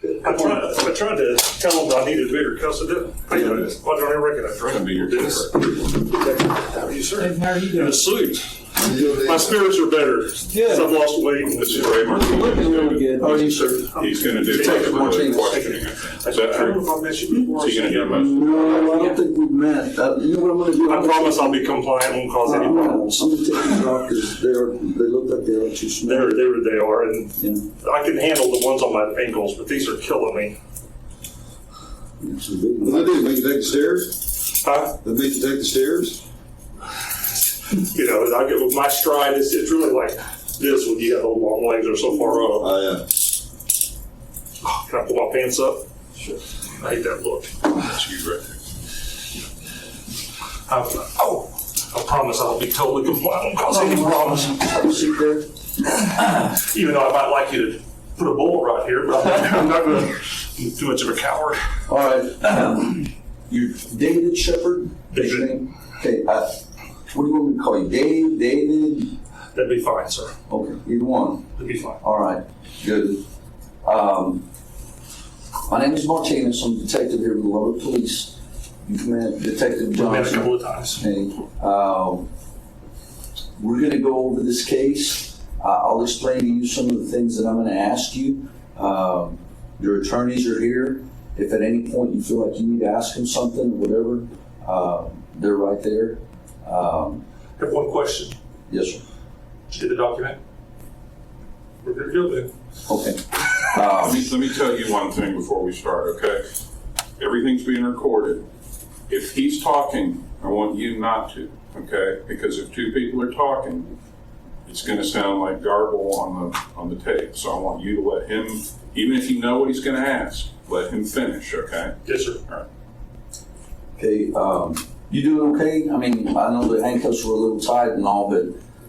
I tried to tell them that I needed bigger cuss. I didn't. Why don't I recognize? It's gonna be your Dennis. How are you, sir? Hey, how are you In doing? a suit. My spirits are better. Good. I've lost weight. This is Ray Martinez. Looking really good. How are you, sir? He's gonna do Detective Martinez. questioning. Is that I don't true? know if I met you before. Is he gonna do most? No, I don't think we've met. You know what I'm gonna do? I promise I'll be compliant. Won't cause any problems. I'm gonna take these off because they look like they are too small. They are, and Yeah. I can handle the ones on my ankles, but these are killing me. It's a big What one. do they do? Make you take the stairs? Huh? They make you take the stairs? You know, I get with my stride. It's really like this when you got those long legs that are so far up. Oh, yeah. Can I pull my pants up? Sure. I hate that look. That's you right I promise I'll be totally compliant. Won't cause any problems. Have a seat there. Even though I might like you to put a bullet right here, but I'm not going to be too much of a coward. All right. You're David Shepard? David. Your name? Okay. What do you want me to call you? Dave? David? That'd be fine, sir. Okay. Either one. That'd be fine. All right. Good. My name is Martinez. I'm a detective here with the Lubbock Police. You command Detective We've met a Johnson. couple of times. Okay. We're going to go over this case. I'll explain to you some of the things that I'm going to ask you. Your attorneys are here. If at any point you feel like you need to ask them something or whatever, they're right there. I have one question. Yes, sir. Did you get the document? We're good to go then. Okay. Let me tell you one thing before we start, okay? Everything's being recorded. If he's talking, I want you not to, okay? Because if two people are talking, it's gonna sound like garble on the tape. So I want you to let him, even if you know what he's gonna ask, let him finish, okay? Yes, sir. All right. Okay. You doing okay? I mean, I know the handcuffs were a little tight and all, but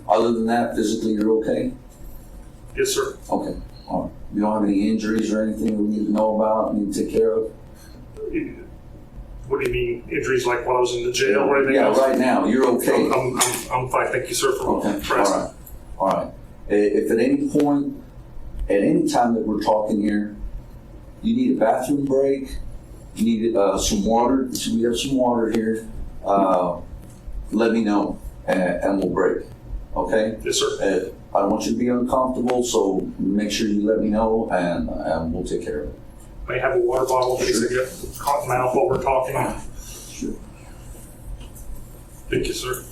other than that, physically you're okay? Yes, sir. Okay. All right. You don't have any injuries or anything we need to know about, need to take care of? What do you mean, injuries like while I was in the jail or anything Yeah, else? right now, you're okay. I'm fine. Thank you, sir, for Okay, for all asking. right, all right. If at any point, at any time that we're talking here, you need a bathroom break, you need some water, so we have some water here, let me know and we'll break, okay? Yes, sir. I don't want you to be uncomfortable, so make sure you let me know and we'll take care of it. May I have a water bottle in case I get cotton mouth while we're talking. Sure. Thank you, sir.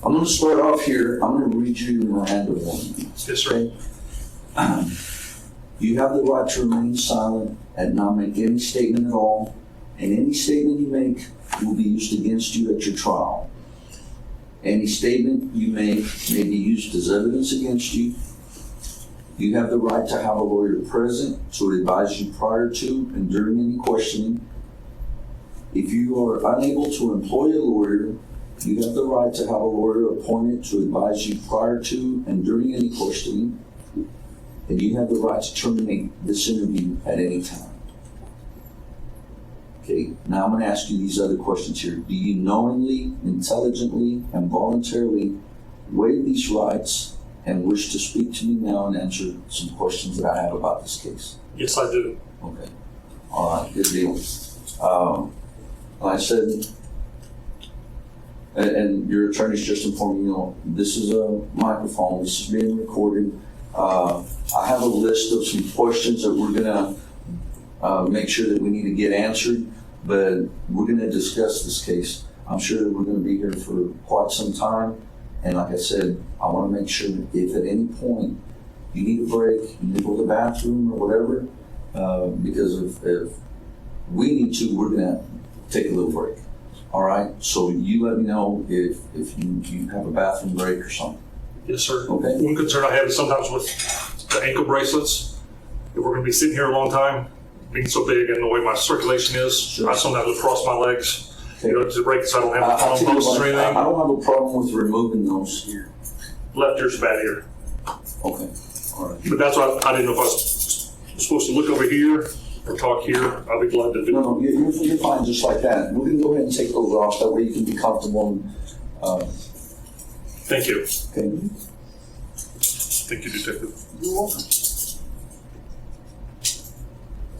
I'm gonna start off here, I'm gonna read you the Miranda warning. Yes, sir. Okay. You have the right to remain silent and not make any statement at all, and any statement you make will be used against you at your trial. Any statement you make may be used as evidence against you. You have the right to have a lawyer present to advise you prior to and during any questioning. If you are unable to employ a lawyer, you have the right to have a lawyer appointed to advise you prior to and during any questioning. And you have the right to terminate this interview at any time. Okay, now I'm going to ask you these other questions here. Do you knowingly, intelligently, and voluntarily waive these rights and wish to speak to me now and answer some questions that I have about this case? Yes, I do. Okay. All right, good deal. Like I said, and your attorney's just informed me, you know, this is a microphone, this is being recorded. I have a list of some questions that we're gonna make sure that we need to get answered, but we're gonna discuss this case. I'm sure that we're gonna be here for quite some time, and like I said, I wanna make sure that if at any point you need a break, you need to go to the bathroom or whatever, because if we need to, we're gonna take a little break. All right, so you let me know if you have a bathroom break or something. Yes, sir. Okay. One concern I have is sometimes with the ankle bracelets, if we're going to be sitting here a long time, being so big and the way my circulation is, Sure. I sometimes will cross my legs, Okay. you know, to break so I don't have I'll the tell you posts what, or I anything. don't have a problem with removing those. Left ear's bad here. Okay, all right. But that's why I didn't know if I was supposed to look over here or talk here. I'll be glad to do No, you're fine just like that. We can go ahead and take those off, that way you can be comfortable. Thank you. Okay. Thank you, Detective. You're welcome.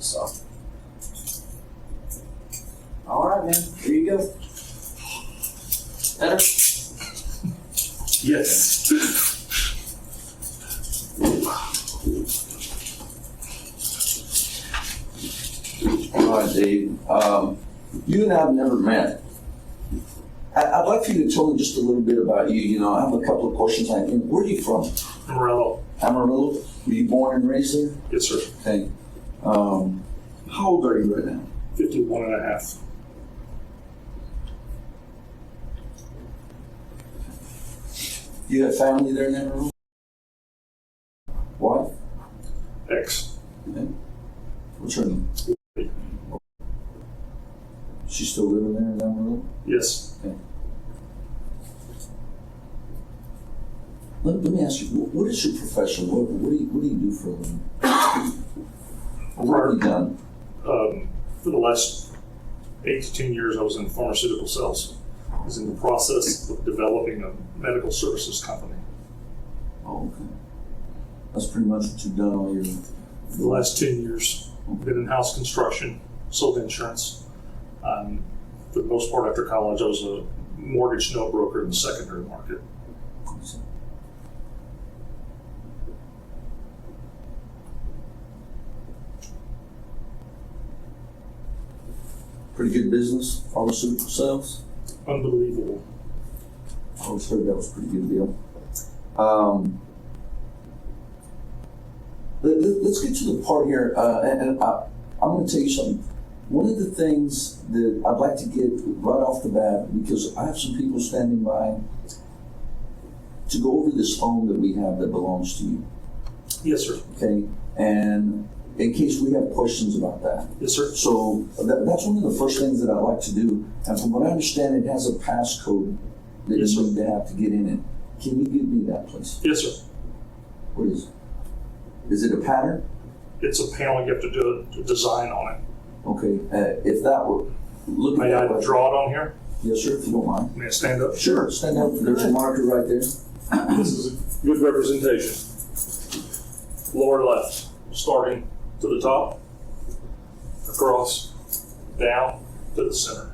So. All right, man. Here you go. Better? Yes. All right, Dave. You and I have never met. I'd like for you to tell me just a little bit about you. You know, I have a couple of questions. Where are you from? Miranda. Amarillo. Were you born and raised there? Yes, sir. Okay. How old are you right now? 51 and a half. You have family there in Amarillo? Wife? Ex. Okay. What's her name? She's still living there in Amarillo? Yes. Okay. Let me ask you, what is your profession? What do you do for a living? What have you done? For the last 8 to 10 years, I was in pharmaceutical sales. I was in the process of developing a medical services company. Oh, okay. That's pretty much what you've done all your... For the last 10 years, been in house construction, sold insurance. For the most part, after college, I was a mortgage note broker in the secondary market. Pretty good business, pharmaceutical sales. Unbelievable. I always heard that was a pretty good deal. Let's get to the part here, and I'm going to tell you something. One of the things that I'd like to get right off the bat, because I have some people standing by, to go over this phone that we have that belongs to you, Yes, sir. okay? And in case we have questions about that. Yes, sir. So that's one of the first things that I like to do. And from what I understand, it has a passcode that Yes, you sir. need to have to get in it. Can you give me that, please? Yes, sir. What is it? Is it a pattern? It's a panel. You have to do a design on it. Okay, if that were, look at May I that. draw it on here? Yes, sir, if you don't mind. May I stand up? Sure, stand up. There's a marker right there. This is a good representation. Lower left, starting to the top, across, down to the center.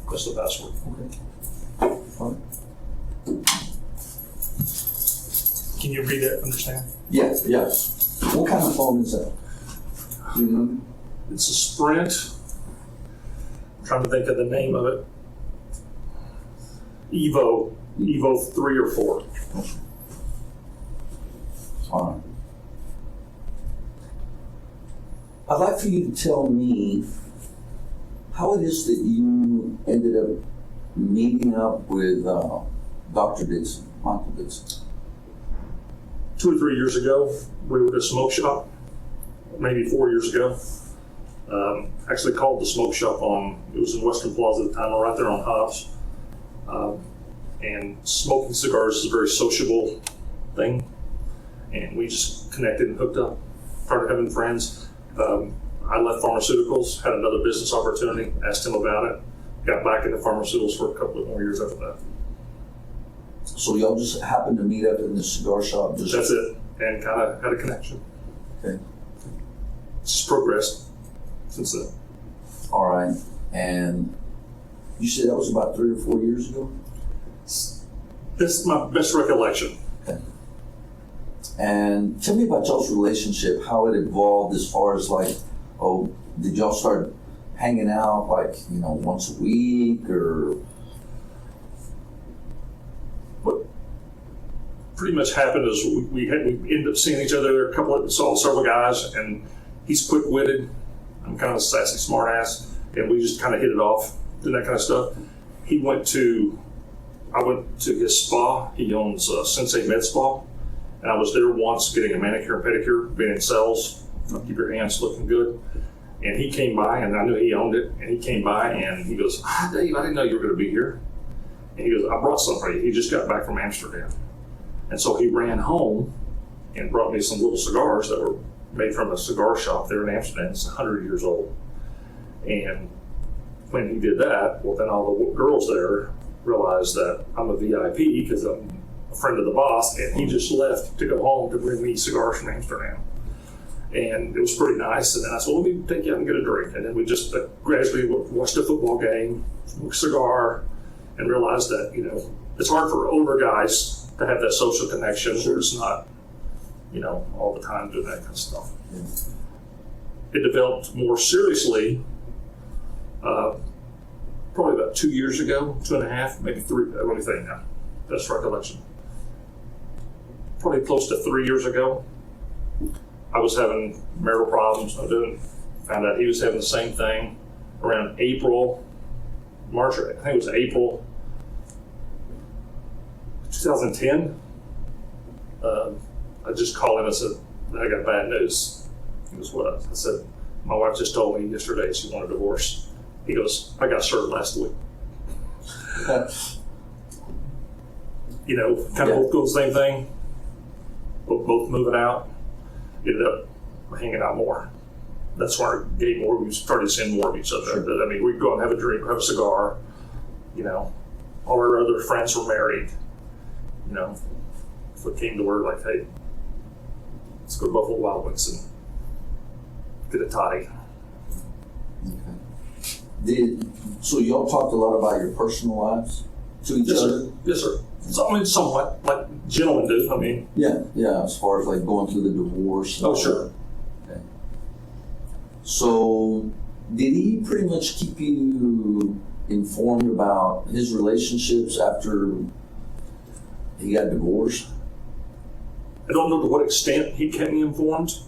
That's the password. Okay. All right. Can you read it, understand? Yeah, yeah. What kind of phone is that? Do you remember? It's a Sprint. I'm trying to think of the name of it. Evo 3 or 4. All right. I'd like for you to tell me how it is that you ended up meeting up with Dr. Dixon, Michael Dixon. 2 or 3 years ago, we were at a smoke shop, maybe 4 years ago. Actually called the smoke shop it was in Western Plaza at the time, right there on Hobbs. And smoking cigars is a very sociable thing. And we just connected and hooked up, started having friends. I left pharmaceuticals, had another business opportunity, asked him about it, got back into pharmaceuticals for a couple of more years after that. So y'all just happened to meet up in the cigar shop? That's it, and kind of had a connection. Okay. It's just progressed since then. All right. And you said that was about 3 or 4 years ago? This is my best recollection. Okay. And tell me about y'all's relationship, how it evolved as far as did y'all start hanging out once a week or? What pretty much happened is we ended up seeing each other. Saw several guys, and he's quick-witted. I'm kind of a sassy, smart-ass, and we just kind of hit it off, did that kind of stuff. I went to his spa. He owns Sensei Med Spa, and I was there once getting a manicure and pedicure, being in sales, keep your hands looking good. And he came by, and I knew he owned it, and he came by, and he goes, Dave, I didn't know you were going to be here. And he goes, I brought something for you. He just got back from Amsterdam. And so he ran home and brought me some little cigars that were made from a cigar shop there in Amsterdam. It's 100 years old. And when he did that, well, then all the girls there realized that I'm a VIP because I'm a friend of the boss, and he just left to go home to bring me cigars from Amsterdam. And it was pretty nice. And then I said, well, let me take you out and get a drink. And then we just gradually watched a football game, smoked a cigar, and realized that, you know, it's hard for older guys to have that social connection where it's not, you know, all the time doing that kind of stuff. It developed more seriously probably about 2 years ago, 2.5, maybe 3, let me think now, that's recollection. Probably close to 3 years ago, I was having marital problems. Found out he was having the same thing around March, I think it was April 2010. I just called him and said, I got bad news. He goes, what? I said, my wife just told me yesterday she wanted a divorce. He goes, I got served last week. You know, kind of both go the same thing. Both moving out. Ended up hanging out more. That's why our gate more, we started seeing more of each other. Sure. I mean, we'd go out and have a drink, have a cigar. You know, all our other friends were married. You know, so it came to where like, hey, let's go to Buffalo Wild Wings and get a toddy. Okay. So y'all talked a lot about your personal lives to each other? Yes, sir. So, I mean, somewhat, like gentlemen do. I mean. Yeah, as far as like going through the divorce. Oh, sure. Okay. So, did he pretty much keep you informed about his relationships after he got divorced? I don't know to what extent he kept me informed.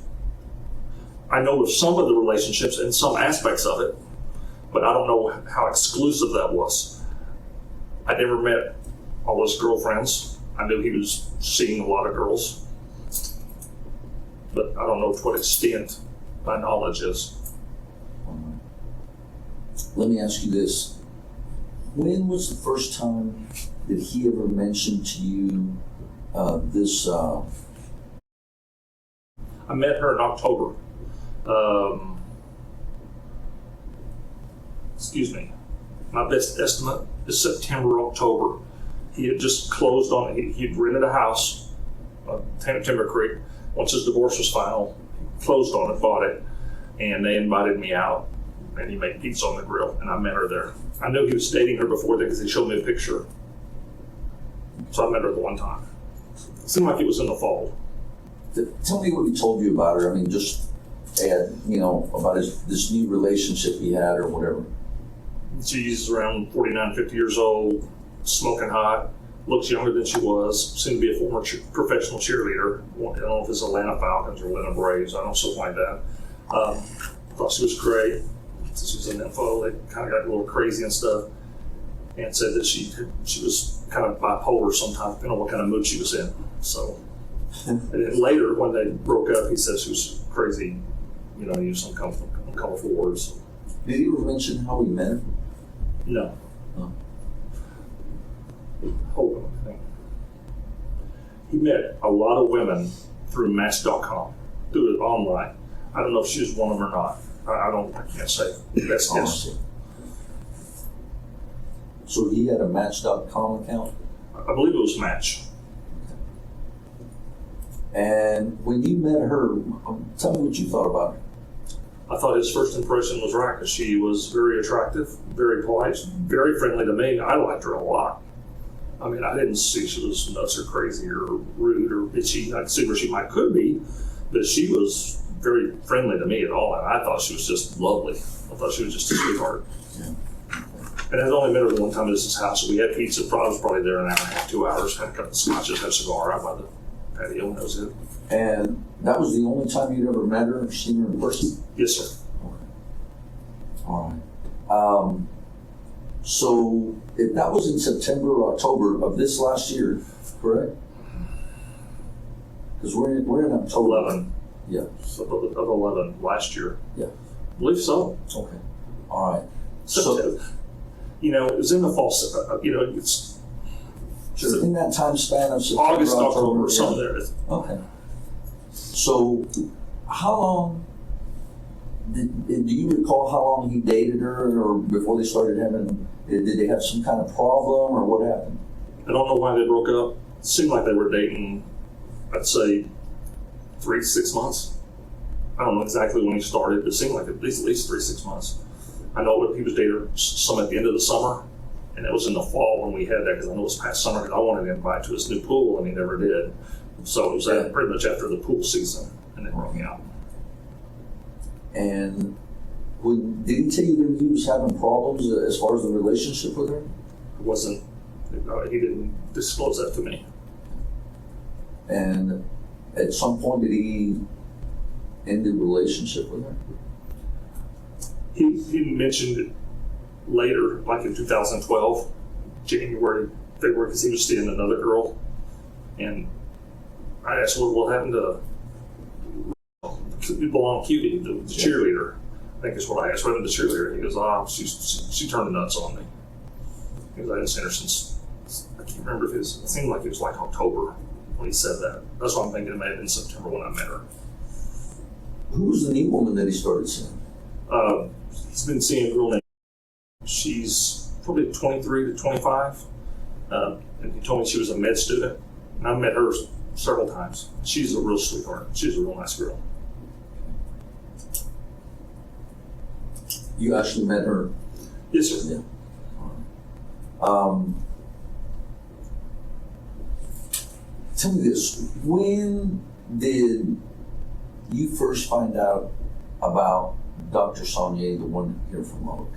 I know of some of the relationships and some aspects of it, but I don't know how exclusive that was. I never met all his girlfriends. I knew he was seeing a lot of girls, but I don't know to what extent my knowledge is. Let me ask you this. When was the first time that he ever mentioned to you this? I met her in October. Excuse me. My best estimate is September, October. He had just closed on it. He'd rented a house on Timber Creek. Once his divorce was final, he closed on it, bought it, and they invited me out. And he made pizza on the grill, and I met her there. I knew he was dating her before that because he showed me a picture. So I met her the one time. It seemed like it was in the fall. Tell me what he told you about her. I mean, just about this new relationship he had or whatever. She's around 49, 50 years old, smoking hot, looks younger than she was, seemed to be a former professional cheerleader. I don't know if it's Atlanta Falcons or Atlanta Braves, I don't know, something like that. Thought she was great. She was in info, they kind of got a little crazy and stuff, and said that she was kind of bipolar sometimes, depending on what kind of mood she was in. So, and then later when they broke up, he said she was crazy, used some colorful words. Did he ever mention how he met her? No. Oh. Hold on, I think. He met a lot of women through Match.com, through it online. I don't know if she was one of them or not. I can't say. That's guess. So he had a Match.com account? I believe it was Match. And when you met her, tell me what you thought about her. I thought his first impression was right because she was very attractive, very polite, very friendly to me. I liked her a lot. I mean, I didn't see she was nuts or crazy or rude or bitchy. I could see where she could be, but she was very friendly to me at all. And I thought she was just lovely. I thought she was just a sweetheart. Yeah. And I'd only met her the one time at his house. So we had pizza. I was probably there an hour and a half, 2 hours. Had a couple of scotches, had a cigar out by the patio, and that was it. And that was the only time you'd ever met her or seen her in person? Yes, sir. Okay. All right. So if that was in September or October of this last year, correct? Because we're in October. 11. Yeah. So of 11 last year. Yeah. I believe so. Okay. All right. So, it was in the fall. It's Sure. In that time span of September, August, October, yeah. something there. Okay. So, how long? Do you recall how long he dated her, or before they started having? Did they have some kind of problem, or what happened? I don't know why they broke up. seemed like they were dating, I'd say 3 to 6 months. I don't know exactly when he started, but it seemed like at least 3 to 6 months. I know he was dating some at the end of the summer, and it was in the fall when we had that, because I know it was past summer, because I wanted to invite to his new pool, and he never did. So it was pretty much after the pool season, and then brought me out. And did he tell you that he was having problems as far as the relationship with her? It wasn't, he didn't disclose that to me. And at some point, did he end the relationship with her? He mentioned it later, like in 2012, January, February, because he was seeing another girl. And I asked, well, what happened to belong Cutie, the cheerleader? I think is what I asked. What happened to cheerleader? He goes, she turned nuts on me. Because I hadn't seen her since, I can't remember if it seemed like it was like October when he said that. That's why I'm thinking it may have been September when I met her. Who was the new woman that he started seeing? He's been seeing a girl named, she's probably 23 to 25. And he told me she was a med student. And I met her several times. She's a real sweetheart. She's a real nice girl. You actually met her? Yes, sir. Yeah. Tell me this, when did you first find out about Dr. Sonnier, the one here from Lubbock?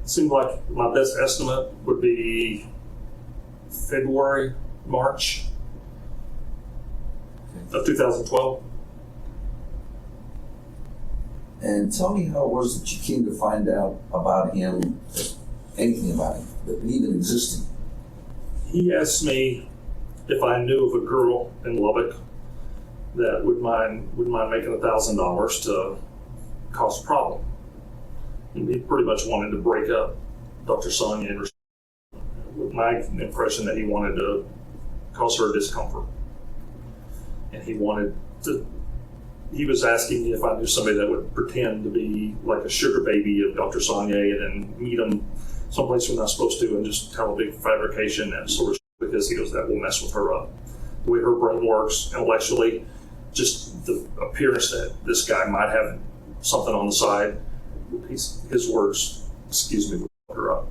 It seemed like my best estimate would be February, March of 2012. And tell me how it was that you came to find out about him, anything about him, that even existed. He asked me if I knew of a girl in Lubbock that would mind making $1,000 to cause a problem. And he pretty much wanted to break up Dr. Sonnier, with my impression that he wanted to cause her discomfort. And he was asking me if I knew somebody that would pretend to be like a sugar baby of Dr. Sonnier and then meet him someplace we're not supposed to and just tell a big fabrication and sort of, because he goes, that will mess with her up. The way her brain works intellectually, just the appearance that this guy might have something on the side, his words, excuse me, will fuck her up.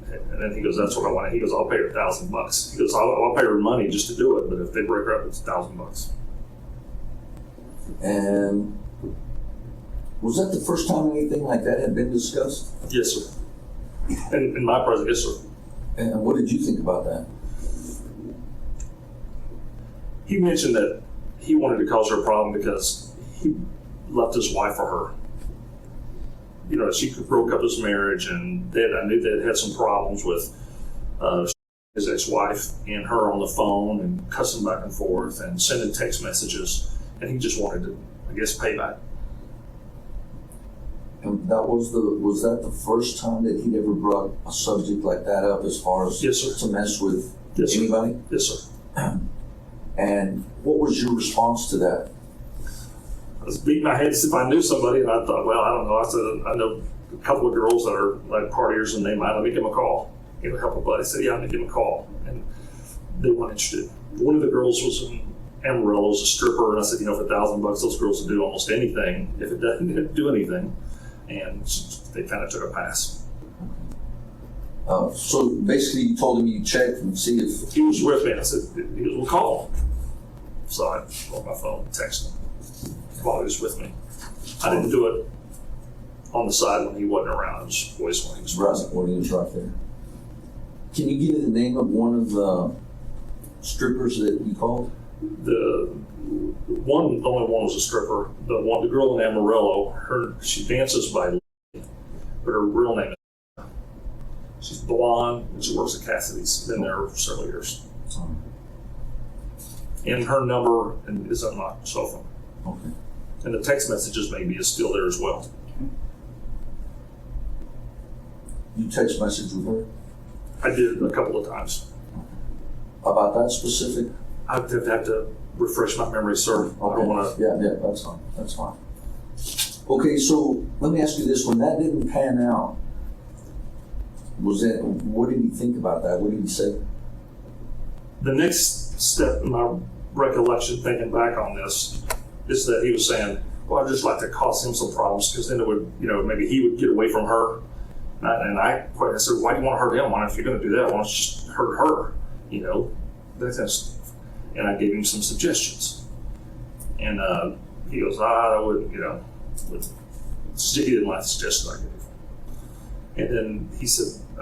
And then he goes, that's what I want. He goes, I'll pay her $1,000. He goes, I'll pay her money just to do it, but if they break her up, it's $1,000. And was that the first time anything like that had been discussed? Yes, sir. And in my presence, yes, sir. And what did you think about that? He mentioned that he wanted to cause her a problem because he left his wife for her. You know, she broke up his marriage, and I knew they had some problems with his ex-wife and her on the phone and cussing back and forth and sending text messages, and he just wanted to, I guess, pay back. And that was that the first time that he'd ever brought a subject like that up as far as Yes, sir. to mess with Yes, sir. anybody? Yes, sir. And what was your response to that? I was beating my head as if I knew somebody, and I thought, well, I don't know. I said, I know a couple of girls that are like partiers, and they might let me give them a call. You know, help a buddy. Said, yeah, I'm gonna give them a call, and they weren't interested. One of the girls was in Amarillo, was a stripper, and I said, you know, for $1,000, those girls will do almost anything if it doesn't do anything, and they kind of took a pass. So basically, you told him you checked and see if He was with me. I said, he goes, well, call him. So I on my phone, text him while he was with me. I didn't do it on the side when he wasn't around. It was voice when he was present. when he was right there. Can you give me the name of one of the strippers that you called? The only one was a stripper. The girl in Amarillo, she dances by Lee, but her real name is. She's blonde and she works at Cassidy's. Been there for several years. And her number is on my cell phone. Okay. And the text messages maybe is still there as well. You text message with her I did a couple of times. about that specific? I'd have to refresh my memory, sir. I don't want to. Yeah, that's fine. That's fine. Okay, so let me ask you this: when that didn't pan out, what did he think about that? What did he say? The next step in my recollection, thinking back on this, is that he was saying, well, I'd just like to cause him some problems because then it would, maybe he would get away from her. And I said, why do you want to hurt him? Why, if you're going to do that, why don't you just hurt her? That kind of stuff. And I gave him some suggestions. And he goes, I wouldn't, he didn't like the suggestion I gave. And then I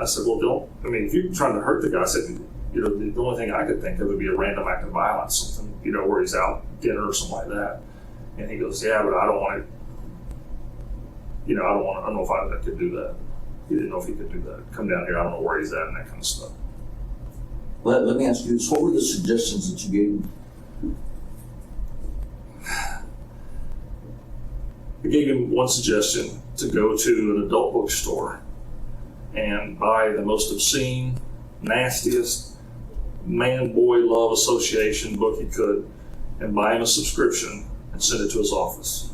said, well, if you're trying to hurt the guy, I said, the only thing I could think of would be a random act of violence, something, where he's out dinner or something like that. And he goes, yeah, but I don't want to, I don't know if I could do that. He didn't know if he could do that. Come down here, I don't know where he's at and that kind of stuff. Let me ask you this, what were the suggestions that you gave him? I gave him one suggestion to go to an adult bookstore and buy the most obscene, nastiest man-boy love association book he could and buy him a subscription and send it to his office.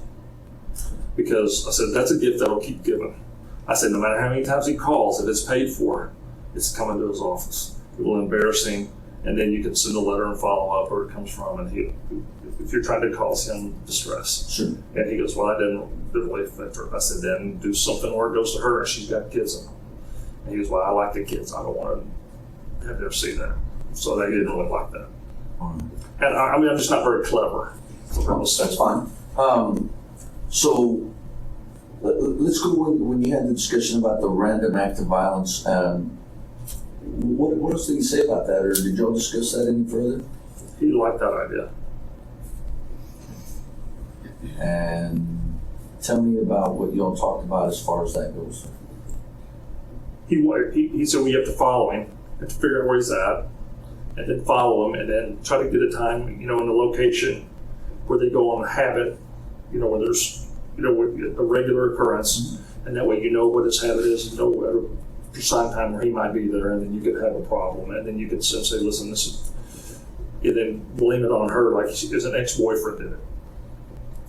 Because I said, that's a gift that'll keep giving. I said, no matter how many times he calls, if it's paid for, it's coming to his office. It will embarrass him, and then you can send a letter and follow up where it comes from, and if you're trying to cause him distress. Sure. And he goes, well, that didn't really affect her. I said, then do something where it goes to her and she's got kids in them. And he goes, well, I like the kids. I don't want to have them see that. So they didn't really like that. And I'm just not very clever. That's fine. So let's go when you had the discussion about the random act of violence. What else did he say about that, or did y'all discuss that any further? He liked that idea. And tell me about what y'all talked about as far as that goes. He said we have to follow him, have to figure out where he's at, and then follow him, and then try to get a time, in the location where they go on a habit, where there's, a regular occurrence, and that way what his habit is, and know at a precise time where he might be there, and then you could have a problem, and then you could say, listen, this is, and then blame it on her like as an ex-boyfriend did it.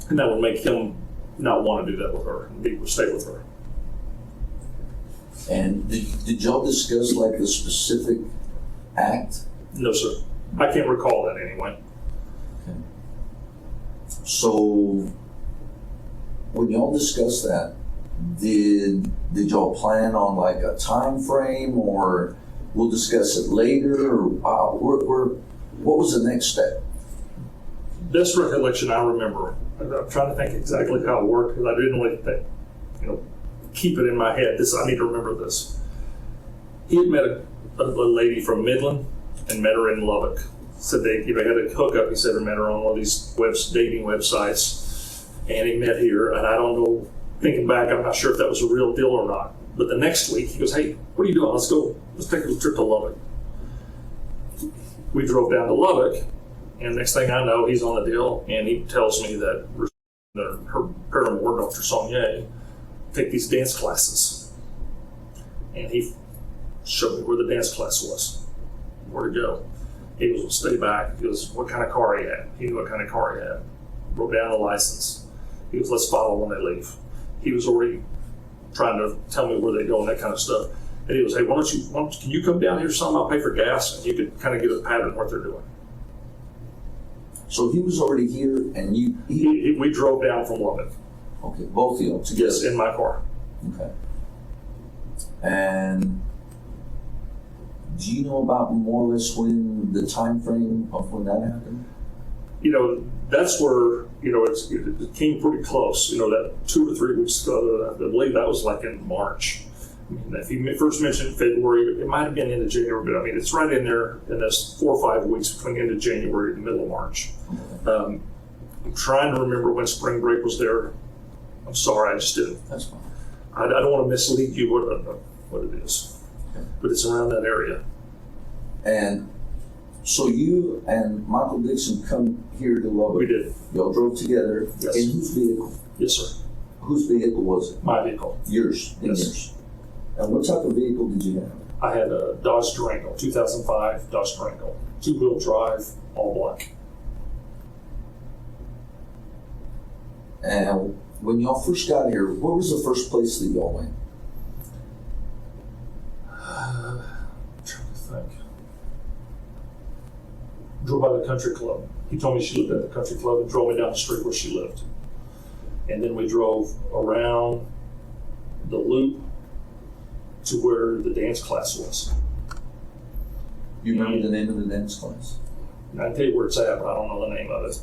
And that would make him not want to do that with her, and stay with her. And did y'all discuss like the specific act? No, sir. I can't recall that anyway. Okay. So when y'all discussed that, did y'all plan on like a time frame, or we'll discuss it later, or what was the next step? This recollection I remember. I'm trying to think exactly how it worked because I didn't really think, keep it in my head. I need to remember this. He had met a lady from Midland and met her in Lubbock. Said they had a hookup. He said he met her on one of these dating websites, and he met here. And I don't know. Thinking back, I'm not sure if that was a real deal or not. But the next week, he goes, "Hey, what are you doing? Let's go. Let's take a trip to Lubbock." We drove down to Lubbock, and next thing I know, he's on the deal, and he tells me that her paramour, Dr. Sonnier, take these dance classes. And he showed me where the dance class was, where to go. He goes, well, stay back. He goes, what kind of car he had? He knew what kind of car he had. Wrote down the license. He goes, let's follow when they leave. He was already trying to tell me where they go and that kind of stuff. And he goes, hey, can you come down here some? I'll pay for gas, and you could kind of get a pattern of what they're doing. So he was already here, and we drove down from Lubbock. Okay, both of you together? Yes, in my car. Okay. And do you know about more or less when the time frame of when that happened? That's where, it came pretty close, that 2 or 3 weeks ago. I believe that was like in March. If he first mentioned February, it might have been into January, but it's right in there in this 4 or 5 weeks between the end of January and the middle of March. I'm trying to remember when spring break was there. I'm sorry, I just didn't. That's fine. I don't want to mislead you what it is, okay. But it's around that area. And so you and Michael Dixon come here to Lubbock. We did. Y'all drove together. Yes. In whose vehicle? Yes, sir. Whose vehicle was it? My vehicle. Yours. Yes. Yours. And what type of vehicle did you have? I had a Dodge Durango, 2005 Dodge Durango, 2-wheel drive, all black. And when y'all first got here, where was the first place that y'all went? I'm trying to think. drove by the country club. He told me she lived at the country club and drove me down the street where she lived. And then we drove around the loop to where the dance class was. You remember the name of the dance class? And I can tell you where it's at, but I don't know the name of it.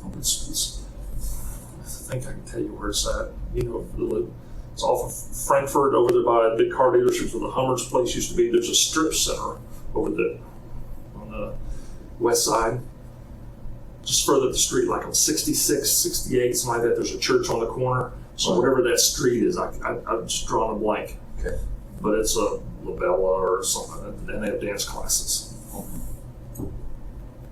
I think I can tell you where it's at. You know, the loop. It's off of Frankfurt over there by a big car dealership where the Hummer's place used to be. There's a strip center over there on the west side. Just further up the street, like on 66, 68, something like that. There's a church on the corner. So whatever that street is, I've just drawn a blank. Okay. But it's a Labella or something, and they have dance classes.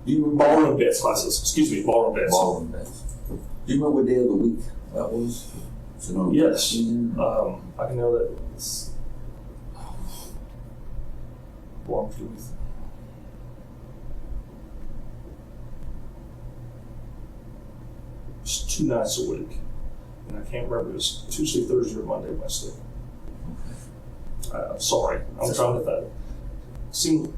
Do you remember Ballroom dance classes. Excuse me, ballroom dance. ballroom dance? Do you remember what day of the week that was? Yes. I can know that it's it's 2 nights a week. And I can't remember if it was Tuesday, Thursday, or Monday, Wednesday. Sorry, I'm trying to think.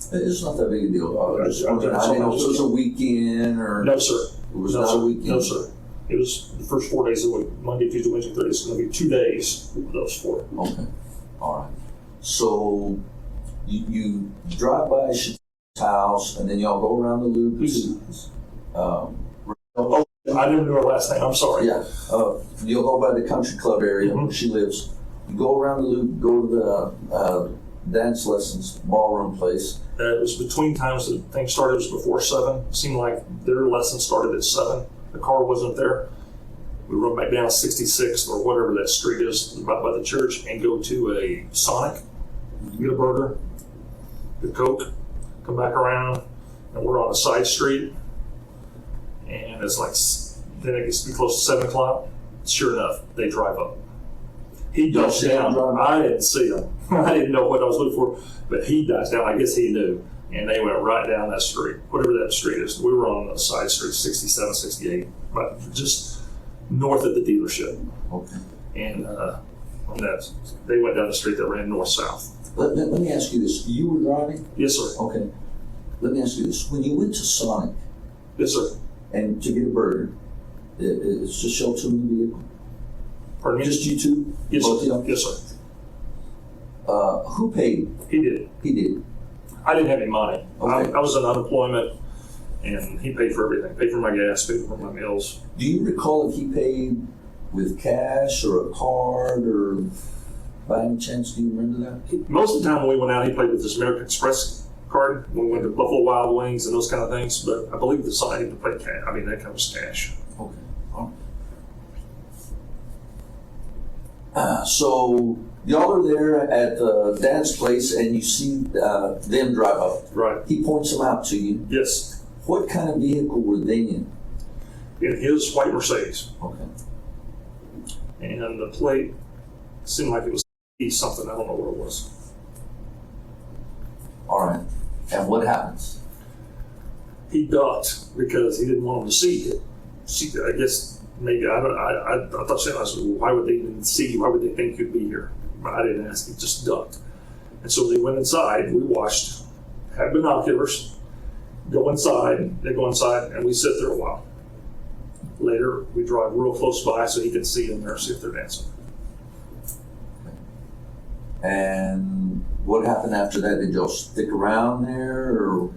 It's not that big a deal. I was just I- wondering, I didn't know if it was a weekend or. No, sir. It was No, not sir. a weekend? No, sir. It was the first 4 days of the week, Monday, Tuesday, Wednesday, Thursday. It's going to be 2 days of those 4. Okay, all right. So you drive by his house and then y'all go around the loop. I didn't know her last name. I'm sorry. Yeah, you'll go by the country club area where she lives. You go around the loop, go to the dance lessons ballroom place. It was between times that things started. It was before 7. It seemed like their lesson started at 7. The car wasn't there. We run back down 66th or whatever that street is about by the church and go to a Sonic, get a burger, get a Coke, come back around, and we're on a side street. And it's like, then it gets to be close to 7 o'clock. Sure enough, they drive up. He ducks down. I didn't see him. I didn't know what I was looking for, but he ducks down. I guess he knew. And they went right down that street, whatever that street is. We were on the side street, 67, 68, but just north of the dealership. Okay. And on that, they went down the street that ran north-south. Let me ask you this. You were driving? Yes, sir. Okay. Let me ask you this. When you went to Sonic Yes, sir. and to get a burger, it's just y'all two in the vehicle? Pardon me? Just you two? Yes, Both of sir. y'all? Yes, sir. Who paid? He did. He did. I didn't have any money. Okay. I was in unemployment, and he paid for everything. Paid for my gas, paid for my meals. Do you recall if he paid with cash or a card, or by any chance, do you remember that? Most of the time when we went out, he played with this American Express card when we went to Buffalo Wild Wings and those kind of things. But I believe the sign to play cash. I mean, that kind of cash. Okay. All right. So y'all are there at the dance place and you see them drive up. Right. He points them out to you. Yes. What kind of vehicle were they in? In his white Mercedes. Okay. And the plate seemed like it was something. I don't know what it was. All right. And what happens? He ducked because he didn't want them to see it. I guess maybe I thought I said, why would they even see you? Why would they think you'd be here? But I didn't ask. He just ducked. And so they went inside. We watched, had binoculars, go inside. They go inside, and we sit there a while. Later, we drive real close by so he can see in there, see if they're dancing. And what happened after that? Did y'all stick around there, or?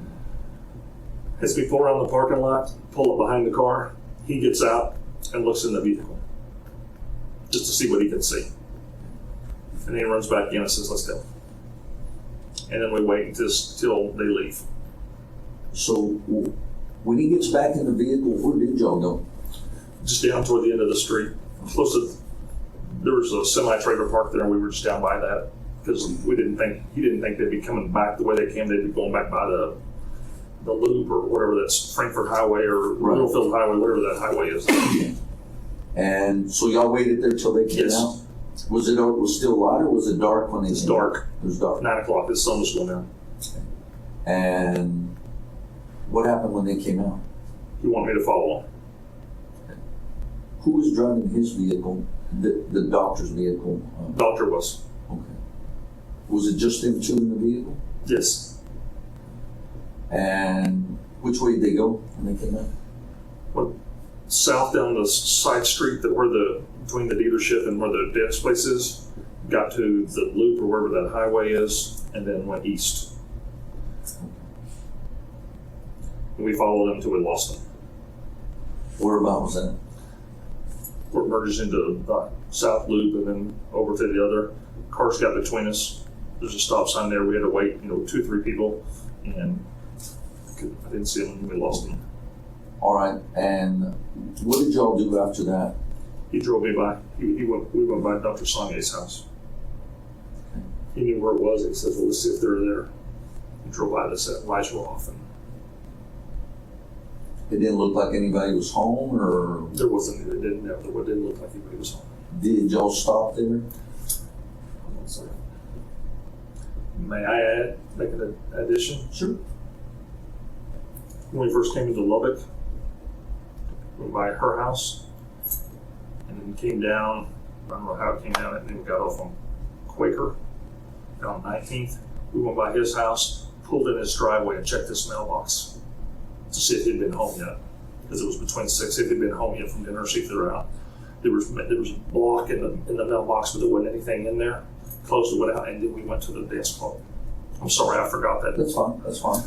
As we pull around the parking lot, pull up behind the car, he gets out and looks in the vehicle just to see what he can see. And then he runs back in and says, let's go. And then we wait until they leave. So when he gets back in the vehicle, where did y'all go? Just down toward the end of the street, close to, there was a semi-trailer park there, and we were just down by that because he didn't think they'd be coming back the way they came. They'd be going back by the loop or whatever, that's Frankfurt Highway or Right. Littlefield Highway, whatever that highway is. And so y'all waited there till they came Yes. out? Was it still light, or was it dark when they It's came out? dark. It was dark. 9 o'clock, the sun was going down. And what happened when they came out? He wanted me to follow him. Who was driving his vehicle, the doctor's vehicle? Doctor was. Okay. Was it just them two in the vehicle? Yes. And which way did they go when they came in? Went south down the side street that between the dealership and where the dance place is, got to the loop or wherever that highway is, and then went east. And we followed them until we lost them. Whereabout was that? We're merged into the south loop and then over to the other. Cars got between us. There's a stop sign there. We had to wait, 2 or 3 people, and I didn't see them when we lost them. All right, and what did y'all do after that? He drove me by. We went by Dr. Sonnier's house. He knew where it was. He says, well, let's see if they're there. He drove by this at lights were off, and It didn't look like anybody was home, or there wasn't. It didn't look like anybody was home. did y'all stop there? Hold on a second. May I make an addition? Sure. When we first came into Lubbock, we went by her house, and then came down. I don't know how it came down, and then we got off on Quaker down 19th. We went by his house, pulled in his driveway, and checked his mailbox to see if he'd been home yet, because it was between 6. If he'd been home yet from dinner, see if they were out. There was a block in the mailbox, but there wasn't anything in there. Closed it, went out, and then we went to the dance club. I'm sorry, I forgot that. That's fine. That's fine.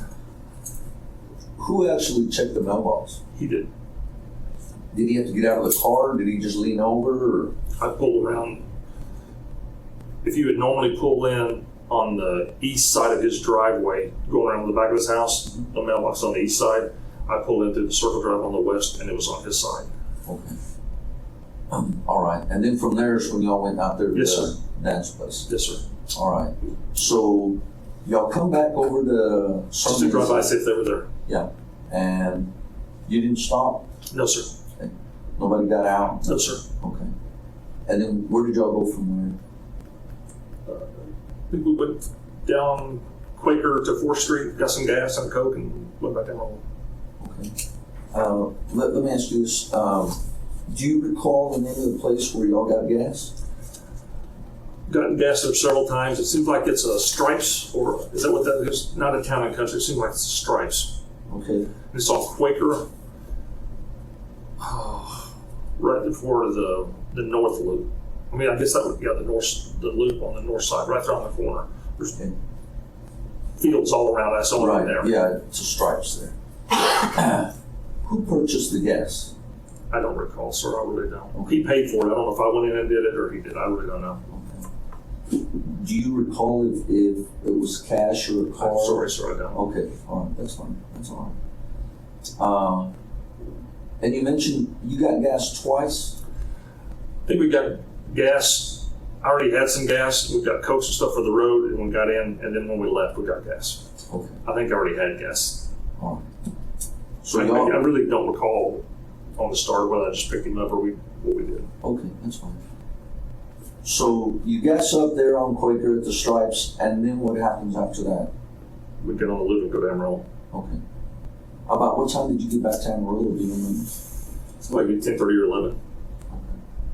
Who actually checked the mailbox? He did. Did he have to get out of the car? Did he just lean over? Or? I pulled around. If you would normally pull in on the east side of his driveway, going around the back of his house, the mailbox on the east side, I pulled in through the circle drive on the west, and it was on his side. Okay. All right. And then from there is when y'all went out there to Yes, the dance place. Yes, sir. All right. So y'all come back over to Just to drive by, see if they were there. Yeah. And you didn't stop? No, sir. Okay. Nobody got out? No, sir. Okay. And then where did y'all go from I think we went down Quaker to 4th Street, got some gas and a Coke, and went back down home. there? Okay. Let me ask you this. Do you recall the name of the place where y'all got gas? Gotten gas there several times. It seems like it's a Stripes, or is that what that is? Not a Town and Country. It seems like it's a Stripes. Okay. It's on Quaker, right before the north loop. I mean, I guess that would be the loop on the north side, right there on the corner. There's Okay. fields all around us, all around there. Yeah, it's a Stripes there. Who purchased the gas? I don't recall, sir. I really don't. Okay. He paid for it. I don't know if I went in and did it or he did. I really don't know. Okay. Do you recall if it was cash or a card? I'm sorry, sir. I don't. Okay, all right, that's fine. That's all right. And you mentioned you got gas twice? I think we got gas. I already had some gas. We got Cokes and stuff for the road, and we got in, and then when we left, we got gas. Okay, I think I already had gas. all right. So I y'all, really don't recall on the start whether I just picked him up or what we did. okay, that's fine. So you gas up there on Quaker at the Stripes, and then what happens after that? We get on the loop and go to Emerald. Okay. About what time did you get back to Amarillo? Do you remember? It's maybe 10:30 or 11,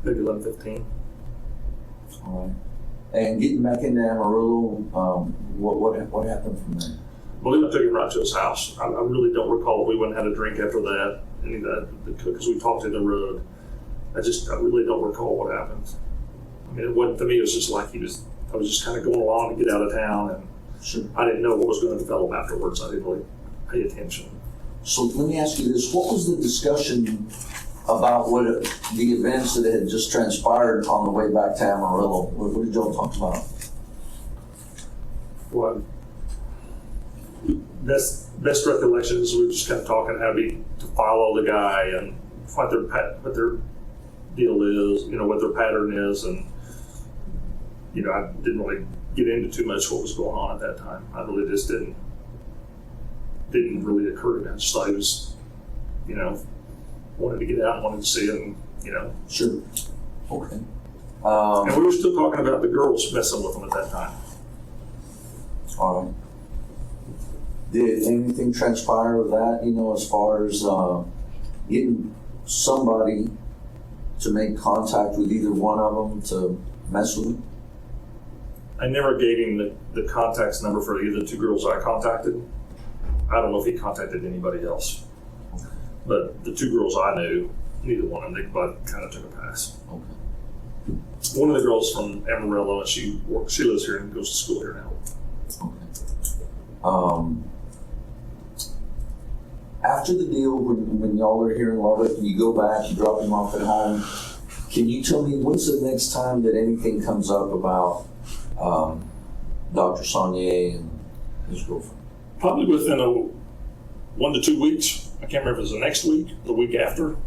maybe 11:15. All right. And getting back into Amarillo, what happened from there? I believe I took him right to his house. I really don't recall if we went and had a drink after that, any of that, because we talked in the road. I really don't recall what happened. I mean, it wasn't, to me, it was just like I was just kind of going along to get out of town, and Sure. I didn't know what was going to develop afterwards. I didn't really pay attention. So let me ask you this, what was the discussion about the events that had just transpired on the way back to Amarillo? What did y'all talk about? Well, best recollections, we were just kind of talking how to follow the guy and what their deal is, what their pattern is, and I didn't really get into too much what was going on at that time. I really just didn't really occur to me. I just thought he was, wanted to get out and wanted to see him, Sure. Okay. And we were still talking about the girls messing with him at that time. All right. Did anything transpire with that, as far as getting somebody to make contact with either one of them to mess with them? I never gave him the contacts number for either the 2 girls I contacted. I don't know if he contacted anybody else. But the two girls I knew, neither one of them, they both kind of took a pass. Okay. One of the girls from Amarillo, and she lives here and goes to school here now. Okay. After the deal, when y'all are here in Lubbock, you go back, you drop him off at home. Can you tell me when's the next time that anything comes up about Dr. Sonnier and his girlfriend? Probably within 1 to 2 weeks. I can't remember if it was the next week, the week after.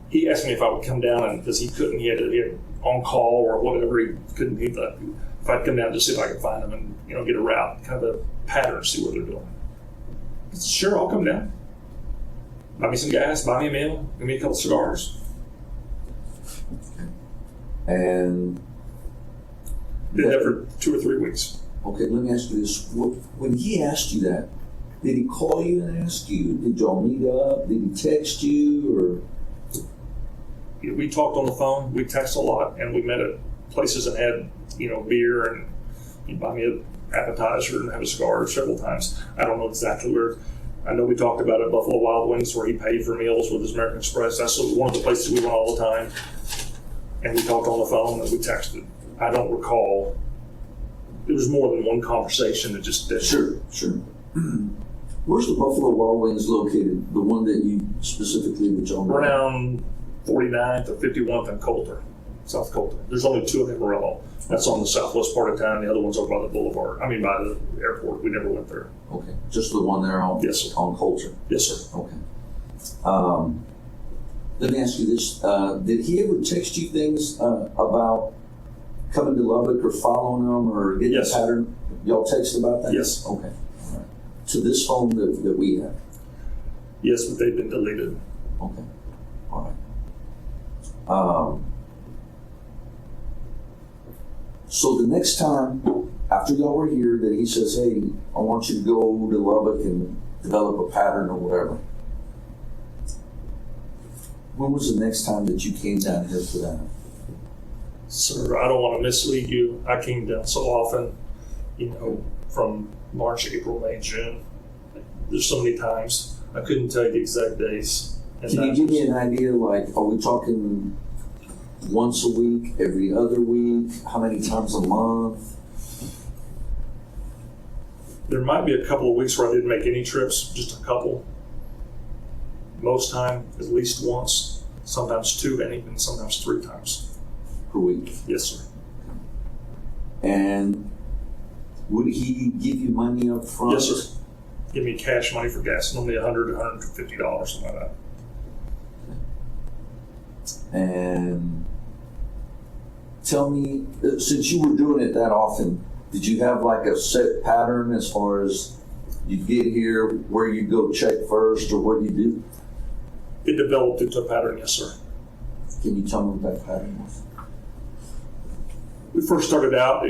He asked me if I would come down, and because he couldn't, he had on call or whatever. He couldn't. If I'd come down to see if I could find him and get a route, kind of a pattern, see what they're doing. I said, sure, I'll come down. Buy me some gas, buy me a meal, give me a couple cigars. And Did that for 2 or 3 weeks. okay, let me ask you this. When he asked you that, did he call you and ask you? Did y'all meet up? Did he text you? Or We talked on the phone, we texted a lot, and we met at places and had, beer, and he'd buy me an appetizer and have a cigar several times. I don't know exactly where. I know we talked about it at Buffalo Wild Wings, where he paid for meals with his American Express. That's one of the places we went all the time. And we talked on the phone and we texted. I don't recall. There was more than one conversation that just did. Sure. Where's the Buffalo Wild Wings located? The one that you specifically that y'all know? Around 49th or 51th and Coulter, South Coulter. There's only two in Amarillo. That's on the southwest part of town. The other one's over by the boulevard. By the airport. We never went there. Okay, just the one there on Yes, sir. on Coulter. Yes, sir. Okay. Let me ask you this: did he ever text you things about coming to Lubbock or following them or getting Yes. a pattern? Y'all text about that? Yes. Okay. All right. To this phone that we have. Yes, but they've been deleted. Okay. All right. So the next time after y'all were here that he says, hey, I want you to go to Lubbock and develop a pattern or whatever. When was the next time that you came down here for that? Sir, I don't want to mislead you. I came down so often, from March, April, May, June. There's so many times. I couldn't tell you the exact days. And Can you give me an idea, like, are we talking once a week, every other week, how many times a month? There might be a couple of weeks where I didn't make any trips, just a couple. Most time, at least once, sometimes 2, and even sometimes 3 times. Per week? Yes, sir. And would he give you money up front? Yes, sir. Give me cash money for gas, normally $100 to $150, something like that. And tell me, since you were doing it that often, did you have like a set pattern as far as you get here, where you go check first, or what you do? It developed into a pattern, yes, sir. Can you tell me what that pattern was? We first started out,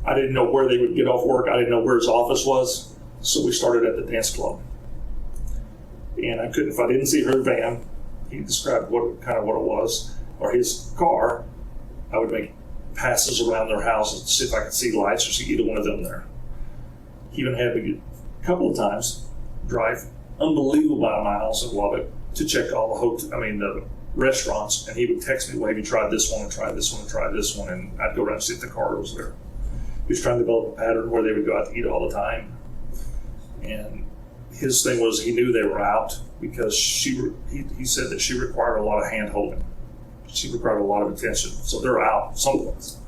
I didn't know where they would get off work. I didn't know where his office was. So we started at the dance club. And if I didn't see her van, he described what it was, or his car, I would make passes around their houses to see if I could see lights or see either one of them there. He even had me couple of times drive unbelievable amount of miles in Lubbock to check all the restaurants, and he would text me, well, have you tried this one and tried this one and tried this one, and I'd go around and see if the car was there. He was trying to develop a pattern where they would go out to eat all the time. And his thing was he knew they were out because he said that she required a lot of hand holding. She required a lot of attention. So they're out someplace.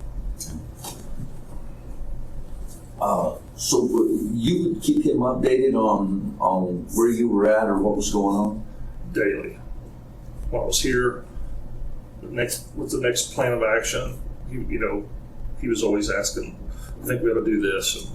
So you would keep him updated on where you were at or what was going on? Daily. When I was here, what's the next plan of action? He was always asking, I think we ought to do this.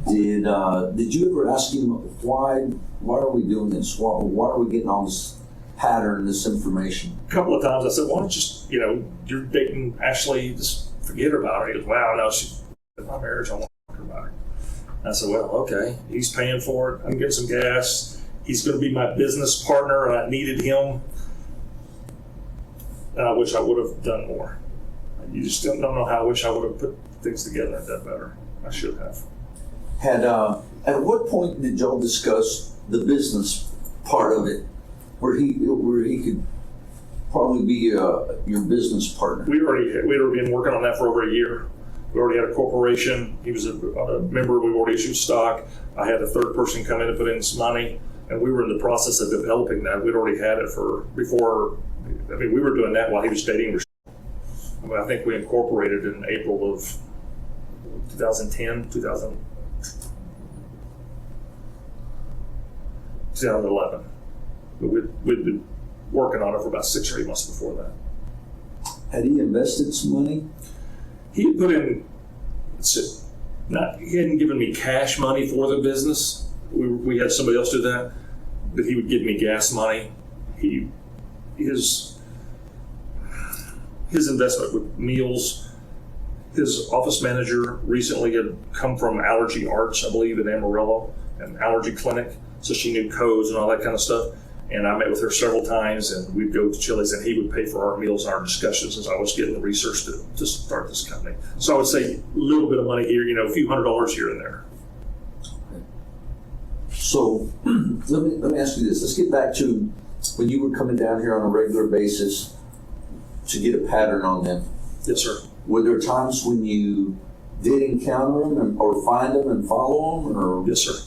Did you ever ask him why are we doing this? Why are we getting all this pattern, this information? A couple of times I said, why don't you just, you're dating Ashley, just forget about her. He goes, wow, no, she's in my marriage, I want to talk about her. I said, well, okay, he's paying for it. I'm getting some gas. He's going to be my business partner, and I needed him. And I wish I would have done more. You just don't know how I wish I would have put things together and done better. I should have. At what point did y'all discuss the business part of it, where he could probably be your business partner? We'd already been working on that for over a year. We already had a corporation. He was a member. We already issued stock. I had a third person come in and put in some money, and we were in the process of developing that. We'd already had it before. I mean, we were doing that while he was dating. I mean, I think we incorporated in April of 2010, 2011. But we'd been working on it for about 6 or 8 months before that. Had he invested some money? He had put in, he hadn't given me cash money for the business. We had somebody else do that, but he would give me gas money. His investment with meals. His office manager recently had come from Allergy Arts, I believe, in Amarillo, an allergy clinic. So she knew codes and all that kind of stuff. And I met with her several times, and we'd go to Chili's, and he would pay for our meals and our discussions as I was getting the research to start this company. So I would say a little bit of money here, a few $100s here and there. So let me ask you this. Let's get back to when you were coming down here on a regular basis to get a pattern on them. Yes, sir. Were there times when you did encounter them or find them and follow them? Or? Yes, sir.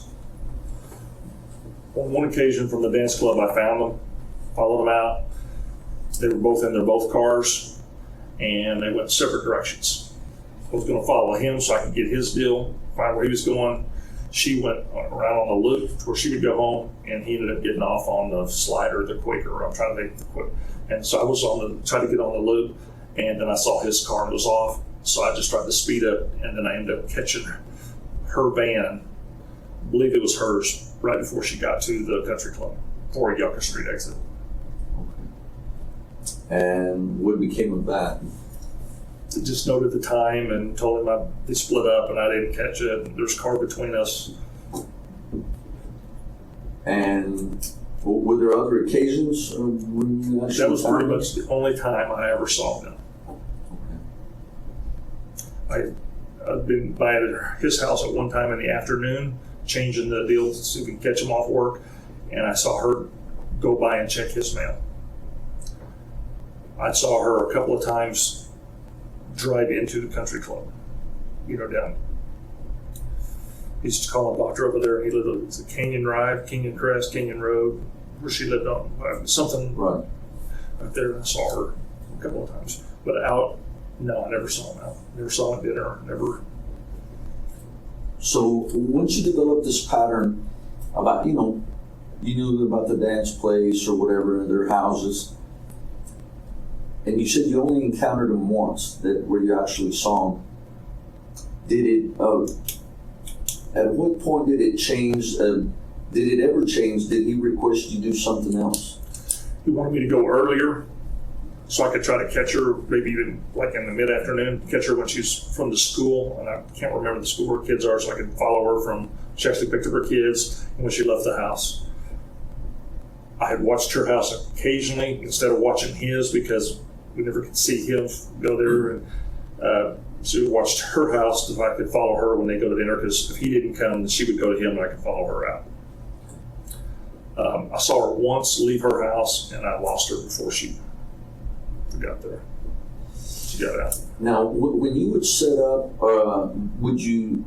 On one occasion from the dance club, I found them, followed them out. They were both in their both cars, and they went separate directions. I was going to follow him so I could get his deal, find where he was going. She went around on the loop to where she would go home, and he ended up getting off on the Slider, the Quaker. I'm trying to make the Quaker. And so I was trying to get on the loop, and then I saw his car was off. So I just tried to speed up, and then I ended up catching her van. I believe it was hers, right before she got to the country club, or Yucca Street exit. And what became of that? I just noted the time and told him they split up and I didn't catch it. There's a car between us. And were there other occasions when you actually That was pretty found them? much the only time I ever saw them. I'd been by at his house at one time in the afternoon, changing the deal to see if we could catch him off work, and I saw her go by and check his mail. I saw her a couple of times drive into the country club, down. He used to call a doctor over there. He lived on Canyon Drive, Canyon Crest, Canyon Road, where she lived on something right there. I saw her a couple of times, but out, no, I never saw him out. Never saw him at dinner. Never. So once you developed this pattern about, you knew about the dance place or whatever, their houses, and you said you only encountered them once, where you actually saw them. Did it, at what point did it change? Did it ever change? Did he request you do something else? He wanted me to go earlier so I could try to catch her, maybe even like in the mid-afternoon, catch her when she's from the school, and I can't remember the school where kids are, so I could follow her from, she actually picked up her kids and when she left the house. I had watched her house occasionally instead of watching his because we never could see him go there. And so we watched her house if I could follow her when they go to dinner, because if he didn't come, then she would go to him and I could follow her out. I saw her once leave her house and I lost her before she got there. She got out. Now, when you would set up, would you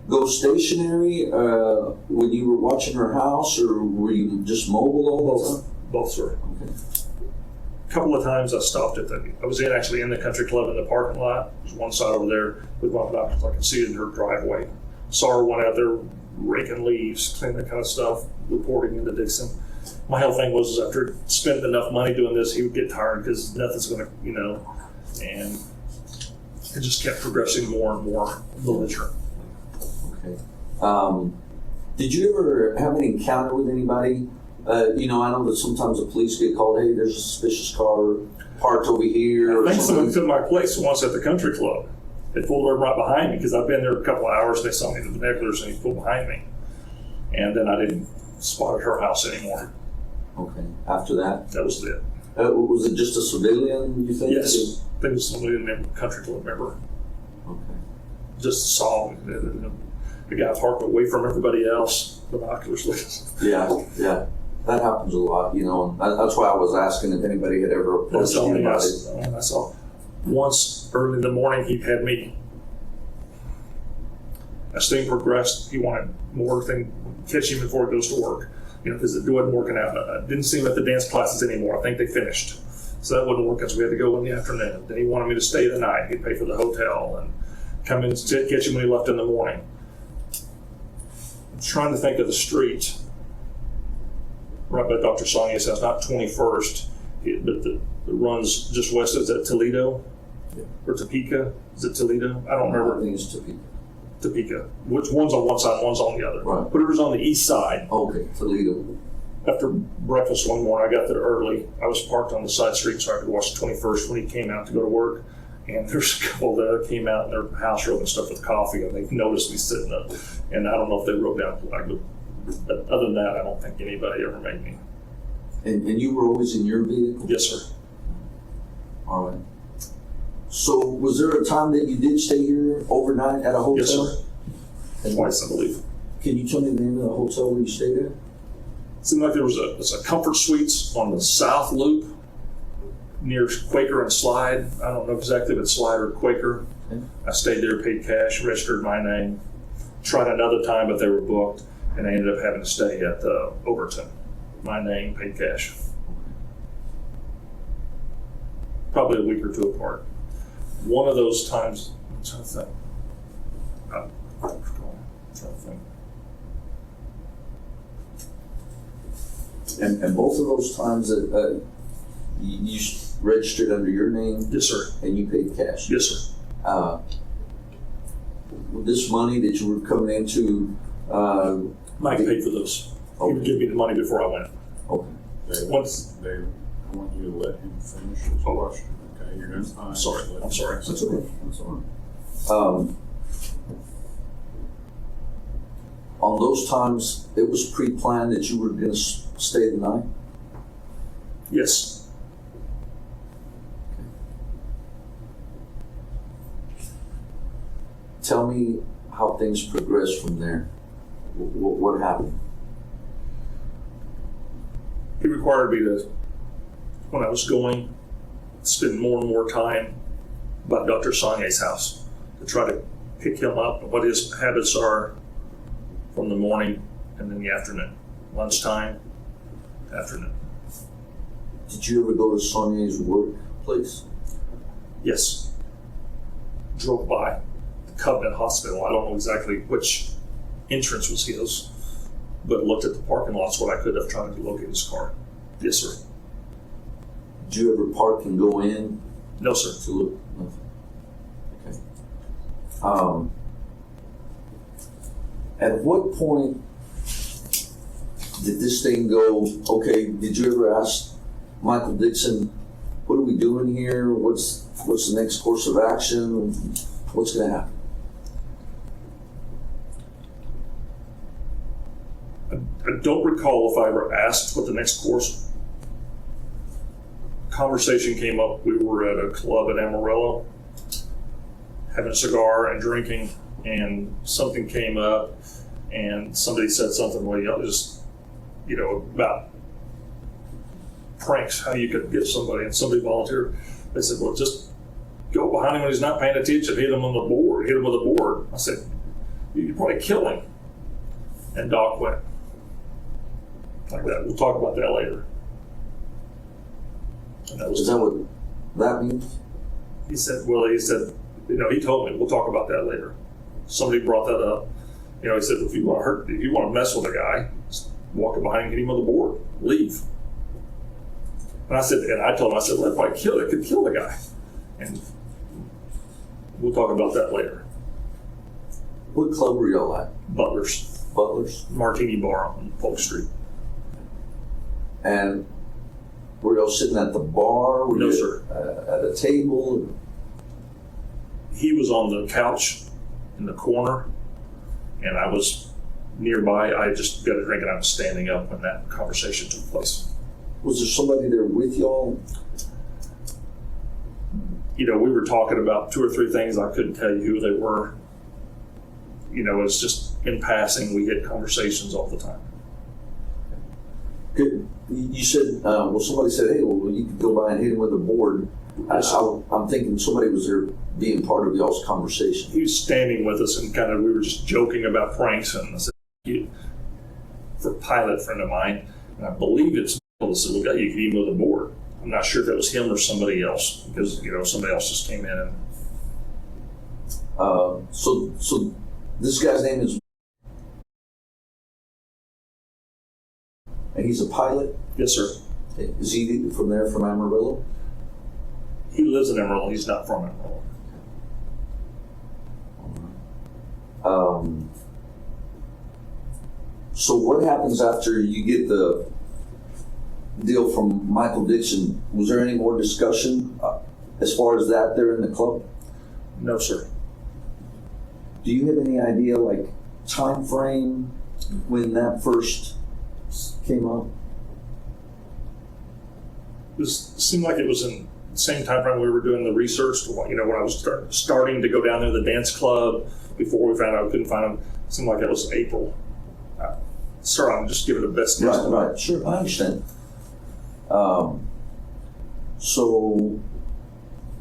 go stationary when you were watching her house, or were you just mobile all the time? Both, sir. Okay. A couple of times I stopped I was actually in the country club in the parking lot. There's one side over there with my doctors. I could see it in her driveway. Saw her one out there raking leaves, cleaning that kind of stuff, reporting into Dixon. My whole thing was after spending enough money doing this, he would get tired because nothing's going to, and it just kept progressing more and more belligerent. Okay. Did you ever have an encounter with anybody? I know that sometimes the police get called, hey, there's a suspicious car parked over here. I think someone something. took my place once at the country club. They pulled over right behind me because I've been there a couple of hours. They saw me in the binoculars and he pulled behind me. And then I didn't spot at her house anymore. Okay. After that? That was it. Was it just a civilian, you think? Yes. I think it was somebody in the country club member. Okay. Just saw me. the guy parked away from everybody else, binoculars. Yeah, yeah. That happens a lot, you know, and that's why I was asking if anybody had ever approached That's the you only about it. I saw. Once early in the morning, he had me, as things progressed, he wanted more thing, catch him before he goes to work, you know, because it wasn't working out. I didn't see him at the dance classes anymore. I think they finished. So that wouldn't work, because we had to go in the afternoon. Then he wanted me to stay the night. He'd pay for the hotel and come in and catch him when he left in the morning. I'm trying to think of the street right by Dr. Sonnier's house, not 21st, but it runs just west. Is that Toledo? Yeah. Or Topeka? Is it Toledo? I don't I remember. think it's Topeka. Topeka. Which one's on one side, one's on the other. Right. Whatever's on the east side. Okay, Toledo. After breakfast one morning, I got there early. I was parked on the side street so I could watch the 21st when he came out to go to work. And there's a couple that came out in their house room and stuff with coffee, and they noticed me sitting up. And I don't know if they wrote down flag, but other than that, I don't think anybody ever made me. And you were always in your vehicle? Yes, sir. All right. So was there a time that you did stay here overnight at a hotel? Yes, sir. And Twice, I believe. Can you tell me the name of the hotel where you stayed at? It seemed like there was a Comfort Suites on the South Loop near Quaker and Slide. I don't know exactly if it's Slide or Quaker. Okay. I stayed there, paid cash, registered my name. Tried another time, but they were booked, and I ended up having to stay at Overton. My name, paid cash. Probably a week or two apart. One of those times, I'm trying to think. I'm trying to think. And both of those times that you registered under your name Yes, sir. and you paid cash? Yes, sir. With this money that you were coming into, Mike paid for those. He would give me the money before I went. okay. Dave, I want you to let him finish his question, okay? You're doing fine. I'm sorry. I'm sorry. That's okay. That's all right. On those times, it was pre-planned that you were going to stay the night? Yes. Tell me how things progressed from there. What happened? He required me to, when I was going, spend more and more time by Dr. Sonnier's house to try to pick him up and what his habits are from the morning and then the afternoon. Lunchtime, afternoon. Did you ever go to Sonnier's workplace? Yes. Drove by the Covenant Hospital. I don't know exactly which entrance was his, but looked at the parking lots what I could have tried to locate his car. Yes, sir. Did you ever park and go in No, sir. to look? Okay. At what point did this thing go, okay, did you ever ask Michael Dixon, what are we doing here? What's the next course of action? What's going to happen? I don't recall if I ever asked what the next course. Conversation came up. We were at a club in Amarillo, having a cigar and drinking, and something came up, and somebody said something. Well, just about pranks, how you could get somebody, and somebody volunteered. They said, well, just go behind him when he's not paying attention, hit him on the board, hit him with a board. I said, you'd probably kill him. And Doc went like that. We'll talk about that later. And that was Is that what that means? he said, he told me, we'll talk about that later. Somebody brought that up. He said, if you want to mess with a guy, just walk up behind him, hit him with a board, leave. And I told him, I said, well, it could kill the guy. And we'll talk about that later. What club were y'all at? Butler's Butler's? Martini Bar on Polk Street. And were y'all sitting at the bar? Were No, you sir. At a table? He was on the couch in the corner, and I was nearby. I just got a drink, and I was standing up when that conversation took place. Was there somebody there with y'all? We were talking about 2 or 3 things. I couldn't tell you who they were. it's just in passing, we get conversations all the time. Good. You said, somebody said, hey, well, you could go by and hit him with a board. I'm thinking somebody was there being part of y'all's conversation. He was standing with us and we were just joking about pranks, and I said, for a pilot friend of mine, and I believe it's Michael that said, well, you could hit him with a board. I'm not sure if that was him or somebody else, because, somebody else just came in and. So this guy's name is, and he's a pilot? Yes, sir. Is he from Amarillo? He lives in Amarillo. He's not from Amarillo. So what happens after you get the deal from Michael Dixon? Was there any more discussion as far as that there in the club? No, sir. Do you have any idea, like, time frame when that first came up? It seemed like it was in the same time frame we were doing the research. When I was starting to go down there to the dance club before we found out we couldn't find him. It seemed like it was April. Sir, I'm just giving the best guess. Right, sure, I understand. So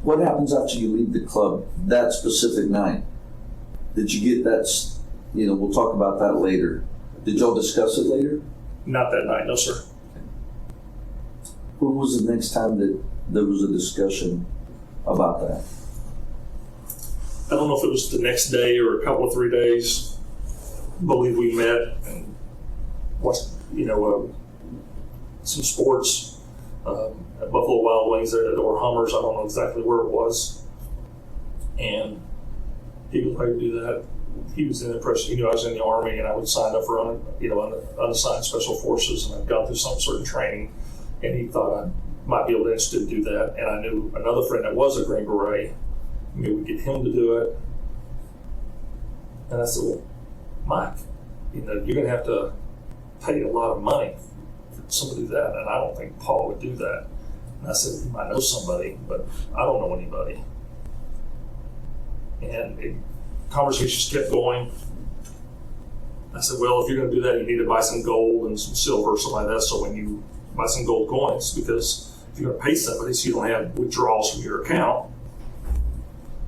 what happens after you leave the club that specific night? Did you get that, we'll talk about that later. Did y'all discuss it later? Not that night, no, sir. When was the next time that there was a discussion about that? I don't know if it was the next day or a couple of 3 days. I believe we met and watched, some sports at Buffalo Wild Wings or Hummers. I don't know exactly where it was. And he would like to do that. He was in the press. I was in the Army, and I would sign up for unassigned special forces, and I'd gone through some certain training. And he thought I might be able to interested to do that. And I knew another friend that was a Green Beret. Maybe we get him to do it. And I said, well, Mike, you're going to have to pay a lot of money for somebody to do that, and I don't think Paul would do that. And I said, you might know somebody, but I don't know anybody. And conversations kept going. I said, well, if you're going to do that, you need to buy some gold and some silver or something like that. So when you buy some gold coins, because if you're going to pay somebody so you don't have withdrawals from your account,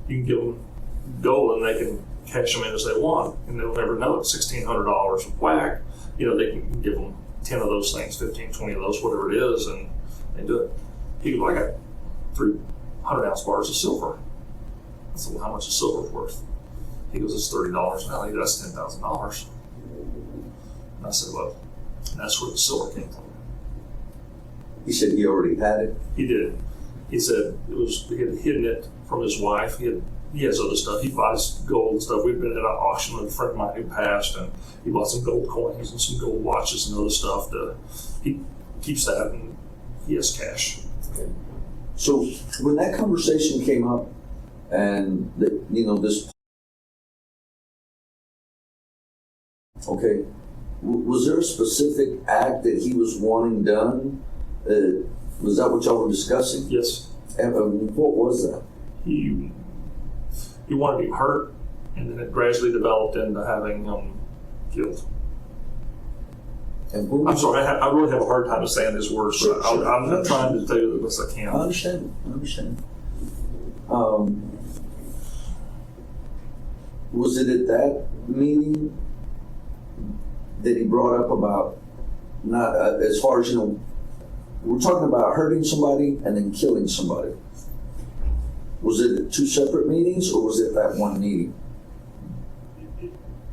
you can give them gold and they can cash them in as they want, and they'll never know it's $1,600 whack. They can give them 10 of those things, 15, 20 of those, whatever it is, and they do it. He goes, I got 300-ounce bars of silver. I said, well, how much is silver worth? He goes, it's $30 an ounce. That's $10,000. And I said, well, that's where the silver came from. He said he already had it? He did. He said he had hidden it from his wife. He has other stuff. He buys gold and stuff. We've been at an auction with a friend of mine who passed, and he bought some gold coins and some gold watches and other stuff. He keeps that, and he has cash. Okay. So when that conversation came up, and this, okay, was there a specific act that he was wanting done? Was that what y'all were discussing? Yes. And what was that? He wanted him hurt, and then it gradually developed into having him killed. And I'm sorry, I really have a hard time saying his words, Sure, but sure. I'm trying to tell you the best I can. I understand. Was it at that meeting that he brought up about not, as far as, we're talking about hurting somebody and then killing somebody. Was it at two separate meetings, or was it that one meeting?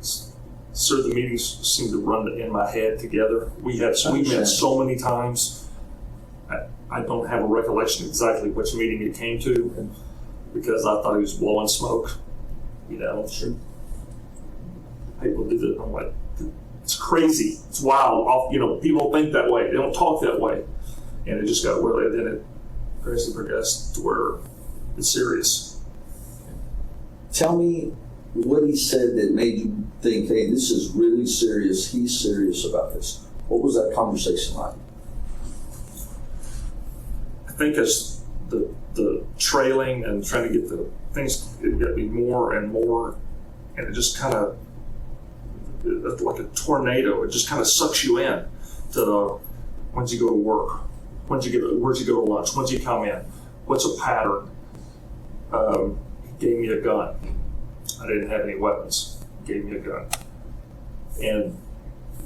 Sir, the meetings seem to run in my head together. We met so many times. I don't have a recollection exactly which meeting it came to, because I thought he was blowing smoke. Sure. People do that. I'm like, it's crazy. It's wild. People don't think that way. They don't talk that way. And it just got really, then it gradually progressed to where it's serious. Tell me what he said that made you think, hey, this is really serious. He's serious about this. What was that conversation like? I think as the trailing and trying to get the things, it got to be more and more, and it just kind of like a tornado. It just kind of sucks you in to when's you go to work, where'd you go to lunch, when's you come in, what's a pattern. He gave me a gun. I didn't have any weapons. He gave me a gun and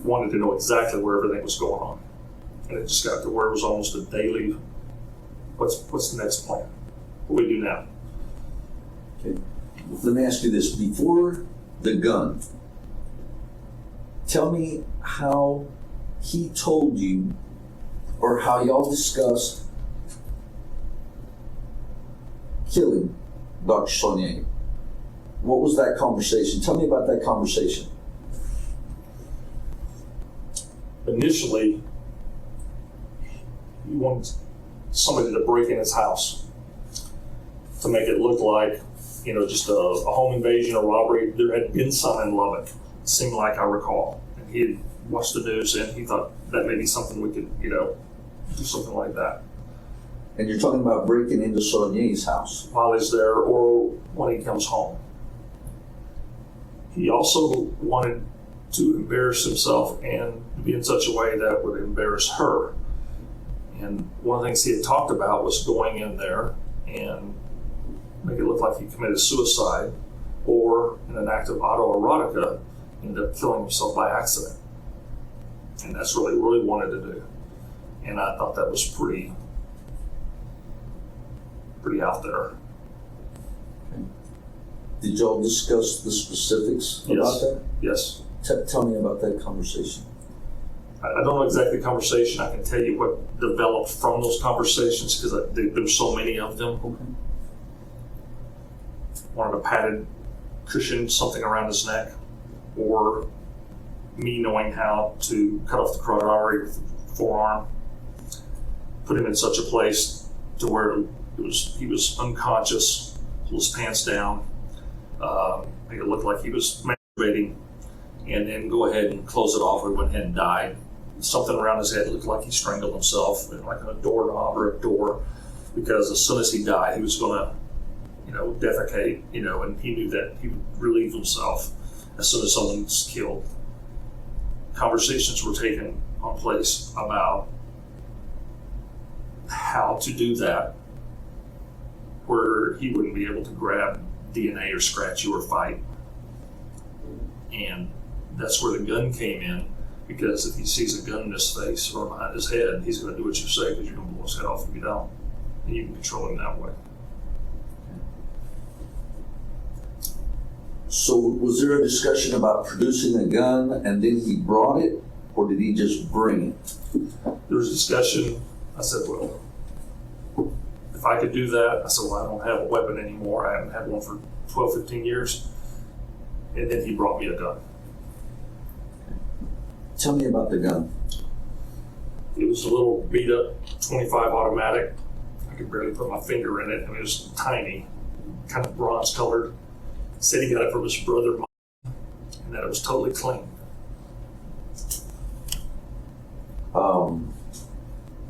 wanted to know exactly where everything was going on. And it just got to where it was almost a daily, what's the next plan? What do we do now? Okay. Let me ask you this. Before the gun, tell me how he told you or how y'all discussed killing Dr. Sonnier. What was that conversation? Tell me about that conversation. Initially, he wanted somebody to break in his house to make it look like, just a home invasion or robbery. There had been some in Lubbock, it seemed like I recall. And he had watched the news and he thought that may be something we could, do something like that. And you're talking about breaking into Sonnier's house. While he's there or when he comes home. He also wanted to embarrass himself and be in such a way that would embarrass her. And one of the things he had talked about was going in there and make it look like he committed suicide or in an act of autoerotica, ended up killing himself by accident. And that's what he really wanted to do. And I thought that was pretty out there. Did y'all discuss the specifics about that? Yes. Tell me about that conversation. I don't know exactly the conversation. I can tell you what developed from those conversations because there's so many of them. Okay. Wanted a padded cushion, something around his neck, or me knowing how to cut off the carotid artery with the forearm, put him in such a place to where he was unconscious, pull his pants down, make it look like he was masturbating, and then go ahead and close it off. We went ahead and died. Something around his head looked like he strangled himself, like on a doorknob or a door, because as soon as he died, he was going to, defecate, and he knew that he would relieve himself as soon as someone was killed. Conversations were taken on place about how to do that where he wouldn't be able to grab DNA or scratch you or fight. And that's where the gun came in, because if he sees a gun in his face or behind his head, he's going to do what you say because you're going to blow his head off if you don't. And you can control him that way. So was there a discussion about producing a gun and then he brought it, or did he just bring it? There was discussion. I said, well, if I could do that, I said, well, I don't have a weapon anymore. I haven't had one for 12, 15 years. And then he brought me a gun. Tell me about the gun. It was a little beat up 25 automatic. I could barely put my finger in it. I mean, it was tiny, kind of bronze colored. Said he got it from his brother, and that it was totally clean.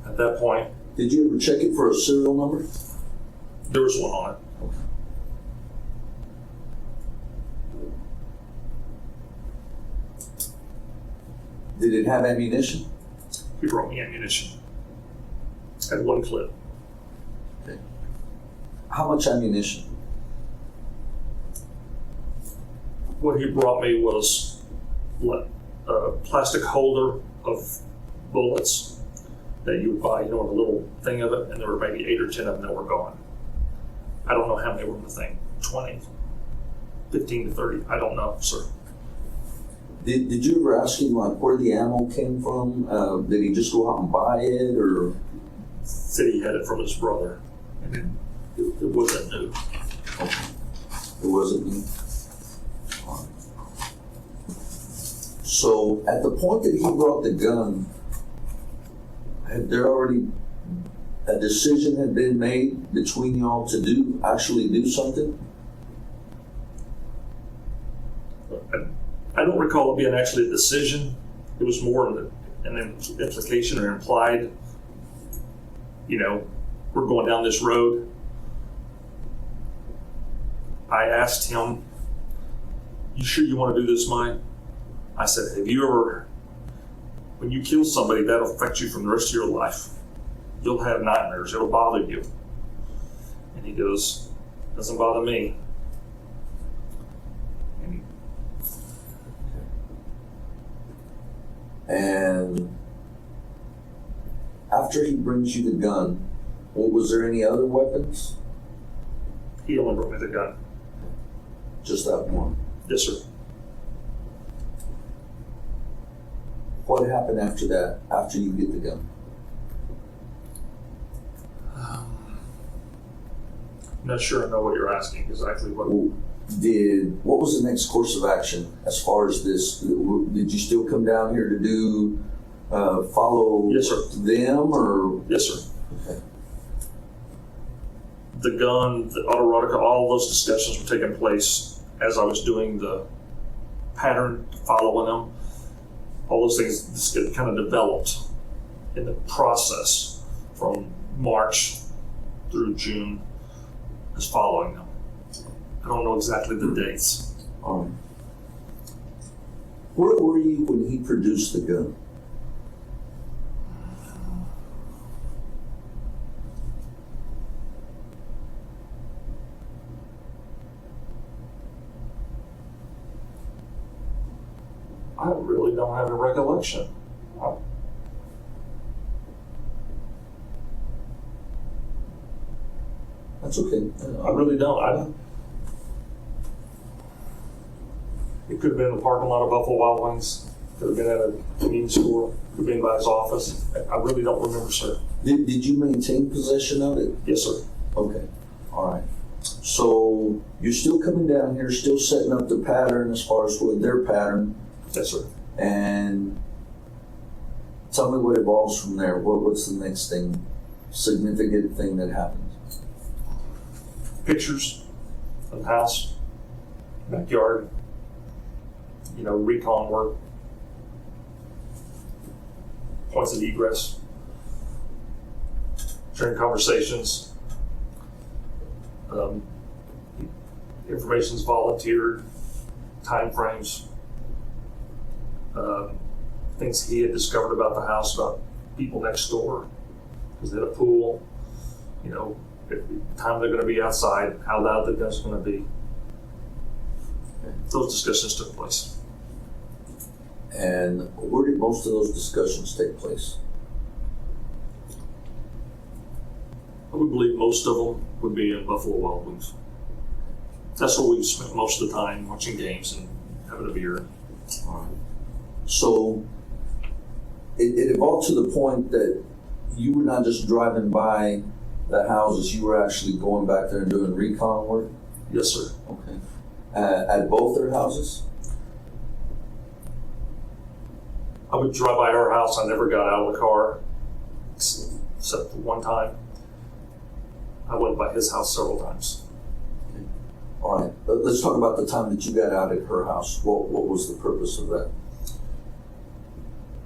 At that point, Did you ever check it for a serial number? there was one on it. Did it have ammunition? He brought me ammunition. Had one clip. How much ammunition? What he brought me was a plastic holder of bullets that you would buy, a little thing of it, and there were maybe 8 or 10 of them that were gone. I don't know how many were in the thing, 20, 15 to 30, I don't know, sir. Did you ever ask him where the ammo came from? Did he just go out and buy it, or? Said he had it from his brother, and it wasn't new. It wasn't me. So at the point that he brought the gun, had there already a decision had been made between y'all to actually do something? I don't recall it being actually a decision. It was more an implication or implied, we're going down this road. I asked him, you sure you want to do this, Mike? I said, have you ever, when you kill somebody, that'll affect you from the rest of your life. You'll have nightmares, it'll bother you. And he goes, doesn't bother me. And And after he brings you the gun, was there any other weapons? he only brought me the gun. Just that one. Yes, sir. What happened after that, after you get the gun? I'm not sure I know what you're asking exactly. What What was the next course of action as far as this? Did you still come down here to do, follow Yes, sir. them, or? Yes, sir. Okay. The gun, the autoerotica, all those discussions were taking place as I was doing the pattern, following them. All those things just get kind of developed in the process from March through June, as following them. I don't know exactly the dates. All right. Where were you when he produced the gun? I really don't have a recollection. That's okay. I really don't. It could have been in the parking lot of Buffalo Wild Wings. Could have been at a convenience store. Could have been by his office. I really don't remember, sir. Did you maintain possession of it? Yes, sir. Okay. All right. So you're still coming down here, still setting up the pattern as far as with their pattern, Yes, sir. and tell me what evolves from there. What's the next thing, significant thing that happens? Pictures of the house, backyard, recon work, points of egress, during conversations. Information's volunteered, time frames, things he had discovered about the house, about people next door, because they had a pool, the time they're going to be outside, how loud the gun's going to be. Those discussions took place. And where did most of those discussions take place? I would believe most of them would be in Buffalo Wild Wings. That's where we spent most of the time, watching games and having a beer. All right. So it evolved to the point that you were not just driving by the houses, you were actually going back there and doing recon work? Yes, sir. Okay. At both their houses? I would drive by her house. I never got out of the car, except for one time. I went by his house several times. Okay. All right. Let's talk about the time that you got out at her house. What was the purpose of that?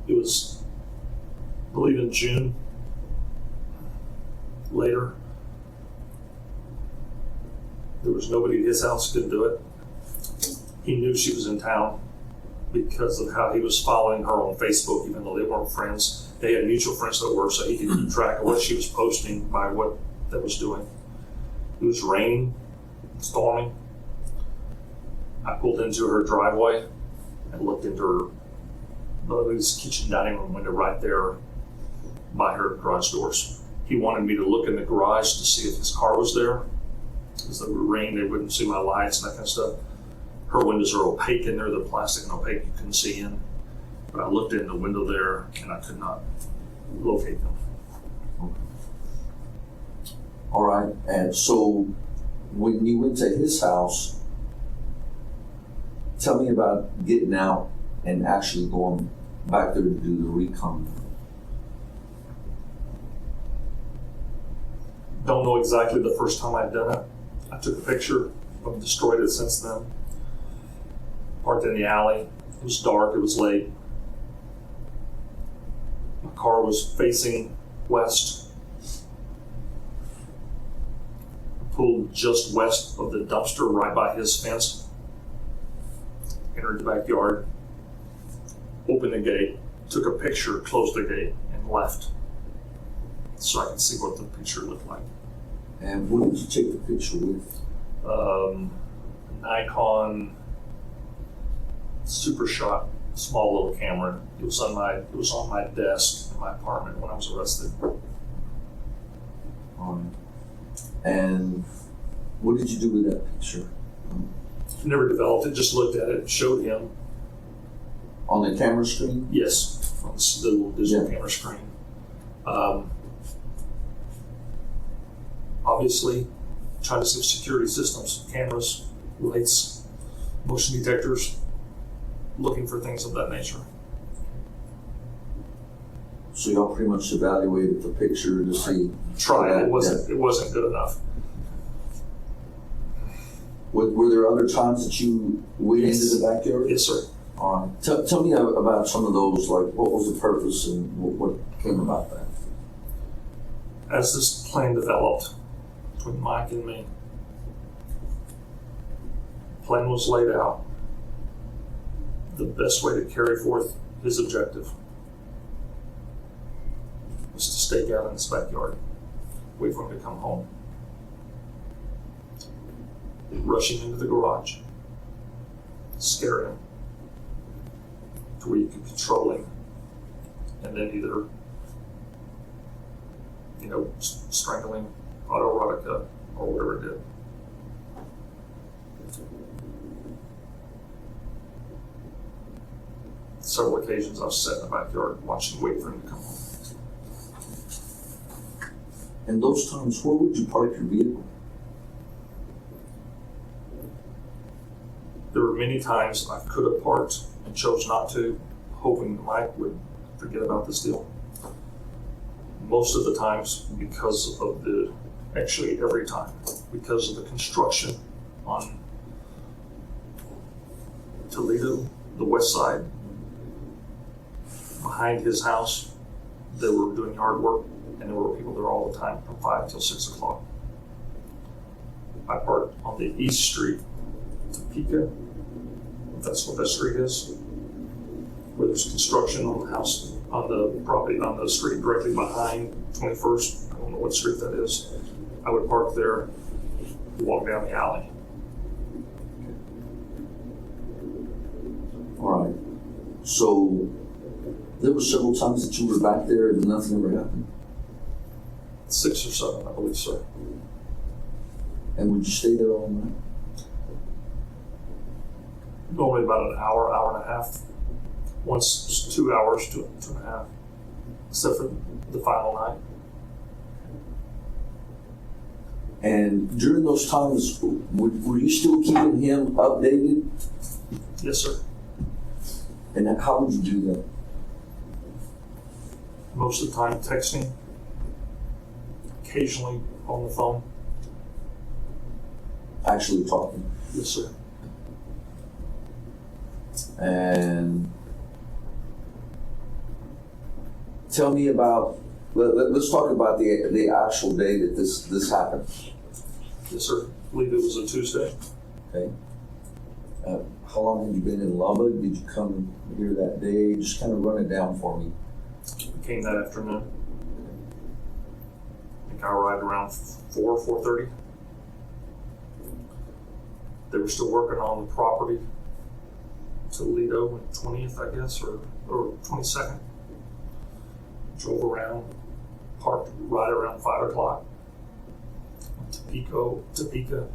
It was, I believe, in June. Later, there was nobody at his house, couldn't do it. He knew she was in town because of how he was following her on Facebook, even though they weren't friends. They had mutual friends that were, so he could keep track of what she was posting by what that was doing. It was raining, storming. I pulled into her driveway and looked into her kitchen dining room window right there by her garage doors. He wanted me to look in the garage to see if his car was there. Because it would rain, they wouldn't see my lights and that kind of stuff. Her windows are opaque in there, they're plastic and opaque, you couldn't see in. But I looked in the window there and I could not locate them. All right. And so when you went to his house, tell me about getting out and actually going back there to do the recon. Don't know exactly the first time I'd done it. I took a picture, I've destroyed it since then. Parked in the alley, it was dark, it was late. My car was facing west. I pulled just west of the dumpster right by his fence. Entered the backyard. opened the gate, took a picture, closed the gate, and left. So I could see what the picture looked like. And what did you take the picture with? Nikon Super Shot, small little camera. It was on my desk in my apartment when I was arrested. And what did you do with that picture? Never developed it, just looked at it, showed him. On the camera screen? Yes, on the little digital Yeah. camera screen. Obviously, trying to see security systems, cameras, lights, motion detectors, looking for things of that nature. So y'all pretty much evaluated the picture to see. Tried, it Yeah. wasn't good enough. Were there other times that you went Yes. into the backyard? Yes, sir. All right. Tell me about some of those, like what was the purpose and what came about that? As this plan developed between Mike and me, plan was laid out. The best way to carry forth his objective was to stake out in this backyard, wait for him to come home. Rushing into the garage, scare him to where you can control him, and then either, strangling, autoerotica, or whatever it did. Several occasions I've sat in the backyard watching, wait for him to come home. And those times, where would you park your vehicle? There were many times I could have parked and chose not to, hoping that Mike would forget about this deal. Most of the times, every time, because of the construction on Toledo, the west side, behind his house, they were doing yard work, and there were people there all the time from 5 till 6 o'clock. I parked on the East Street, Topeka, if that's what that street is, where there's construction on the house, on the property, on the street directly behind 21st. I don't know what street that is. I would park there, walk down the alley. All right. So there were several times that you were back there and nothing ever happened. 6 or 7, I believe, sir. And would you stay there all night? Normally about an hour, hour and a half. Once 2 hours to 2.5, except for the final night. And during those times, were you still keeping him updated? Yes, sir. And how would you do that? Most of the time texting, occasionally on the phone. Actually talking. Yes, sir. And tell me about, let's talk about the actual day that this happened. Yes, sir. I believe it was a Tuesday. Okay. How long had you been in Lubbock? Did you come here that day? Just kind of run it down for me. We came that afternoon. I think I arrived around 4:30. They were still working on the property, Toledo and 20th, I guess, or 22nd. Drove around, parked right around 5 o'clock. Topeka,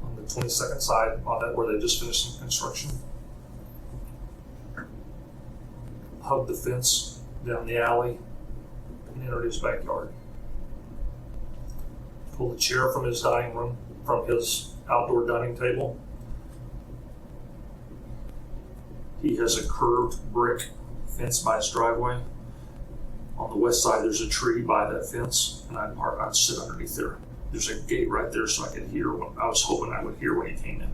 on the 22nd side, on that where they just finished some construction. Hugged the fence down the alley and entered his backyard. Pulled a chair from his dining room, from his outdoor dining table. He has a curved brick fence by his driveway. On the west side, there's a tree by that fence, and I'd sit underneath there. There's a gate right there so I could hear I was hoping I would hear when he came in.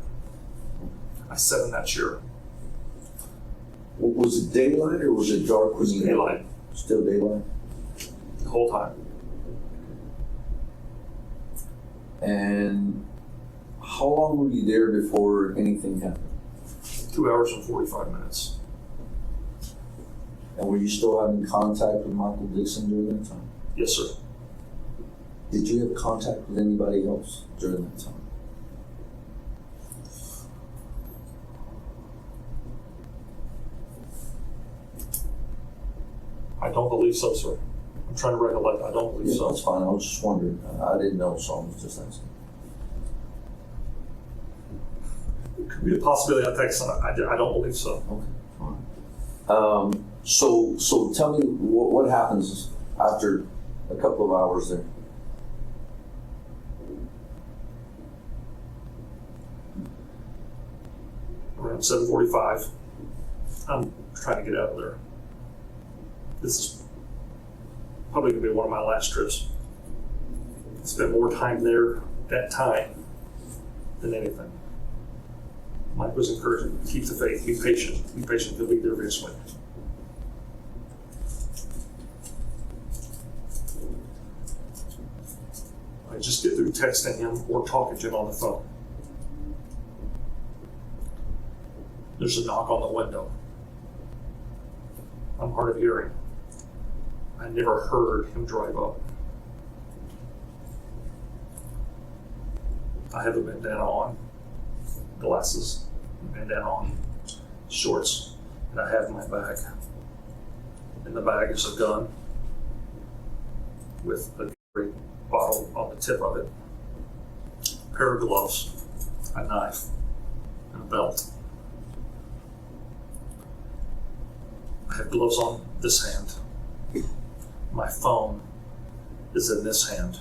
I sat in that chair. Was it daylight or was it dark when you Daylight Still daylight? the whole time. And how long were you there before anything happened? 2 hours and 45 minutes. And were you still having contact with Michael Dixon during that time? Yes, sir. Did you have contact with anybody else during that time? I don't believe so, sir. I'm trying to recollect. I don't believe Yeah, so. that's fine. I was just wondering. I didn't know, so I was just asking. Could be a possibility I text him. I don't believe so. Okay, fine. So tell me what happens after a couple of hours there? Around 7:45, I'm trying to get out of there. This is probably gonna be one of my last trips. Spent more time there that time than anything. Mike was encouraging, keep the faith, be patient, he'll be there eventually. I just get through texting him or talking to him on the phone. There's a knock on the window. I'm hard of hearing. I never heard him drive up. I have a bandana on, glasses, bandana on, shorts, and I have my bag. In the bag is a gun with a great bottle on the tip of it, a pair of gloves, a knife, and a belt. I have gloves on this hand. My phone is in this hand.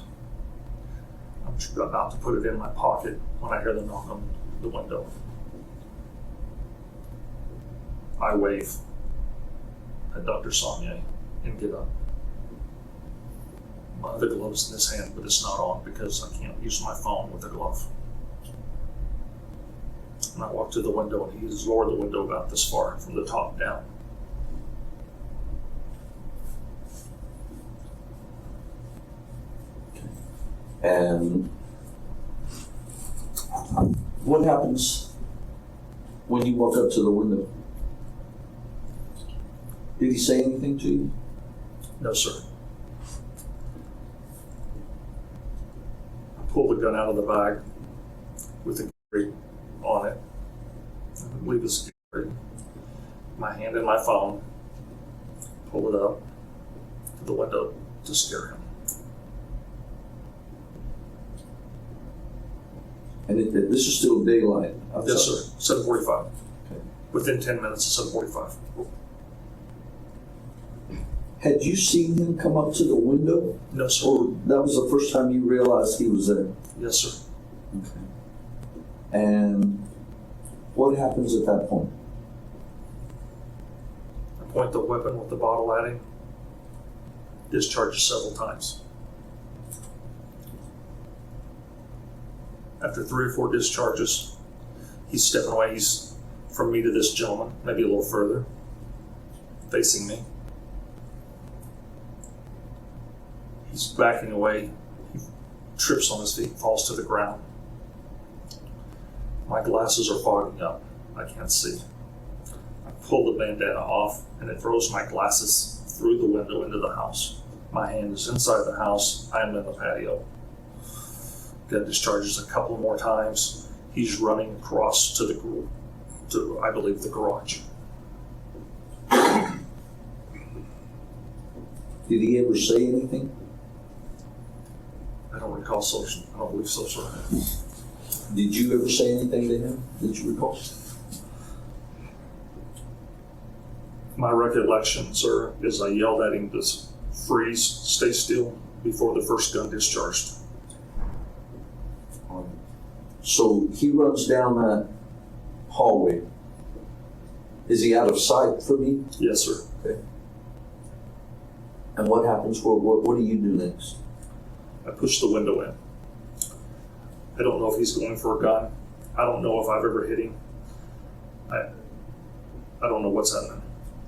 I'm about to put it in my pocket when I hear the knock on the window. I wave at Dr. Sonnier and get up. My other glove's in this hand, but it's not on because I can't use my phone with the glove. And I walk to the window, and he has lowered the window about this far from the top down. And what happens when you walk up to the window? Did he say anything to you? No, sir. I pull the gun out of the bag with the grate on it. I believe it's a grate. My hand in my phone. Pull it up to the window to scare him. And this is still daylight outside? Yes, sir. 7:45. Okay. Within 10 minutes of 7:45. Had you seen him come up to the window? No, sir. Or that was the first time you realized he was there? Yes, sir. Okay. And what happens at that point? I point the weapon with the bottle at him. Discharges several times. After 3 or 4 discharges, he's stepping away. He's from me to this gentleman, maybe a little further, facing me. He's backing away. He trips on his feet, falls to the ground. My glasses are fogging up. I can't see. I pull the bandana off, and it throws my glasses through the window into the house. My hand is inside the house. I am in the patio. Gun discharges a couple more times. He's running across to I believe, the garage. Did he ever say anything? I don't recall so. I don't believe so, sir. Did you ever say anything to him that you recall? My recollection, sir, is I yelled at him to freeze, stay still, before the first gun discharged. So he runs down that hallway. Is he out of sight from you? Yes, sir. Okay. And what happens? What do you do next? I push the window in. I don't know if he's going for a gun. I don't know if I've ever hit him. I don't know what's happening.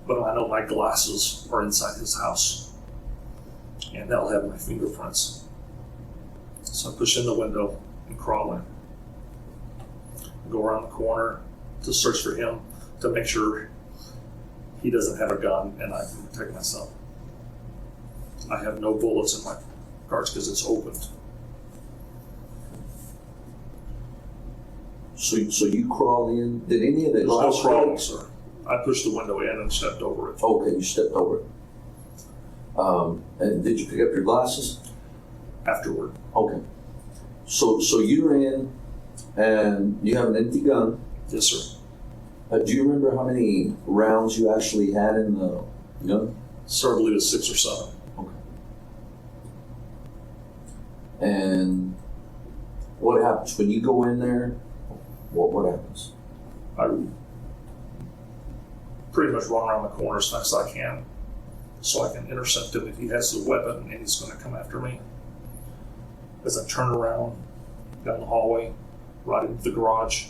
But I know my glasses are inside his house. And they'll have my fingerprints. So I push in the window and crawl in. Go around the corner to search for him, to make sure He doesn't have a gun, and I can protect myself. I have no bullets in my cards because it's opened. So you crawl in, did any of the There's no glass problem, break? sir. I pushed the window in and stepped over it. Okay, you stepped over it. And did you pick up your glasses? Afterward. Okay. So you're in, and you have an empty gun. Yes, sir. Do you remember how many rounds you actually had in the gun? Sir, I believe it's 6 or 7. Okay. And what happens when you go in there? What happens? I pretty much run around the corner as fast as I can so I can intercept him if he has the weapon and he's going to come after me. As I turn around down the hallway, right into the garage,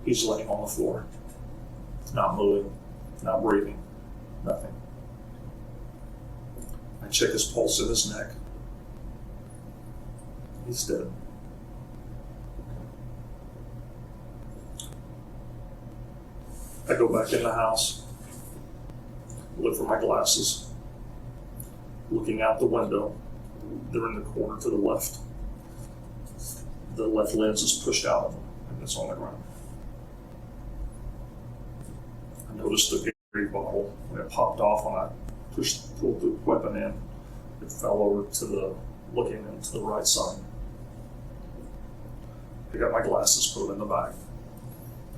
he's laying on the floor, not moving, not breathing, nothing. I check his pulse in his neck. He's dead. I go back in the house, look for my glasses, looking out the window. They're in the corner to the left. The left lens is pushed out of them, and it's on the ground. I noticed the Gatorade bottle when it popped off when I pulled the weapon in. It fell over to the, looking into the right side. I got my glasses, put them in the bag.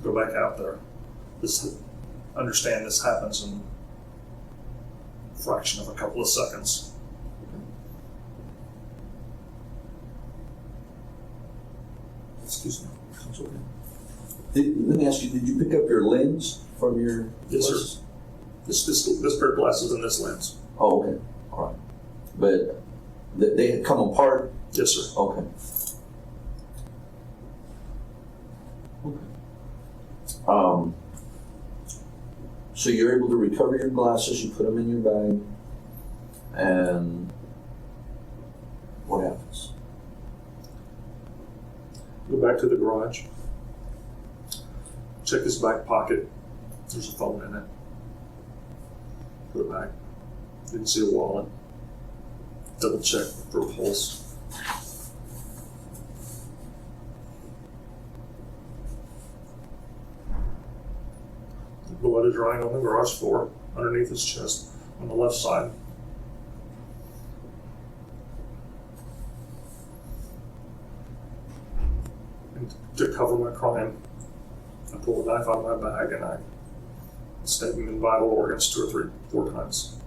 Go back out there. Understand this happens in a fraction of a couple of seconds. Excuse me. It's okay. Let me ask you, did you pick up your lens from your Yes, glasses? sir. This pair of glasses and this lens. Oh, okay. All right. But they had come apart? Yes, sir. Okay. Okay. So you're able to recover your glasses, you put them in your bag, and what happens? Go back to the garage. Check his back pocket. There's a phone in it. Put it back. Didn't see a wallet. Double check for a pulse. The blood is running on the garage floor underneath his chest on the left side. And to cover my crime, I pulled a knife out of my bag and I stabbed him in vital organs 2 or 3, 4 times.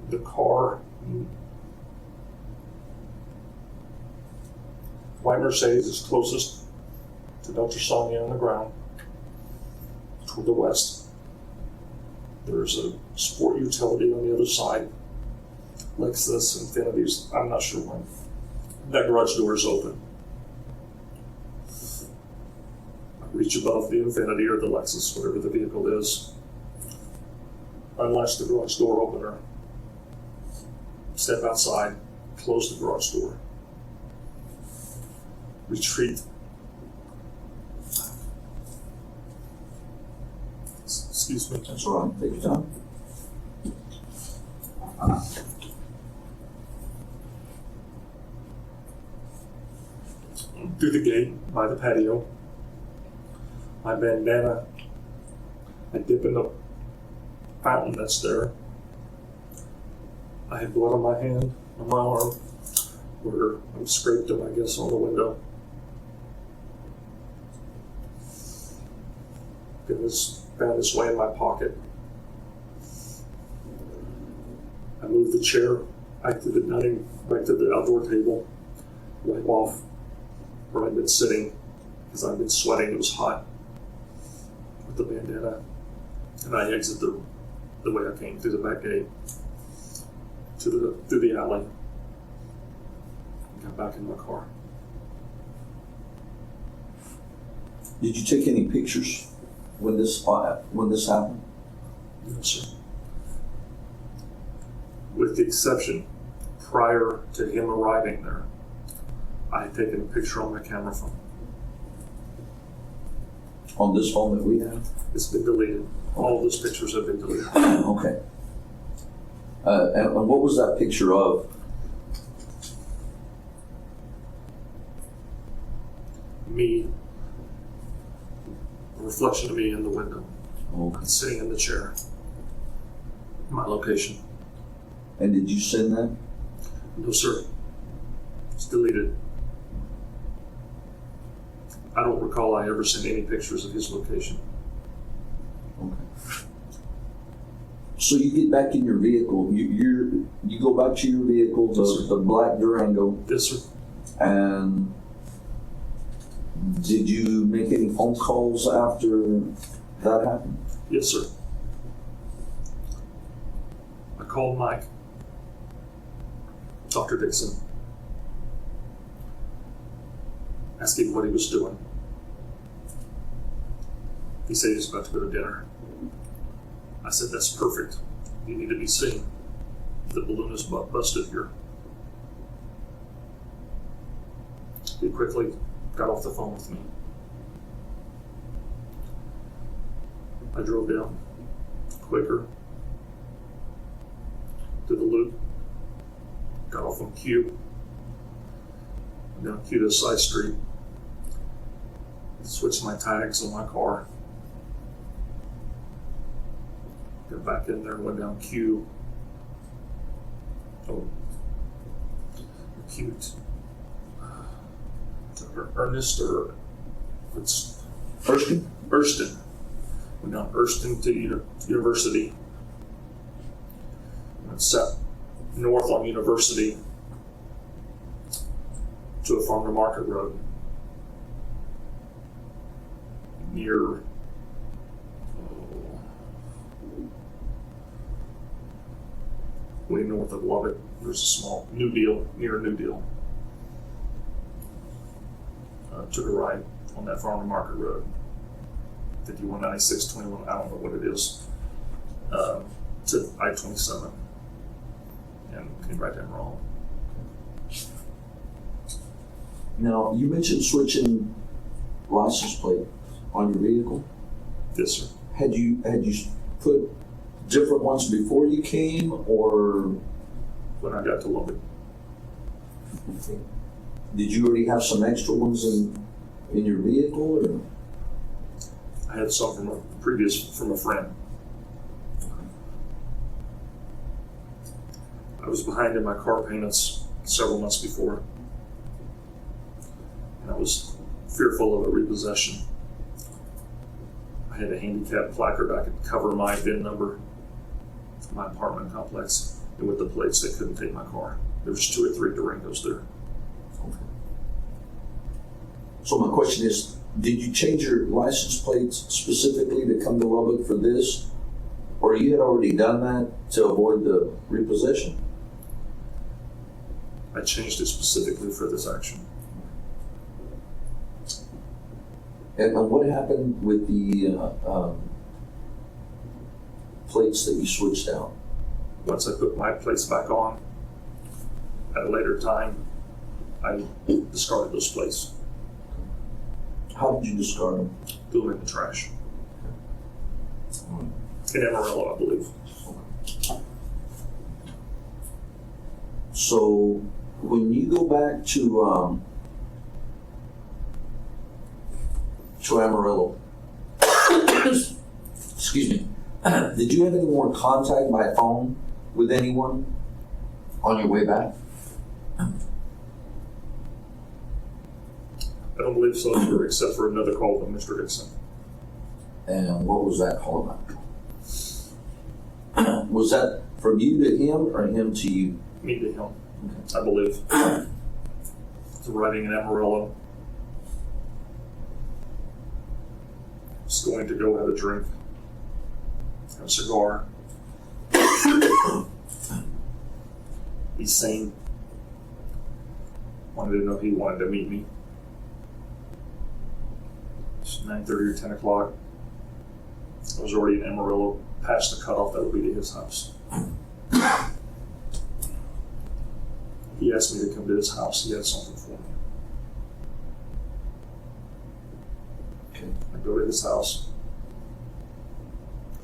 The car, white Mercedes, is closest to Dr. Sonnier on the ground, toward the west. There's a sport utility on the other side, Lexus, Infinities, I'm not sure when. That garage door is open. I reach above the Infinity or the Lexus, whatever the vehicle is, unlatch the garage door opener, step outside, close the garage door, retreat. Excuse me. That's all right. Take your time. Through the gate by the patio. My bandana, I dip in the fountain that's there. I had blood on my hand, on my arm, where I scraped them, I guess, on the window. Found this way in my pocket. I moved the chair back to the dining, back to the outdoor table, wipe off where I'd been sitting because I'd been sweating, it was hot, with the bandana. And I exit the way I came, through the back gate, through the alley, and got back in my car. Did you take any pictures when this happened? No, sir. With the exception, prior to him arriving there, I had taken a picture on my camera phone. On this phone that we have? It's been deleted. All of those pictures have been deleted. Okay. And what was that picture of? Me, a reflection of me in the window, Okay. sitting in the chair. My location. And did you send that? No, sir. It's deleted. I don't recall I ever sent any pictures of his location. Okay. So you get back in your vehicle, you go back to your vehicle, Yes, the black Durango, Yes, sir. and did you make any phone calls after that happened? Yes, sir. I called Mike, Dr. Dixon, asked him what he was doing. He said he was about to go to dinner. I said, that's perfect. You need to be seen. The balloon is busted here. He quickly got off the phone with me. I drove down quicker to the loop, got off on Q, down Q to a side street, switched my tags on my car, got back in there, went down Q, Q to Ernest, or it's Erskine? Erston. Went down Erston to University. And set north on University to a farm to market road near way north of Lubbock. There's a small New Deal, near New Deal. Took a ride on that farm to market road. 5196, 21, I don't know what it is, to I-27, and came right down wrong. Now, you mentioned switching license plate on your vehicle. Yes, sir. Had you put different ones before you came, or When I got to Lubbock. did you already have some extra ones in your vehicle, or? I had some from a friend. I was behind in my car payments several months before, and I was fearful of a repossession. I had a handicap placard I could cover my VIN number, my apartment complex, and with the plates they couldn't take my car. There was 2 or 3 Durangos there. Okay. So my question is, did you change your license plates specifically to come to Lubbock for this? Or you had already done that to avoid the repossession? I changed it specifically for this action. And what happened with the plates that you switched out? Once I put my plates back on, at a later time, I discarded those plates, How did you discard them? threw them in the trash. In Amarillo, I believe. So when you go back to Amarillo, excuse me, did you have any more contact by phone with anyone on your way back? I don't believe so, sir, except for another call from Mr. Dixon. And what was that call about? Was that from you to him or him to you? Me to him, I believe. Arriving in Amarillo. Just going to go have a drink, have a cigar, be sane. Wanted to know he wanted to meet me. It's 9:30 or 10 o'clock. I was already in Amarillo, past the cutoff that would be to his house. He asked me to come to his house. He had something for me. Okay. I go to his house.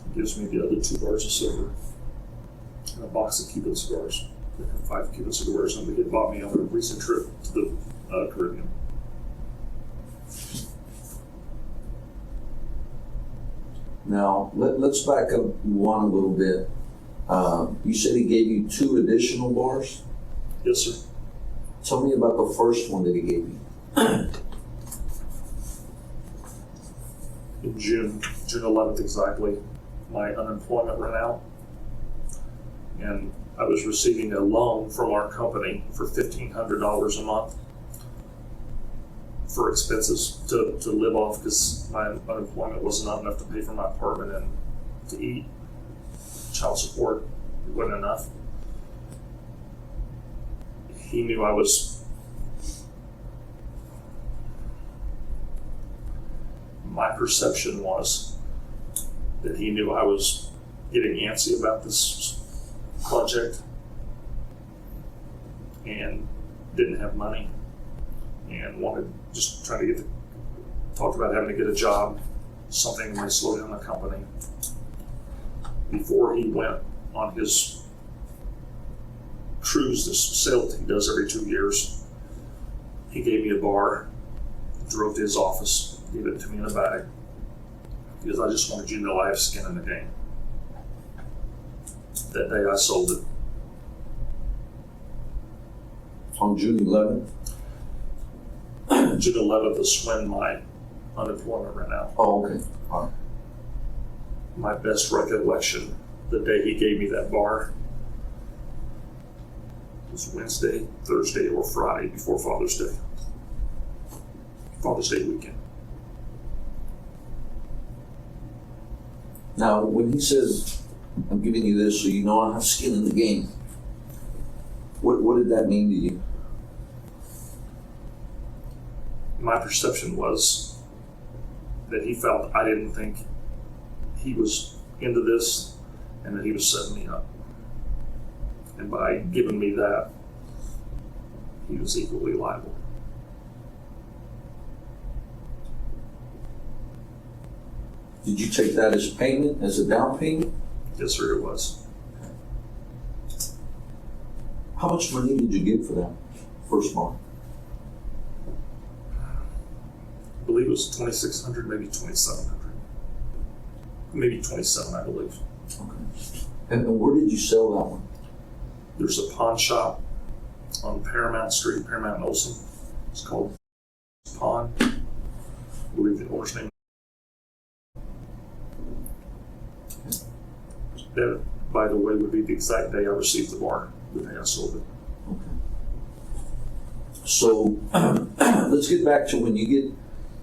He gives me the other 2 bars of silver and a box of Cuban cigars. 5 Cuban cigars, and he had bought me on a recent trip to the Caribbean. Now, let's back up one a little bit. You said he gave you 2 additional bars? Yes, sir. Tell me about the first one that he gave you. In June 11th exactly, my unemployment ran out, and I was receiving a loan from our company for $1,500 a month for expenses to live off, because my unemployment was not enough to pay for my apartment and to eat. Child support, it wasn't enough. He knew I was, my perception was that he knew I was getting antsy about this project and didn't have money and wanted, just trying to talked about having to get a job, something that might slow down the company. Before he went on his cruise, this sail that he does every 2 years, he gave me a bar, drove to his office, gave it to me in a bag, because I just wanted you to know I have skin in the game. That day I sold it. On June 11th? June 11th is when my unemployment ran out. Oh, okay. All right. My best recollection, the day he gave me that bar, was Wednesday, Thursday, or Friday before Father's Day. Father's Day weekend. Now, when he says, I'm giving you this so you know I have skin in the game, what did that mean to you? My perception was that he felt I didn't think he was into this and that he was setting me up. And by giving me that, he was equally liable. Did you take that as a payment, as a down payment? Yes, sir, it was. How much money did you get for that first bar? I believe it was $2,600, maybe $2,700. Maybe $27, I believe. Okay. And where did you sell that one? There's a pawn shop on Paramount Street, Paramount and Olson. It's called Pawn. I believe the owner's name. That, by the way, would be the exact day I received the bar, the day I sold it. Okay. So let's get back to when you get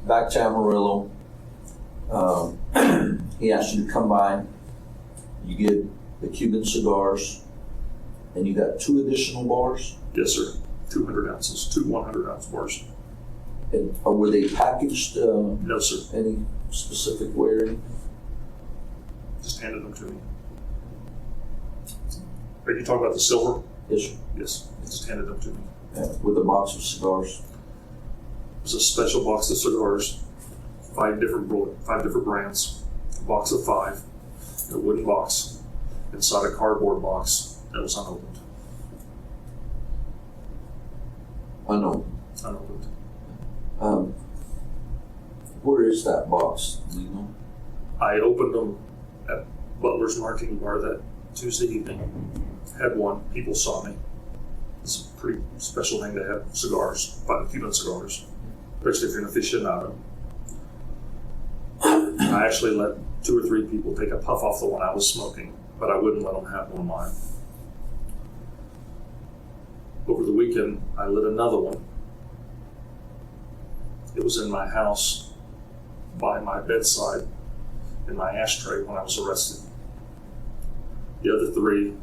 back to Amarillo. He asked you to come by. You get the Cuban cigars, and you got 2 additional bars. Yes, sir. 200 ounces, 2 100-ounce bars. And were they packaged No, sir. any specific way or anything? Just handed them to me. Are you talking about the silver? Yes, sir. Yes. Just handed them to me. With a box of cigars. It was a special box of cigars, 5 different brands, a box of 5, a wooden box, inside a cardboard box that was unopened. Unopened. Where is that box? Do you know? I opened them at Butler's Martini Bar that Tuesday evening. Had one. People saw me. It's a pretty special thing to have cigars, 5 Cuban cigars, especially if you're an aficionado. I actually let 2 or 3 people take a puff off the one I was smoking, but I wouldn't let them have one of mine. Over the weekend, I lit another one. It was in my house by my bedside in my ashtray when I was arrested. The other 3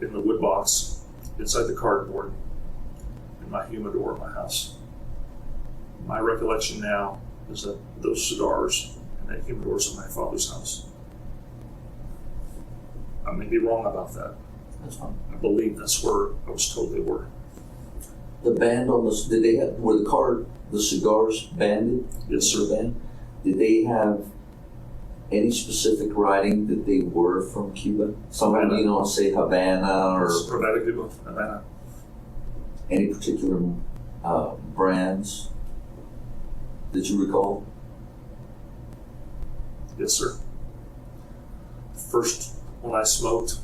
in the wood box inside the cardboard in my humidor in my house. My recollection now is that those cigars and that humidor is in my father's house. I may be wrong about that. That's fine. I believe that's where I was told they were. The band on the, did they have, were the cigars banded? Yes, sir. Band? Did they have any specific writing that they were from Cuba? Some of them, you know, say Havana or Prophetic people, Havana. any particular brands that you recall? Yes, sir. First one I smoked,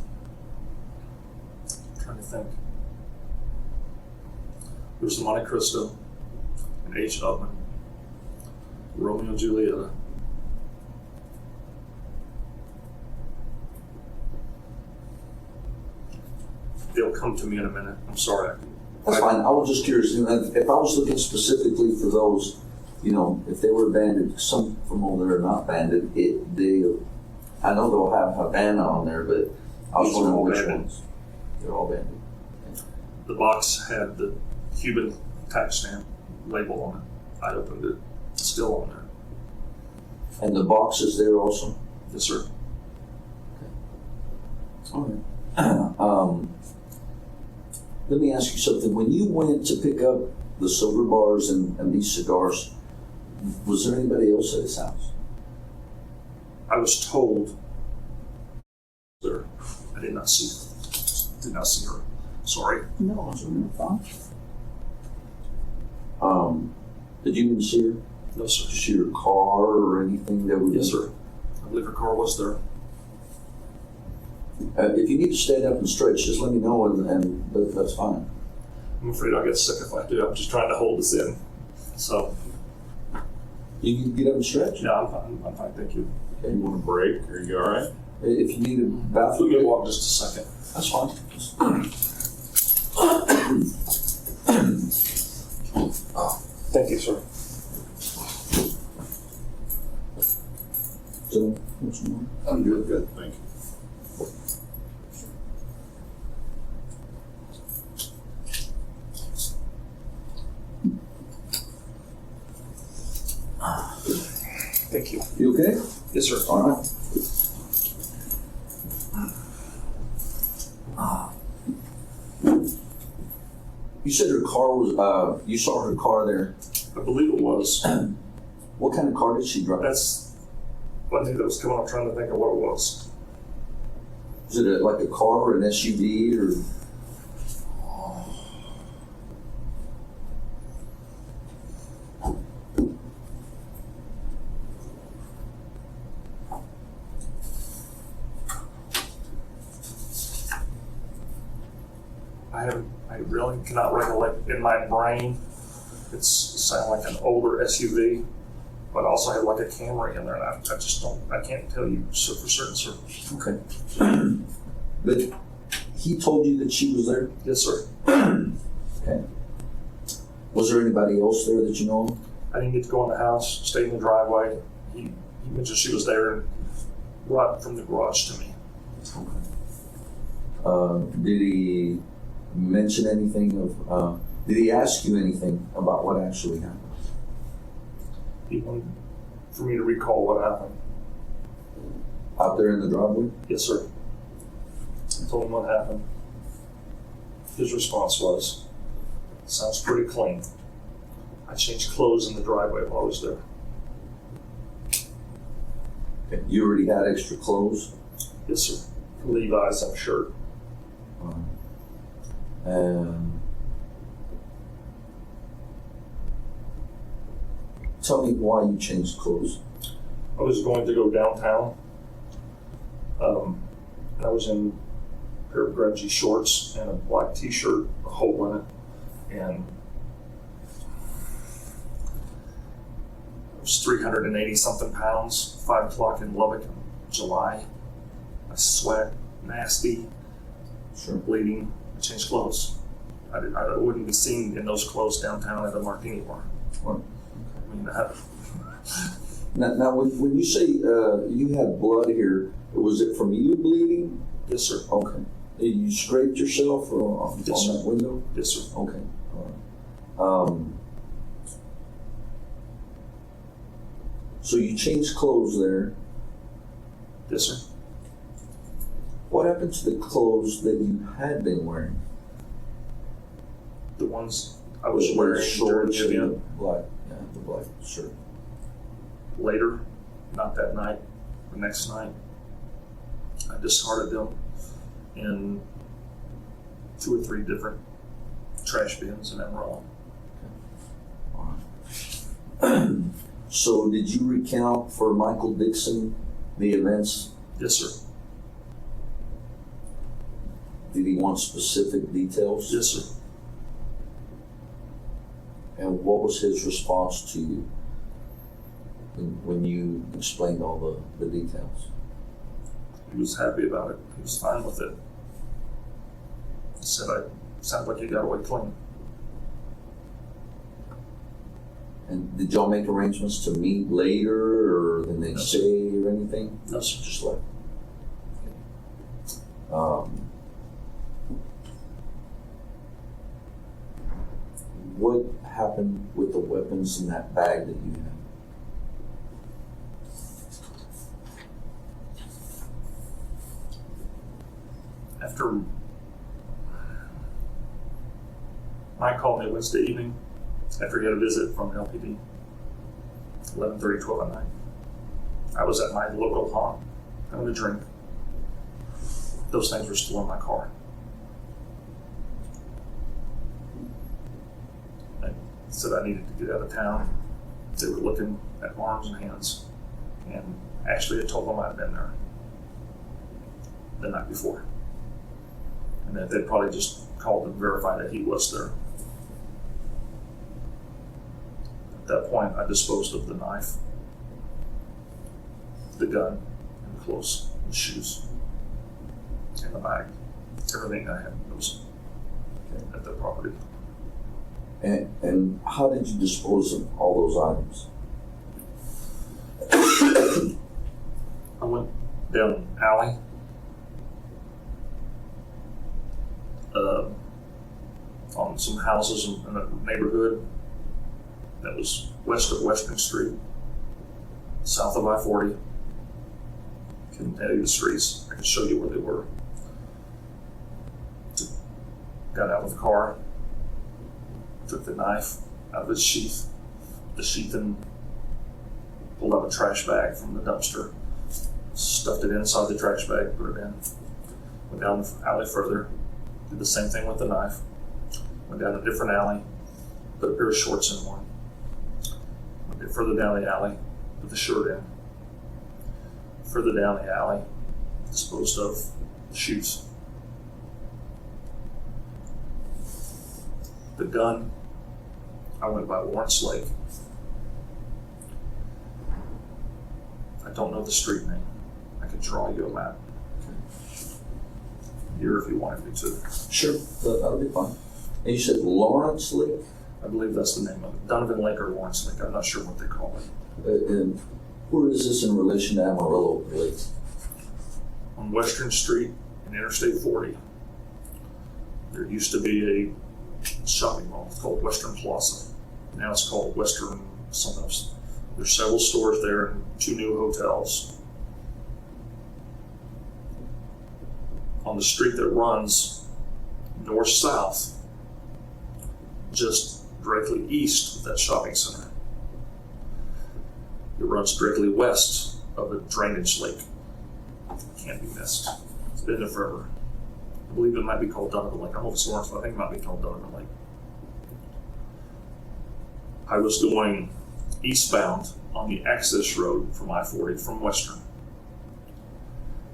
I'm trying to think. There was the Monte Cristo, an H. Upman, Romeo and Julieta. They'll come to me in a minute. I'm sorry. That's fine. I was just curious. You know, if I was looking specifically for those, you know, if they were banded, some from over there are not banded. I know they'll have Havana on there, but I was These are wondering all which banded. ones. They're all banded. The box had the Cuban tax stamp label on it. I opened it. It's still on there. And the box is there also. Yes, sir. All right. Let me ask you something. When you went to pick up the silver bars and these cigars, was there anybody else at his house? I was told there. I did not see her. Sorry. No, it's fine. Did you even see her? No, sir. Did you see her car or anything that would? Yes, sir. I believe her car was there. If you need to stand up and stretch, just let me know, and that's fine. I'm afraid I'll get sick if I do. I'm just trying to hold this in. So, You can get up and stretch. yeah, I'm fine. I'm fine. Thank you. Okay. You want a break? Are you all right? If you need a Let bathroom me break, walk just a second. that's fine. Thank you, sir. So, what's more? I'm good. Good. Thank you. Thank you. You okay? Yes, sir. All right. You said her car was, you saw her car there. I believe it was. What kind of car did she drive? That's one thing that was coming up, trying to think of what it was. Was it like a car or an SUV or? I really cannot recollect in my brain. It's sounding like an older SUV, but also had like a Camry in there, and I just don't, I can't tell you so for certain, sir. Okay. But he told you that she was there? Yes, sir. Okay. Was there anybody else there that you know of? I didn't get to go in the house, stayed in the driveway. He mentioned she was there and brought from the garage to me. Did he mention anything of, did he ask you anything about what actually happened? He wanted for me to recall what happened. Out there in the driveway? Yes, sir. I told him what happened. His response was, "Sounds pretty clean. I changed clothes in the driveway while I was there." Okay. You already had extra clothes? Yes, sir. Levi's and a shirt. And tell me why you changed clothes. I was going to go downtown. I was in a pair of grungy shorts and a black t-shirt, a hole in it, and I was 380 something pounds, 5 o'clock in Lubbock in July. I sweat, nasty, Sure. bleeding. I changed clothes. I wouldn't be seen in those clothes downtown at a martini bar. Well, I mean, now when you say you had blood here, was it from you bleeding? yes, sir. Okay. You scraped yourself on Yes, sir. that window? Yes, sir. Okay. All right. So you changed clothes there. Yes, sir. What happened to the clothes that you had been wearing? The ones I was The wearing during shorts the and event. the black shirt. later, not that night, the next night, I discarded them in 2 or 3 different trash bins in Amarillo. So did you recount for Michael Dixon the events? Yes, sir. Did he want specific details? Yes, sir. And what was his response to you when you explained all the details? He was happy about it. He was fine with it. He said, sounds like you got away clean. And did y'all make arrangements to meet later or the next No, day or anything? No, sir. Just like, what happened with the weapons in that bag that you had? After Mike called me Wednesday evening, after he had a visit from LPD, 11:30, 12 at night. I was at my local pond having a drink. Those things were still in my car. I said I needed to get out of town. They were looking at arms and hands, and actually I told them I'd been there the night before, and that they'd probably just called and verified that he was there. At that point, I disposed of the knife, the gun, and the clothes, and the shoes, and the bag. Everything I had was at the property. And how did you dispose of all those items? I went down an alley, on some houses in a neighborhood that was west of Western Street, south of I-40. Couldn't tell you the streets. I can show you where they were. Got out of the car, took the knife out of its sheath, and pulled out a trash bag from the dumpster, stuffed it inside the trash bag, put it in. Went down the alley further, did the same thing with the knife. Went down a different alley, put a pair of shorts in one. Went a bit further down the alley, put the shirt in. Further down the alley, disposed of the shoes. The gun, I went by Lawrence Lake. I don't know the street name. I could draw you a map here if you wanted me to. Sure, that'll be fine. And you said Lawrence Lake? I believe that's the name of it. Donovan Lake or Lawrence Lake. I'm not sure what they call it. And where is this in relation to Amarillo Lake? On Western Street and Interstate 40, there used to be a shopping mall. It's called Western Plaza. Now it's called Western something else. There's several stores there and 2 new hotels. On the street that runs north-south, just directly east of that shopping center, it runs directly west of a drainage lake. Can't be missed. It's been there forever. I believe it might be called Donovan Lake. I don't know if it's Lawrence, but I think it might be called Donovan Lake. I was going eastbound on the access road from I-40 from Western.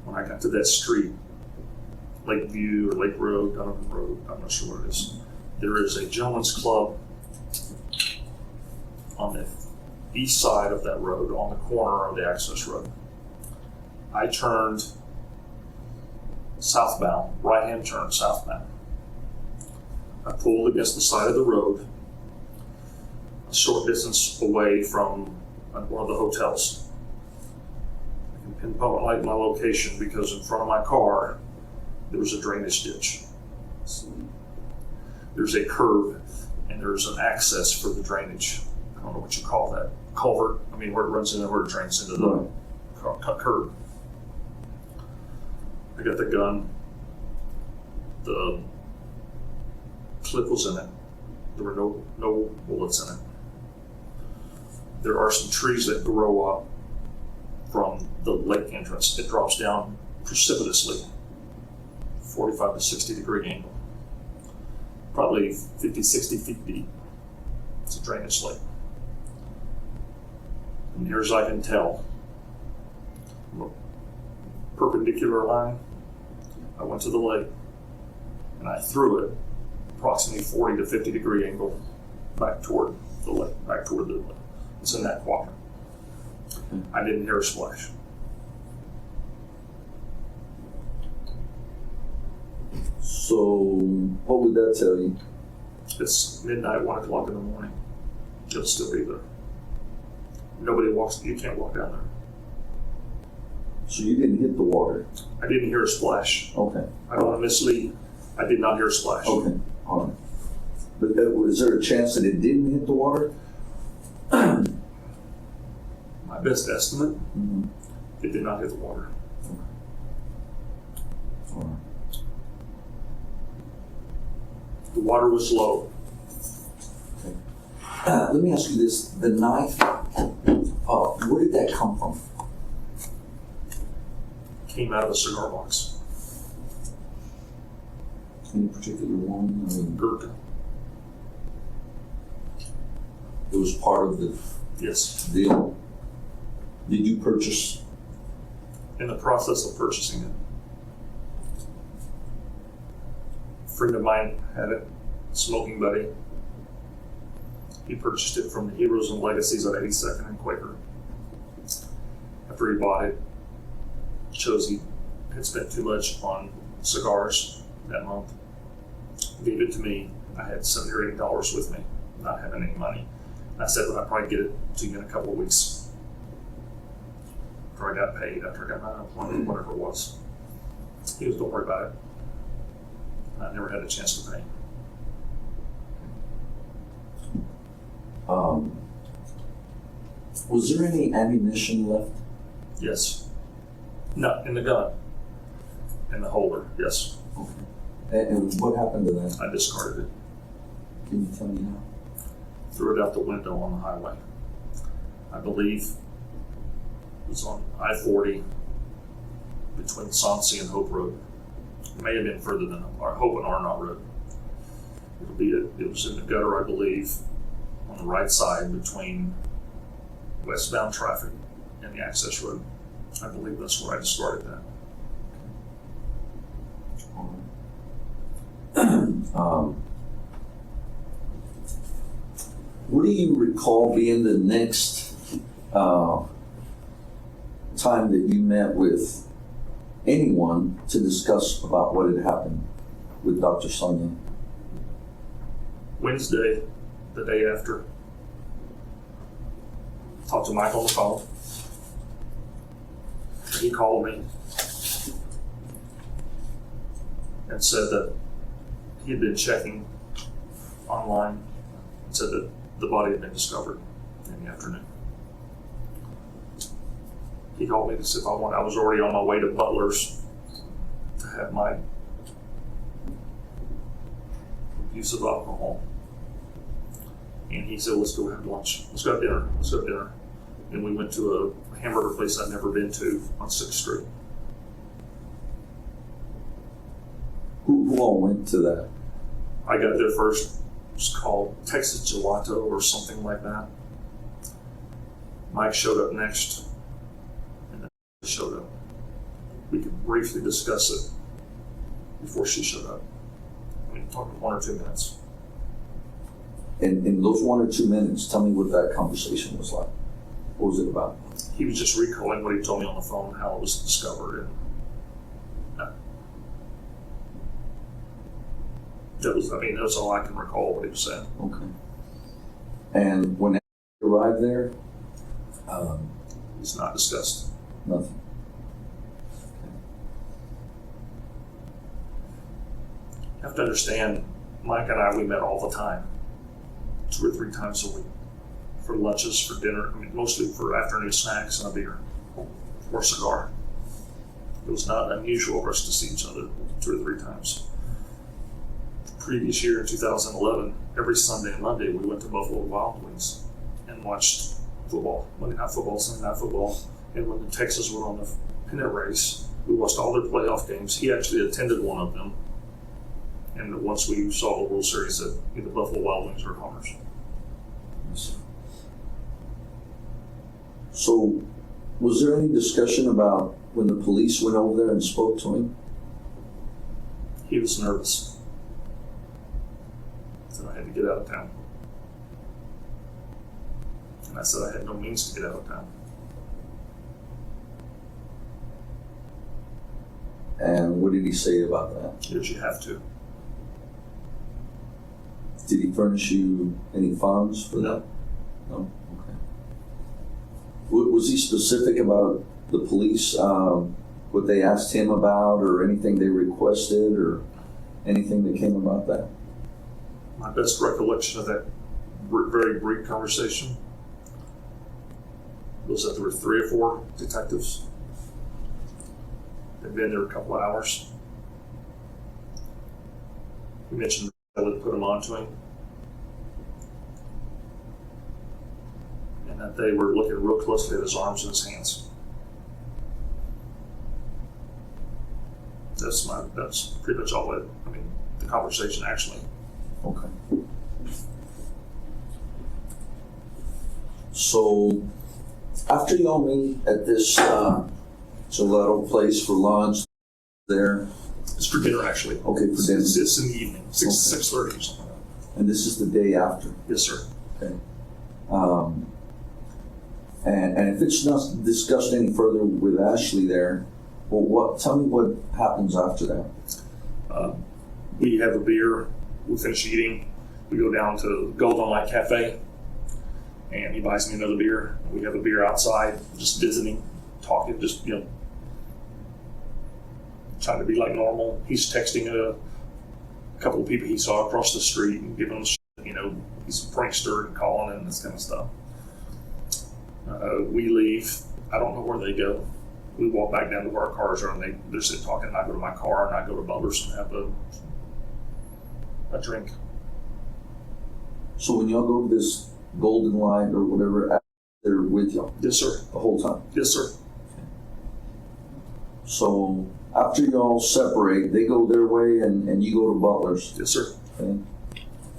When I got to that street, Lakeview or Lake Road, Donovan Road, I'm not sure what it is. There is a gentleman's club on the east side of that road, on the corner of the access road. I turned southbound, right-hand turn southbound. I pulled against the side of the road, a short distance away from one of the hotels. I can pinpoint my location because in front of my car, there was a drainage ditch. There's a curb and there's an access for the drainage. I don't know what you call that. Culvert, I mean, where it runs in and where it drains into the curb. I got the gun. The clip was in it. There were no bullets in it. There are some trees that grow up from the lake entrance. It drops down precipitously, 45 to 60 degree angle, probably 50, 60 feet deep. It's a drainage lake. And near as I can tell, from a perpendicular line, I went to the lake and I threw it approximately 40 to 50 degree angle back toward the lake, back toward the lake. It's in that quadrant. I didn't hear a splash. So what would that tell you? It's midnight, 1 o'clock in the morning. It'll still be there. Nobody walks, you can't walk down there. So you didn't hit the water? I didn't hear a splash. Okay. I don't want to mislead. I did not hear a splash. Okay, all right. But was there a chance that it didn't hit the water? My best estimate, Mm-hmm. it did not hit the water. All right. The water was low. Let me ask you this: the knife, where did that come from? Came out of a cigar box. Any particular one? I mean, Gurkha. it was part of the Yes. deal. Did you purchase? In the process of purchasing it, a friend of mine had it, smoking buddy. He purchased it from the Heroes and Legacies at 82nd and Quaker. After he bought it, chose he had spent too much on cigars that month. Gave it to me. I had $70 or $80 with me, not having any money. I said, well, I'll probably get it to you in a couple of weeks. After I got paid, after I got my unemployment, whatever it was. He goes, don't worry about it. I never had a chance to pay. Was there any ammunition left? Yes. No, in the gun. In the holder, yes. Okay. And what happened to that? I discarded it. Can you tell me how? Threw it out the window on the highway. I believe it was on I-40 between Sonnier and Hope Road. It may have been further than Hope and Arnott Road. It was in the gutter, I believe, on the right side between westbound traffic and the access road. I believe that's where I discarded that. What do you recall being the next time that you met with anyone to discuss about what had happened with Dr. Sonnier? Wednesday, the day after, talked to Mike on the phone. He called me and said that he had been checking online and said that the body had been discovered in the afternoon. He called me to see if I wanted. I was already on my way to Butler's to have my use of alcohol. And he said, let's go have lunch. Let's go have dinner. Let's go have dinner. And we went to a hamburger place I'd never been to on 6th Street. Who all went to that? I got there first. It was called Texas Gelato or something like that. Mike showed up next. And then she showed up. We could briefly discuss it before she showed up. We talked 1 or 2 minutes. And in those 1 or 2 minutes, tell me what that conversation was like. What was it about? He was just recalling what he told me on the phone, how it was discovered. And that's all I can recall what he was saying. Okay. And when you arrived there, It's not discussed. nothing. You have to understand, Mike and I, we met all the time, 2 or 3 times a week, for lunches, for dinner, mostly for afternoon snacks and a beer or a cigar. It was not unusual for us to see each other 2 or 3 times. The previous year, in 2011, every Sunday and Monday, we went to Buffalo Wild Wings and watched football, Monday Night Football, Sunday Night Football, and when the Texans went on the pennant race, we watched all their playoff games. He actually attended one of them. And once we saw the World Series at either Buffalo Wild Wings or Commerce. So, was there any discussion about when the police went over there and spoke to him? He was nervous. So I had to get out of town. And I said I had no means to get out of town. And what did he say about that? Yes, you have to. Did he furnish you any funds for No. that? No? Okay. Was he specific about the police, what they asked him about, or anything they requested, or anything that came about that? My best recollection of that very brief conversation was that there were 3 or 4 detectives. They'd been there a couple of hours. He mentioned I would put them onto him. And that they were looking real closely at his arms and his hands. That's pretty much all it, the conversation actually. Okay. So, after y'all meet at this gelato place for lunch there, It's for dinner actually. okay, for dinner, It's in the evening, 6:30 or something like that. and this is the day after. Yes, sir. Okay. And if it's not discussed any further with Ashley there, well, tell me what happens after that. We have a beer, we finish eating, we go down to Golden Light Cafe, and he buys me another beer. We have a beer outside, just visiting, talking, just, trying to be like normal. He's texting a couple of people he saw across the street and giving them shit, he's a prankster and calling and this kind of stuff. We leave, I don't know where they go. We walk back down to where our cars are, and they're sitting talking, and I go to my car and I go to Butler's and have a drink. So when y'all go to this Golden Light or whatever, they're with y'all Yes, sir. the whole time. Yes, sir. So after y'all separate, they go their way and you go to Butler's. Yes, sir. Okay.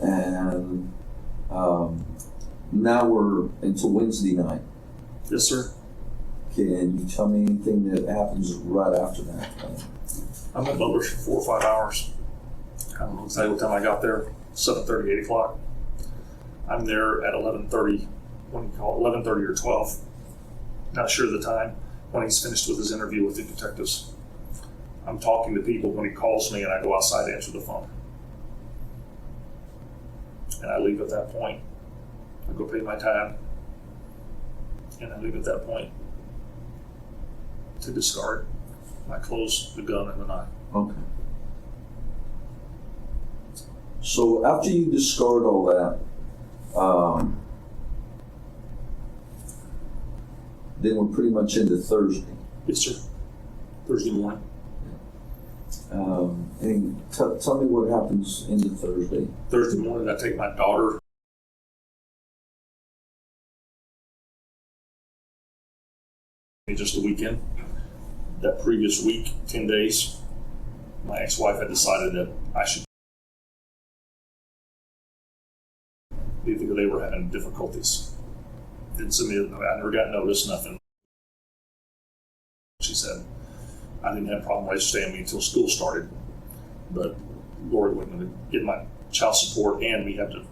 And now we're into Wednesday night. Yes, sir. Can you tell me anything that happens right after that? I'm at Butler's for 4 or 5 hours. I don't know exactly what time I got there, 7:30, 8 o'clock. I'm there at 11:30, 11:30 or 12. Not sure of the time, when he's finished with his interview with the detectives. I'm talking to people when he calls me, and I go outside to answer the phone. And I leave at that point. I go pay my tab, and I leave at that point to discard my clothes, the gun, and the knife. Okay. So after you discard all that, then we're pretty much into Thursday. Yes, sir. Thursday morning. And tell me what happens into Thursday. Thursday morning, I take my daughter just the weekend. That previous week, 10 days, my ex-wife had decided that I should because they were having difficulties. Didn't send me, I never got notice, nothing. She said, I didn't have a problem with staying with me until school started, but Lord wouldn't get my child support and we have to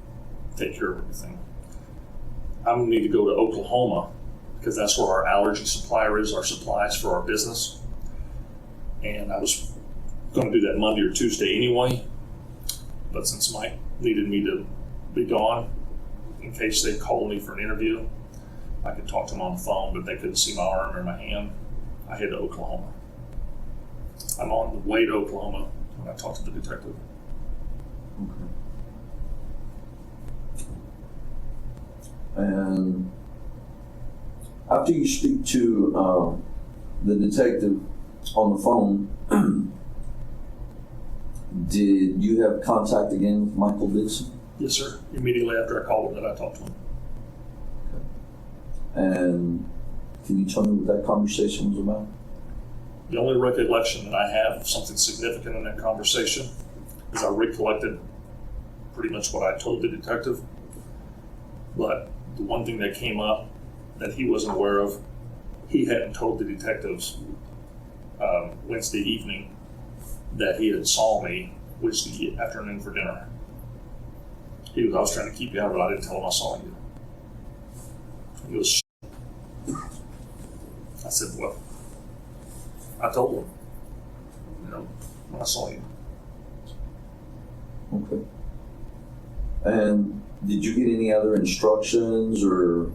take care of everything. I'm gonna need to go to Oklahoma because that's where our allergy supplier is, our supplies for our business. And I was gonna do that Monday or Tuesday anyway, but since Mike needed me to be gone, in case they called me for an interview, I could talk to them on the phone, but they couldn't see my arm or my hand. I head to Oklahoma. I'm on the way to Oklahoma when I talk to the detective. Okay. And after you speak to the detective on the phone, did you have contact again with Michael Dixon? Yes, sir. Immediately after I called him, that I talked to him. And can you tell me what that conversation was about? The only recollection that I have of something significant in that conversation is I recollected pretty much what I told the detective. But the one thing that came up that he wasn't aware of, he hadn't told the detectives Wednesday evening that he had saw me Wednesday afternoon for dinner. I was trying to keep you out of it. I didn't tell him I saw you. He goes, I said, well, I told him, when I saw you. Okay. And did you get any other instructions or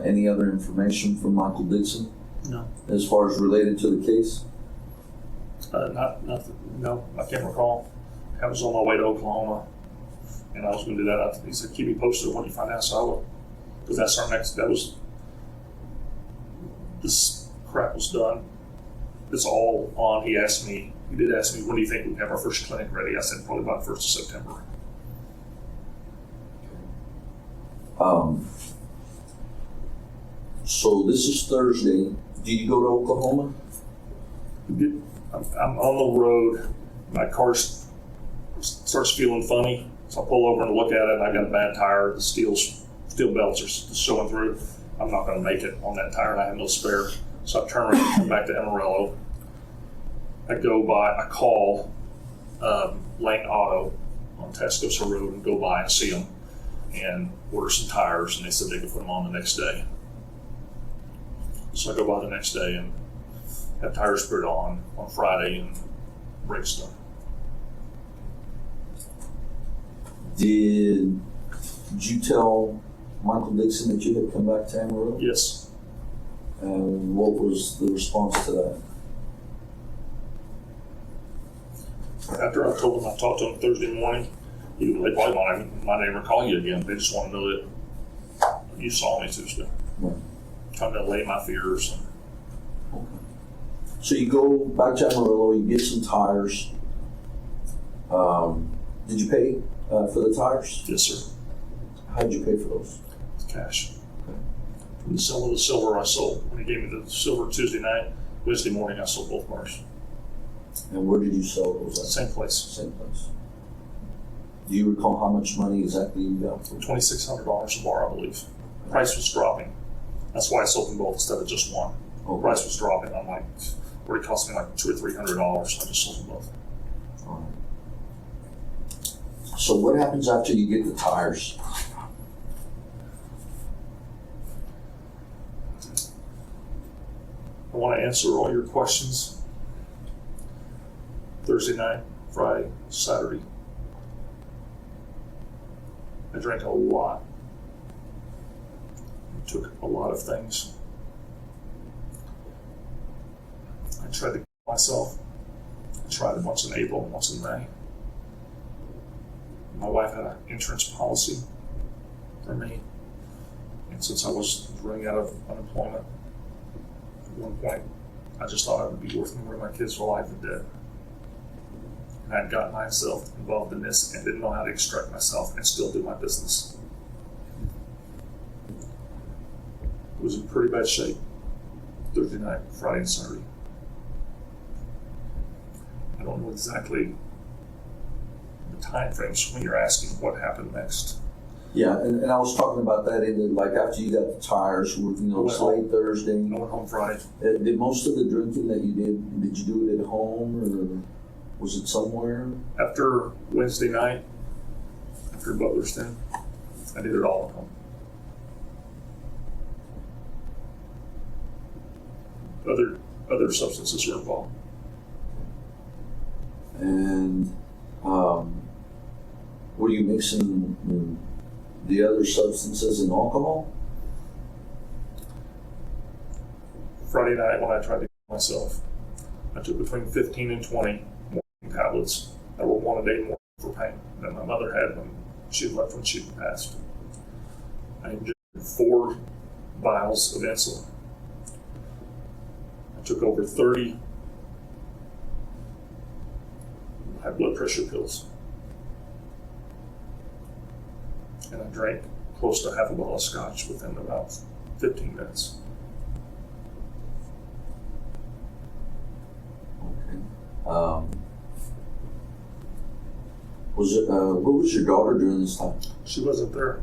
any other information from Michael Dixon No. as far as related to the case? Nothing. No, I can't recall. I was on my way to Oklahoma, and I was going to do that. He said, keep me posted when you find out, so I will. Because that's our next, this crap was done. It's all on. He did ask me, when do you think we have our first clinic ready? I said, probably about 1st of September. So this is Thursday. Do you go to Oklahoma? I'm on the road. My car starts feeling funny, so I pull over and look at it, and I got a bad tire. The steel belts are showing through. I'm not going to make it on that tire, and I have no spare. So I turn around and come back to Amarillo. I call Lane Auto on Tascosa Road and go by and see them and order some tires, and they said they could put them on the next day. So I go by the next day and have tires put on Friday and brakes done. Did you tell Michael Dixon that you had come back to Amarillo? Yes. And what was the response to that? After I told him I talked to him Thursday morning, they probably might never call you again. They just want to know that you saw me Tuesday. Right. Trying to allay my fears. Okay. So you go back to Amarillo, you get some tires. Did you pay for the tires? Yes, sir. How did you pay for those? Cash. Okay. From the sale of the silver I sold. When he gave me the silver Tuesday night, Wednesday morning I sold both cars. And where did you sell those at? Same place. Same place. Do you recall how much money exactly you got for them? $2,600 a bar, I believe. The price was dropping. That's why I sold them both instead of just one. The Okay. price was dropping. I'm like, it already cost me like $200 or $300, so I just sold them both. All right. So what happens after you get the tires? I want to answer all your questions. Thursday night, Friday, Saturday. I drank a lot. I took a lot of things. I tried to kill myself. I tried it once in April and once in May. My wife had an insurance policy for me. And since I was running out of unemployment, at one point, I just thought I would be worth more to my kids for life and dead. And I had gotten myself involved in this and didn't know how to extract myself and still do my business. It was in pretty bad shape Thursday night, Friday, and Saturday. I don't know exactly the time frames when you're asking what happened next. Yeah, and I was talking about that in the, like after you got the tires, it's late Thursday. I went home Friday. Did most of the drinking that you did you do it at home or was it somewhere? After Wednesday night, after Butler's Den, I did it all at home. Other substances are involved. And were you mixing the other substances and alcohol? Friday night when I tried to kill myself, I took between 15 and 20 morphine tablets that were one a day more for pain than my mother had when she had left when she had passed. I injected 4 vials of insulin. I took over 30 high blood pressure pills. And I drank close to half a bottle of scotch within about 15 minutes. Okay. Where was your daughter during this time? She wasn't there.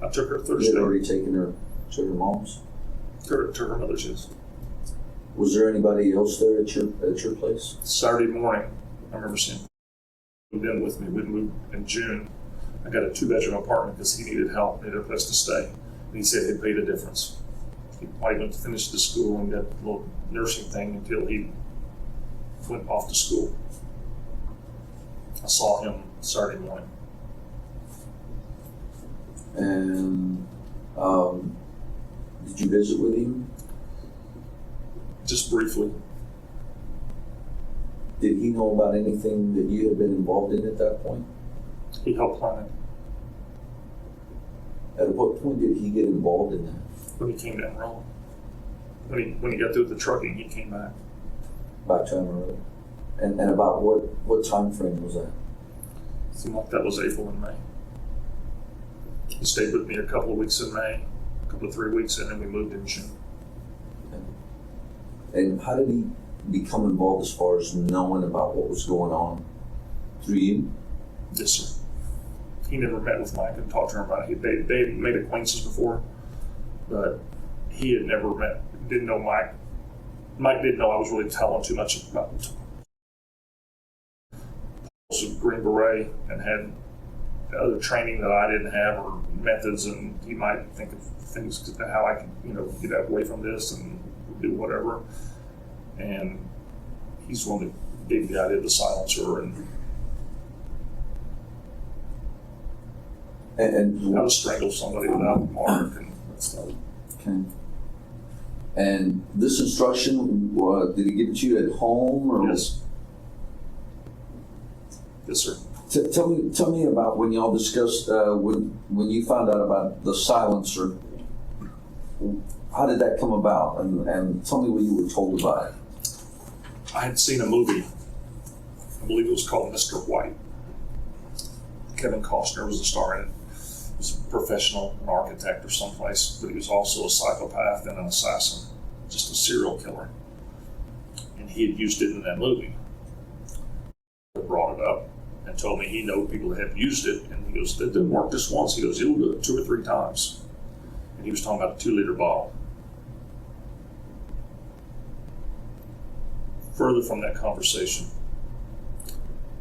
I took her You Thursday. had already taken her to her mom's. To her mother's house. Was there anybody else there at your place? Saturday morning, I remember seeing him. Moved in with me. We moved in June. I got a 2-bedroom apartment because he needed help, needed a place to stay. And he said he'd pay the difference. He probably went to finish the school and got a little nursing thing until he went off to school. I saw him Saturday morning. And did you visit with him? Just briefly. Did he know about anything that you had been involved in at that point? He helped plan it. At what point did he get involved in that? When he came down wrong. When he got through the trucking, he came back. Back to Amarillo? And about what time frame was that? Seemed like that was April and May. He stayed with me a couple of weeks in May, a couple of 3 weeks, and then we moved in June. And how did he become involved as far as knowing about what was going on? Through you? Yes, sir. He never met with Mike and talked to him about it. They had made acquaintances before, but he had never met, didn't know Mike. Mike didn't know I was really telling too much about him. He was a Green Beret and had other training that I didn't have or methods, and he might think of things, how I could, get away from this and do whatever. And he's one that gave the idea of the silencer and how to strangle somebody without a mark and that stuff. Okay. And this instruction, did he give it to you at home or? Yes. Yes, sir. Tell me about when y'all discussed when you found out about the silencer. How did that come about? And tell me what you were told about it. I had seen a movie. I believe it was called Mr. White. Kevin Costner was the star in it. He was a professional, an architect or someplace, but he was also a psychopath and an assassin, just a serial killer. And he had used it in that movie. I brought it up and told me he knew people that had used it, and he goes, "That didn't work just once." He goes, "He'll do it 2 or 3 times." And he was talking about a 2-liter bottle. Further from that conversation,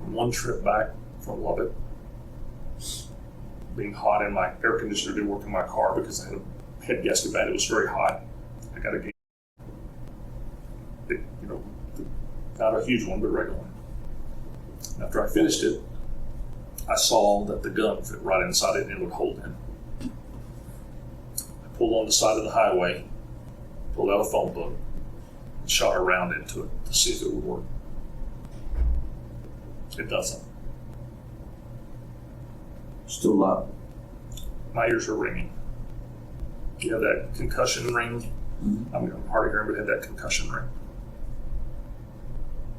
one trip back from Lubbock, being hot in my air conditioner didn't work in my car because I had a head gasket bad. It was very hot. I got a gauge, not a huge one, but a regular one. After I finished it, I saw that the gun fit right inside it and it would hold in. I pulled on the side of the highway, pulled out a phone book, and shot a round into it to see if it would work. It doesn't. Still loud. My ears are ringing. You have that concussion ring. Mm-hmm. I'm hard of hearing, but it had that concussion ring.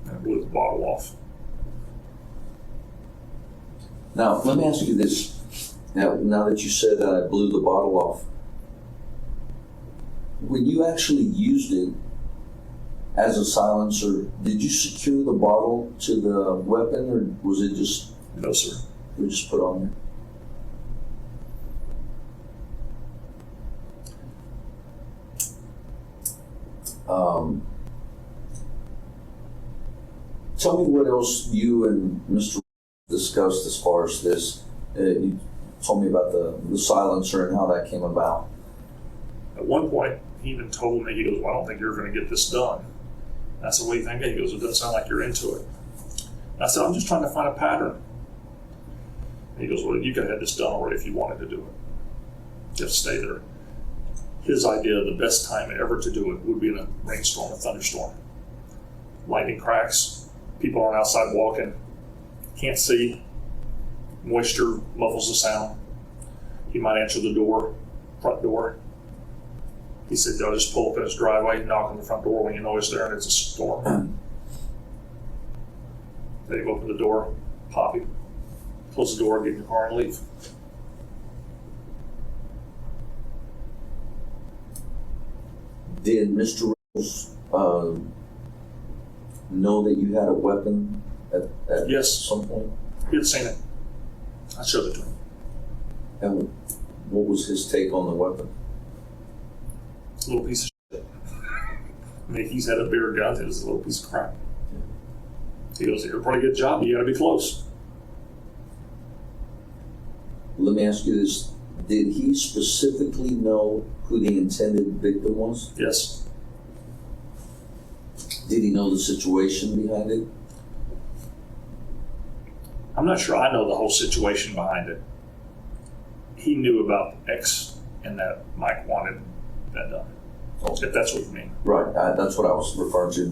And I blew the bottle off. Now, let me ask you this. Now that you said that I blew the bottle off, when you actually used it as a silencer, did you secure the bottle to the weapon, or was it just? No, sir. It was just put on there? Tell me what else you and Mr. discussed as far as this. You told me about the silencer and how that came about. At one point, he even told me, he goes, "Well, I don't think you're going to get this done." And I said, "What do you think?" He goes, "It doesn't sound like you're into it." And I said, "I'm just trying to find a pattern." And he goes, "Well, you could have had this done already if you wanted to do it. You have to stay there." His idea of the best time ever to do it would be in a rainstorm, a thunderstorm. Lightning cracks, people aren't outside walking, can't see, moisture muffles the sound. He might answer the door, front door. He said, "They'll just pull up in his driveway, knock on the front door when you know it's there and it's a storm." Then you open the door, pop him, close the door, get in your car and leave. Did Mr. Rose know that you had a weapon at Yes. some point? He had seen it. I showed it to him. And what was his take on the weapon? A little piece of shit. I mean, he's had a bigger gun. It was a little piece of crap. He goes, "You're a pretty good job. You got to be close." Let me ask you this. Did he specifically know who the intended victim was? Yes. Did he know the situation behind it? I'm not sure I know the whole situation behind it. He knew about X and that Mike wanted that done. If that's what you mean. Right, that's what I was referring to.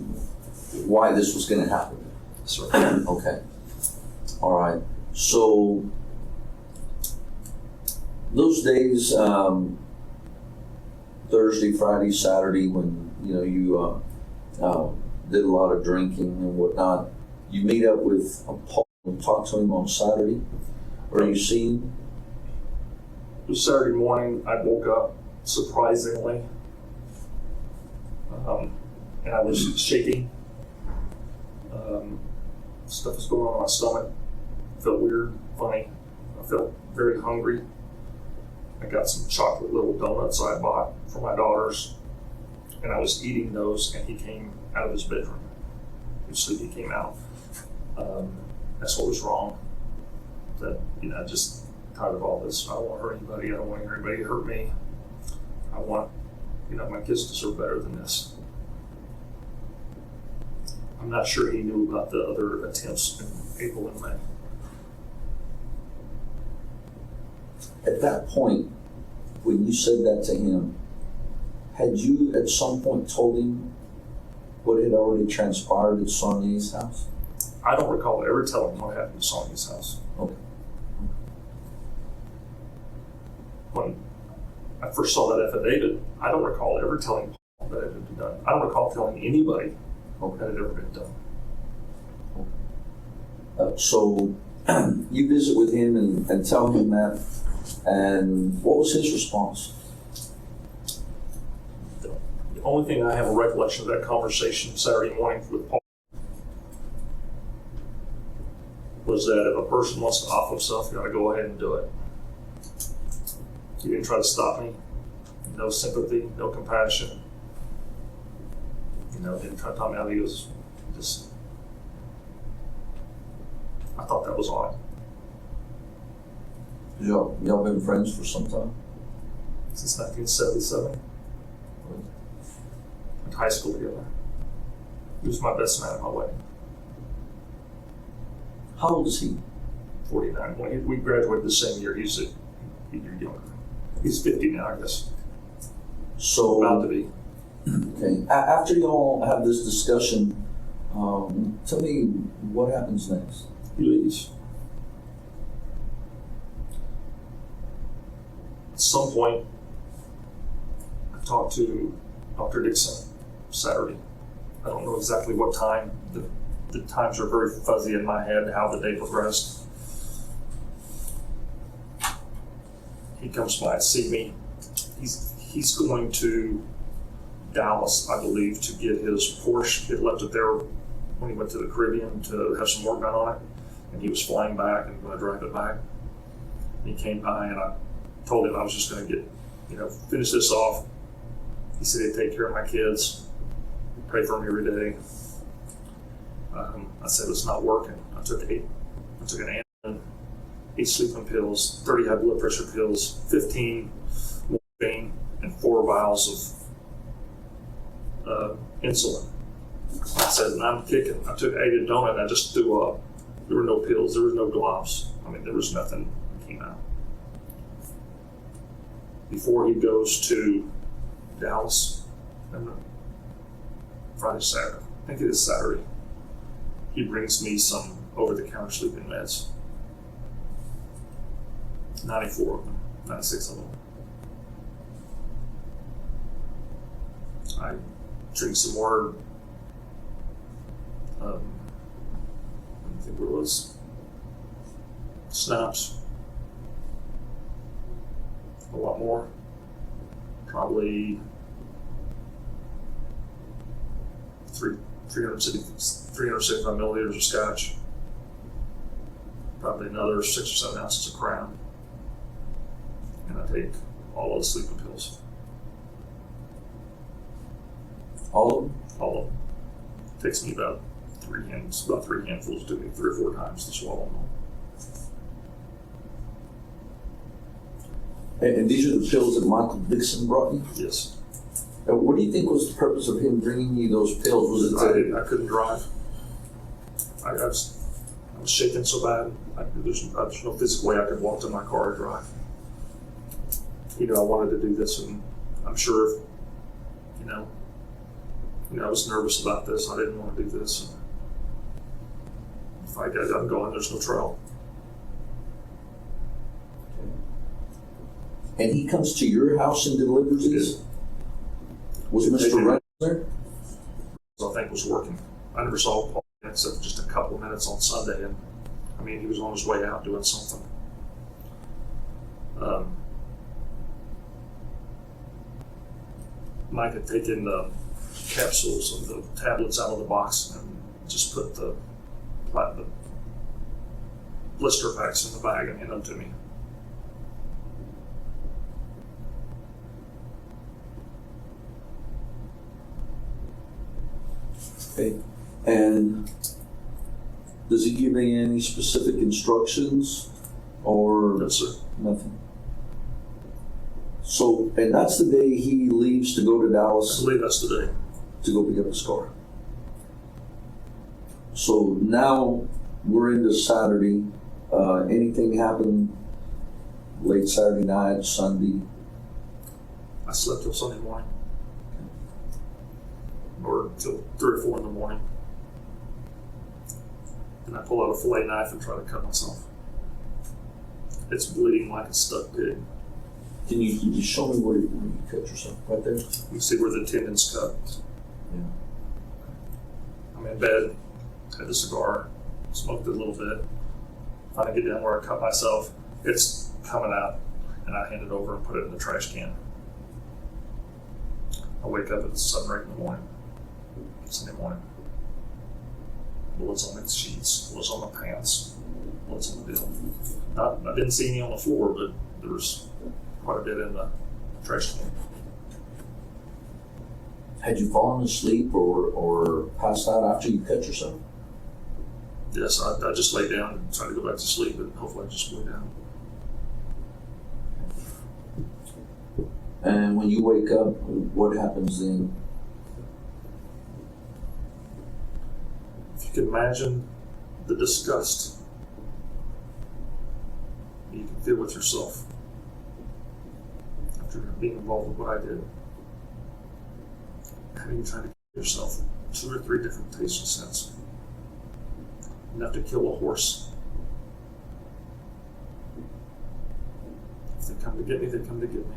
Why this was going to happen. Sir. Okay. All right. So those days, Thursday, Friday, Saturday, when you did a lot of drinking and whatnot, you meet up with Paul and talk to him on Saturday, or you see him? It was Saturday morning. I woke up surprisingly, and I was shaking. Stuff was going on in my stomach. Felt weird, funny. I felt very hungry. I got some chocolate little donuts I bought for my daughters, and I was eating those, and he came out of his bedroom. He came out. That's what was wrong. That, I just tired of all this. I don't want to hurt anybody. I don't want anybody to hurt me. I want, my kids deserve better than this. I'm not sure he knew about the other attempts in April and May. At that point, when you said that to him, had you at some point told him what had already transpired at Sonnier's house? I don't recall ever telling him what happened at Sonnier's house. Okay. When I first saw that affidavit, I don't recall ever telling Paul that it had been done. I don't recall telling anybody that it had ever been done. So you visit with him and tell him that, and what was his response? The only thing I have a recollection of that conversation Saturday morning with Paul was that if a person wants to off himself, you got to go ahead and do it. He didn't try to stop me. No sympathy, no compassion. Didn't try to talk me out. He was just. I thought that was odd. Y'all been friends for some time? Since 1977. Went to high school together. He was my best man at my wedding. How old is he? 49. When we graduated the same year. He's a year younger. He's 50 now, I guess. So About to be. Okay. After y'all have this discussion, tell me what happens next. He leaves. At some point, I talked to Dr. Dixon Saturday. I don't know exactly what time. The times are very fuzzy in my head, how the day progressed. He comes by to see me. He's going to Dallas, I believe, to get his Porsche. He had left it there when he went to the Caribbean to have some work done on it. And he was flying back and going to drive it back. And he came by and I told him I was just going to get, finish this off. He said he'd take care of my kids, pray for them every day. I said it's not working. I took an Ambien, 8 sleeping pills, 30 high blood pressure pills, 15 morphine, and 4 vials of insulin. I said, and I'm kicking. I took 8 donut and I just threw up. There were no pills, there was no gloves. There was nothing that came out. Before he goes to Dallas, Friday, Saturday, I think it is Saturday, he brings me some over-the-counter sleeping meds. 94 of them, 96 of them. I drink some more, I think it was snaps, a lot more, probably 375 milliliters of scotch, probably another 6 or 7 ounces of Crown, and I take all of the sleeping pills. All of them? All of them. It takes me about three handfuls to me 3 or 4 times to swallow them all. And these are the pills that Michael Dixon brought you? Yes. What do you think was the purpose of him bringing you those pills? Was it I couldn't drive. I was shaking so bad. There's no physical way I could walk to my car and drive. I wanted to do this, and I'm sure, I was nervous about this. I didn't want to do this. If I'm going, there's no trial. And he comes to your house and delivers these? Was Mr. Reynolds there? I think was working. I never saw Paul except just a couple of minutes on Sunday, and he was on his way out doing something. Mike had taken the capsules of the tablets out of the box and just put the blister packs in the bag and handed them to me. Okay. And does he give you any specific instructions or No, sir. nothing? So, and that's the day he leaves to go to I Dallas believe that's today. to go pick up his car. So now we're into Saturday. Anything happen late Saturday night, Sunday? I slept till Sunday morning. Or till 3 or 4 in the morning. And I pull out a fillet knife and try to cut myself. It's bleeding like a stuck pig. Can you show me where you cut yourself? Right there? You see where the tendon's cut. Yeah. I'm in bed, had a cigar, smoked it a little bit. Finally get down where I cut myself. It's coming out, and I hand it over and put it in the trash can. I wake up at 7 or 8 in the morning, Sunday morning. Bullets on the sheets, bullets on the pants, bullets on the bill. I didn't see any on the floor, but there was quite a bit in the trash can. Had you fallen asleep or passed out after you cut yourself? Yes, I just lay down and tried to go back to sleep, but hopefully I just lay down. And when you wake up, what happens then? If you can imagine the disgust you can feel with yourself after being involved with what I did. Having tried to kill yourself 2 or 3 different tastes and scents. Enough to kill a horse. If they come to get me, they come to get me.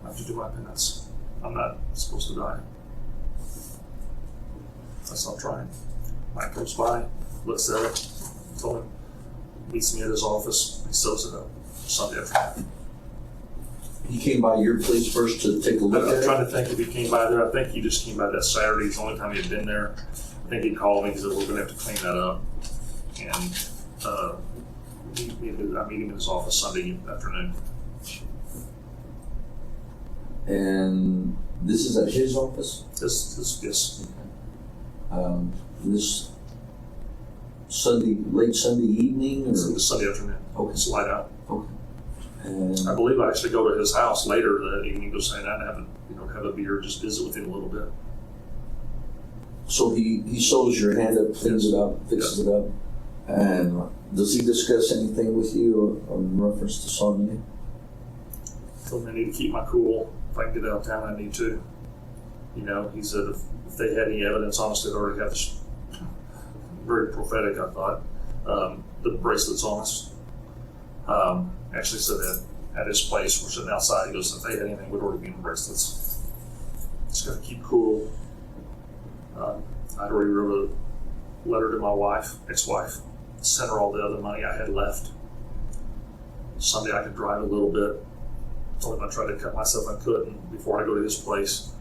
I have to do my penance. I'm not supposed to die. I stopped trying. Mike comes by, looks at it, told him, meets me at his office, he sews it up Sunday afternoon. He came by your place first to take a look I'm at trying it? to think if he came by there. I think he just came by that Saturday. It's the only time he had been there. I think he called me. He said, we're going to have to clean that up. And I meet him in his office Sunday afternoon. And this is at his office? Yes. This Sunday, late Sunday evening? Or? It's Sunday afternoon. Okay. It's light out. Okay. And I believe I actually go to his house later that evening, go say that, have a beer, just visit with him a little bit. so he sews your hand up, cleans it up, fixes it up. And does he discuss anything with you in reference to Sonnier? Told me I need to keep my cool. If I can get out of town, I need to. He said if they had any evidence on us, they'd already have this. Very prophetic, I thought. The bracelets on us. Actually said that at his place, we're sitting outside. He goes, if they had anything, we'd already be in the bracelets. Just got to keep cool. I'd already wrote a letter to my ex-wife, sent her all the other money I had left. Sunday I could drive a little bit. Told him I tried to cut myself, I couldn't before I go to his place.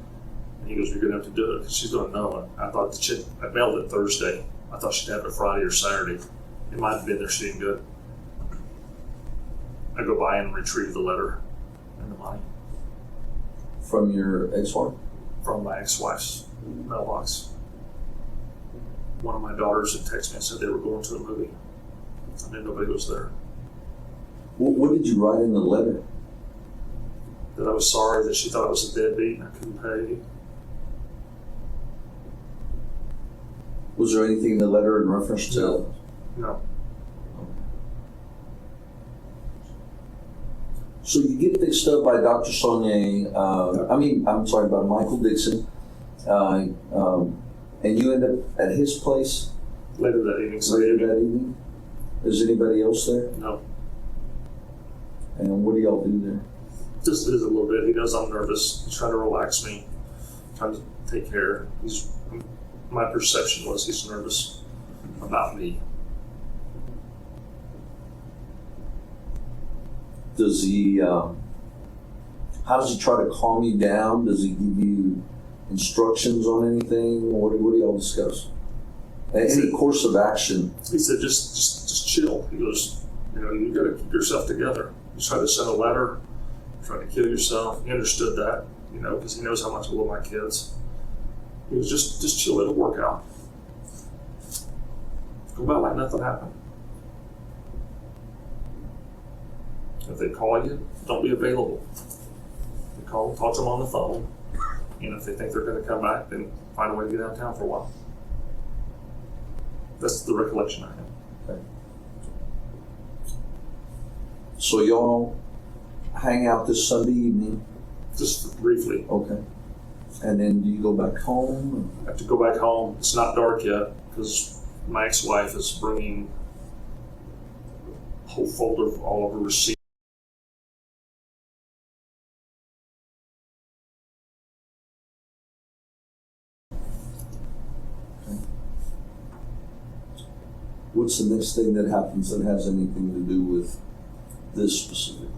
And he goes, "You're gonna have to do it because she's gonna know." And I thought I mailed it Thursday. I thought she'd have it Friday or Saturday. It might have been there. She didn't get it. I go by and retrieve the letter and the money From your ex-wife? from my ex-wife's mailbox. One of my daughters had texted me and said they were going to a movie. I knew nobody was there. What did you write in the letter? That I was sorry that she thought I was a deadbeat and I couldn't pay. Was there anything in the letter in reference to? No. So you get fixed up by Dr. Sonnier, I'm sorry, by Michael Dixon, and you end up at his place Later that evening, so later that evening? Is anybody else there? no. And what do y'all do there? Just is a little bit. He knows I'm nervous. He's trying to relax me, trying to take care. My perception was he's nervous about me. Does he, how does he try to calm you down? Does he give you instructions on anything? What do y'all discuss? Any course of action? He said, just chill. He goes, you got to keep yourself together. You try to send a letter, try to kill yourself. He understood that, because he knows how much I love my kids. He was just chill. It'll work out. Go about like nothing happened. If they call you, don't be available. They call, talk to them on the phone. If they think they're going to come back, then find a way to get out of town for a while. That's the recollection I have. Okay. So y'all hang out this Sunday evening? Just briefly. Okay. And then do you go back home? I have to go back home. It's not dark yet because my ex-wife is bringing a whole folder of all of her receipts. What's the next thing that happens that has anything to do with this specifically?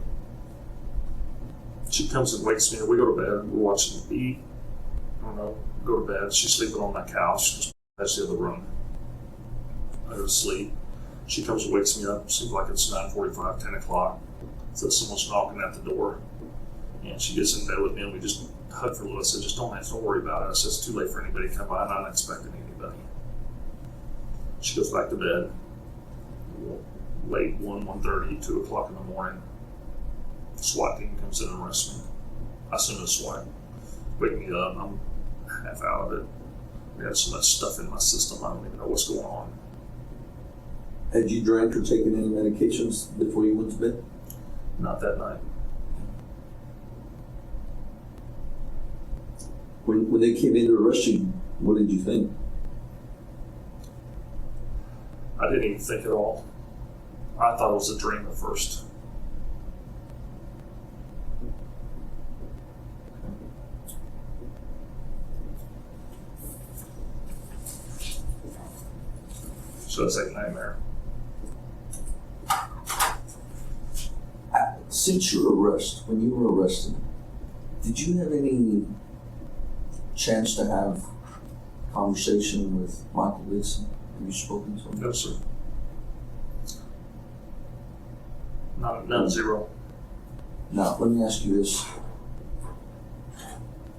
She comes and wakes me up. We go to bed. We're watching TV. I don't know. Go to bed. She's sleeping on my couch. That's the other room. I go to sleep. She comes and wakes me up. Seems like it's 9:45, 10 o'clock. Says someone's knocking at the door. And she gets in bed with me and we just hug for a little. I said, just don't worry about it. I said, it's too late for anybody to come by. I'm not expecting anybody. She goes back to bed. Late 1:30, 2 o'clock in the morning. SWAT team comes in and arrests me. I assume it's SWAT. Wake me up. I'm half out of it. I got so much stuff in my system. I don't even know what's going on. Had you drank or taken any medications before you went to bed? Not that night. When they came in to arrest you, what did you think? I didn't even think at all. I thought it was a dream at first. So it's like a nightmare. Since your arrest, when you were arrested, did you have any chance to have conversation with Michael Dixon? Have you spoken to him? No, sir. None, zero. Now, let me ask you this.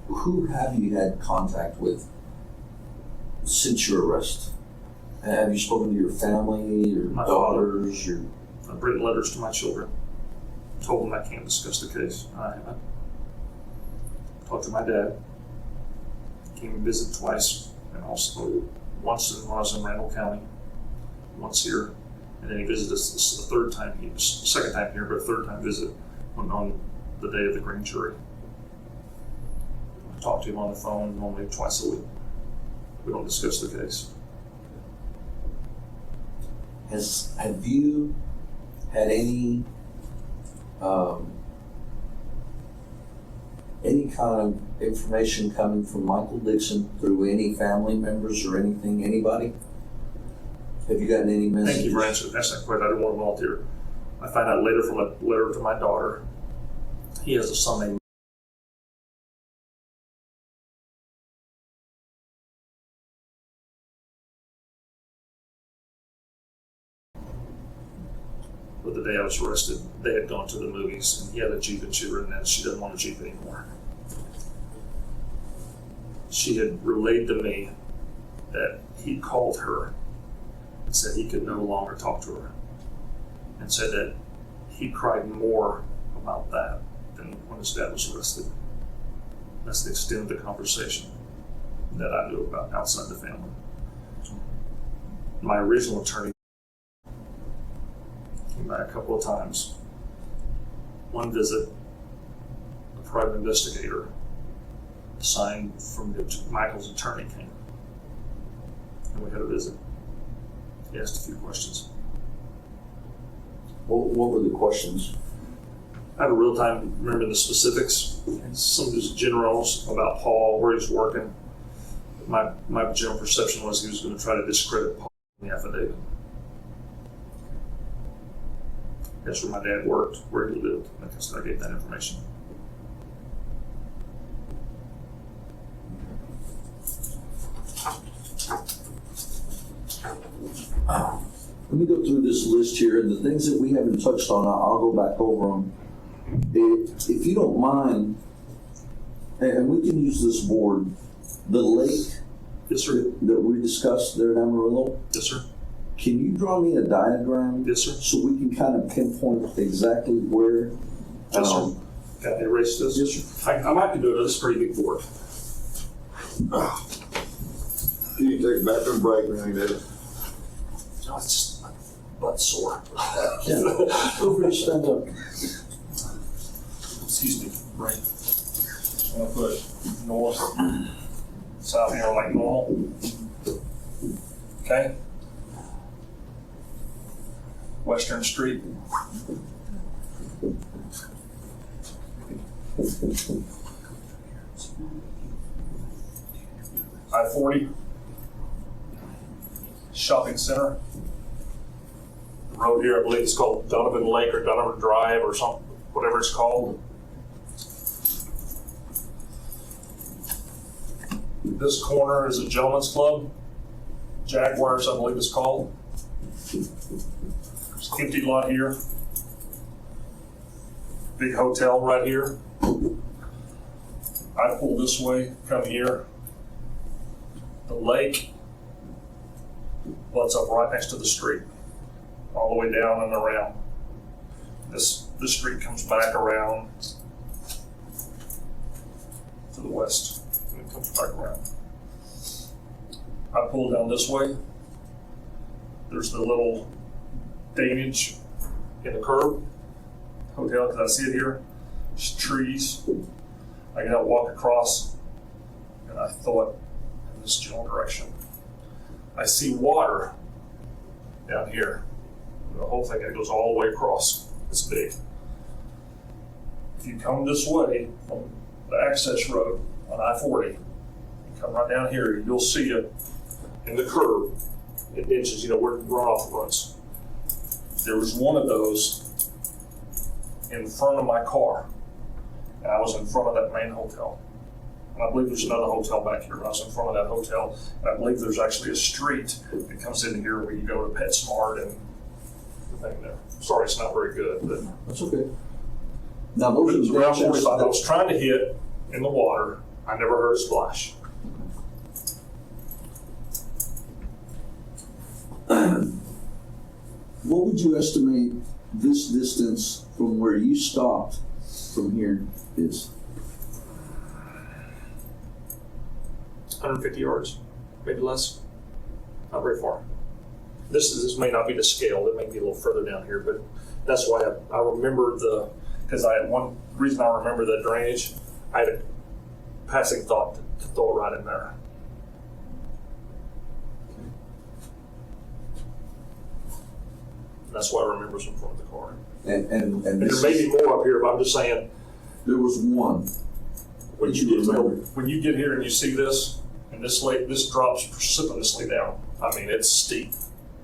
Who have you had contact with since your arrest? Have you spoken to your family, your My daughters, your... I've written letters to my children. Told them I can't discuss the case. I haven't. Talked to my dad. Came and visited twice, and also once when I was in Randall County, once here, and then he visited us the third time. He was second time here, but a third time visit when on the day of the grand jury. I talk to him on the phone normally twice a week. We don't discuss the case. Have you had any kind of information coming from Michael Dixon through any family members or anything, anybody? Have you gotten any messages? Thank you for answering. That's not quite. I didn't want to volunteer. I find out later from a letter to my daughter. He has a son named But the day I was arrested, they had gone to the movies, and he had a Jeep, and she had ridden that. She doesn't want a Jeep anymore. She had relayed to me that he called her and said he could no longer talk to her, and said that he cried more about that than when his dad was arrested. That's the extent of the conversation that I knew about outside the family. My original attorney came back a couple of times. One visit, a private investigator assigned from Michael's attorney came, and we had a visit. He asked a few questions. What were the questions? I have a real time remembering the specifics, and some of his generals about Paul, where he was working. My general perception was he was going to try to discredit Paul in the affidavit. That's where my dad worked, where he lived. I gave that information. Let me go through this list here, and the things that we haven't touched on, I'll go back over them. If you don't mind, and we can use this board, the lake Yes, sir. that we discussed there in Amarillo, Yes, sir. can you draw me a diagram? Yes, sir. So we can kind of pinpoint exactly where? Yes, sir. Got the erase this? Yes, sir. I might do it. This is a pretty big board. You need to take a bathroom break or anything, David? No, it's just my butt's sore. Yeah. Feel free to stand up. Excuse me, right? I'm gonna put north, south here like normal. Okay? Western Street. I-40. Shopping center. The road here, I believe it's called Donovan Lake or Donovan Drive or something, whatever it's called. This corner is a gentleman's club. Jaguars, I believe it's called. There's an empty lot here. Big hotel right here. I pull this way, come here. The lake butts up right next to the street, all the way down and around. This street comes back around to the west, and it comes back around. I pull down this way. There's the little damage in the curb hotel, because I see it here. There's trees. I gotta walk across, and I throw it in this general direction. I see water down here. The whole thing, it goes all the way across. It's big. If you come this way from the access road on I-40, you come right down here, you'll see it in the curb. It inches, where runoff runs. There was one of those in front of my car, and I was in front of that main hotel. And I believe there's another hotel back here. I was in front of that hotel, and I believe there's actually a street that comes in here where you go to PetSmart and the thing there. Sorry, it's not very good, but That's okay. Now, those it was are around directions 45. I was trying to hit in the water. I never heard a splash. What would you estimate this distance from where you stopped from here is? 150 yards, maybe less. Not very far. This may not be the scale. It may be a little further down here, but that's why I remember because I had one reason I remember the drainage. I had a passing thought to throw it right in there. That's why I remember some from the car. And And this there may be more up here, but I'm just saying, there was one. when that you get remember. when you get here and you see this, and this lake, this drops precipitously down. I mean, it's steep.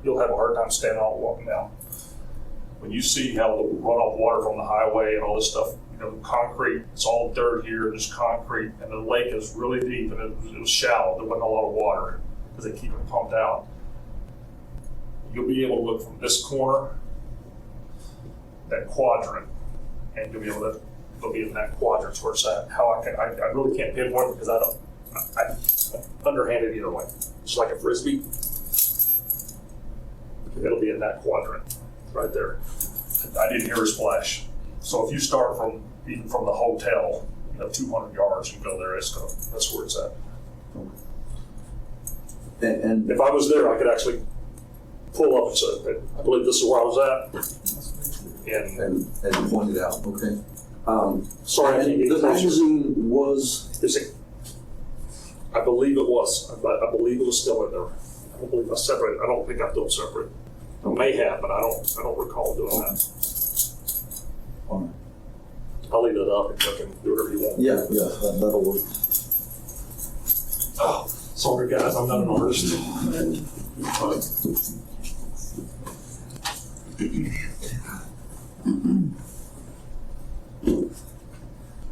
You'll have a hard time standing on it walking down. When you see how the runoff water from the highway and all this stuff, concrete, it's all dirt here, just concrete, and the lake is really deep, and it was shallow. There wasn't a lot of water because they keep it pumped out. You'll be able to look from this corner that quadrant, and you'll be able to, they'll be in that quadrant where it's at. How I really can't pinpoint it because I'm underhanded either way. It's like a frisbee. It'll be in that quadrant right there. I didn't hear a splash. So if you start from even from the hotel, 200 yards, you go there, that's where it's at. And If I was there, I could actually pull up and say, I believe this is where I was at. and point it out, okay? Sorry, I can't And get the closer. magazine was, I believe it was. I believe it was still in there. I don't believe I separated. I don't think I threw it separate. I may have, but I don't recall doing that. all right. I'll leave it up and you can do whatever you want. Yeah, that'll work. Oh, sorry guys, I'm not an artist.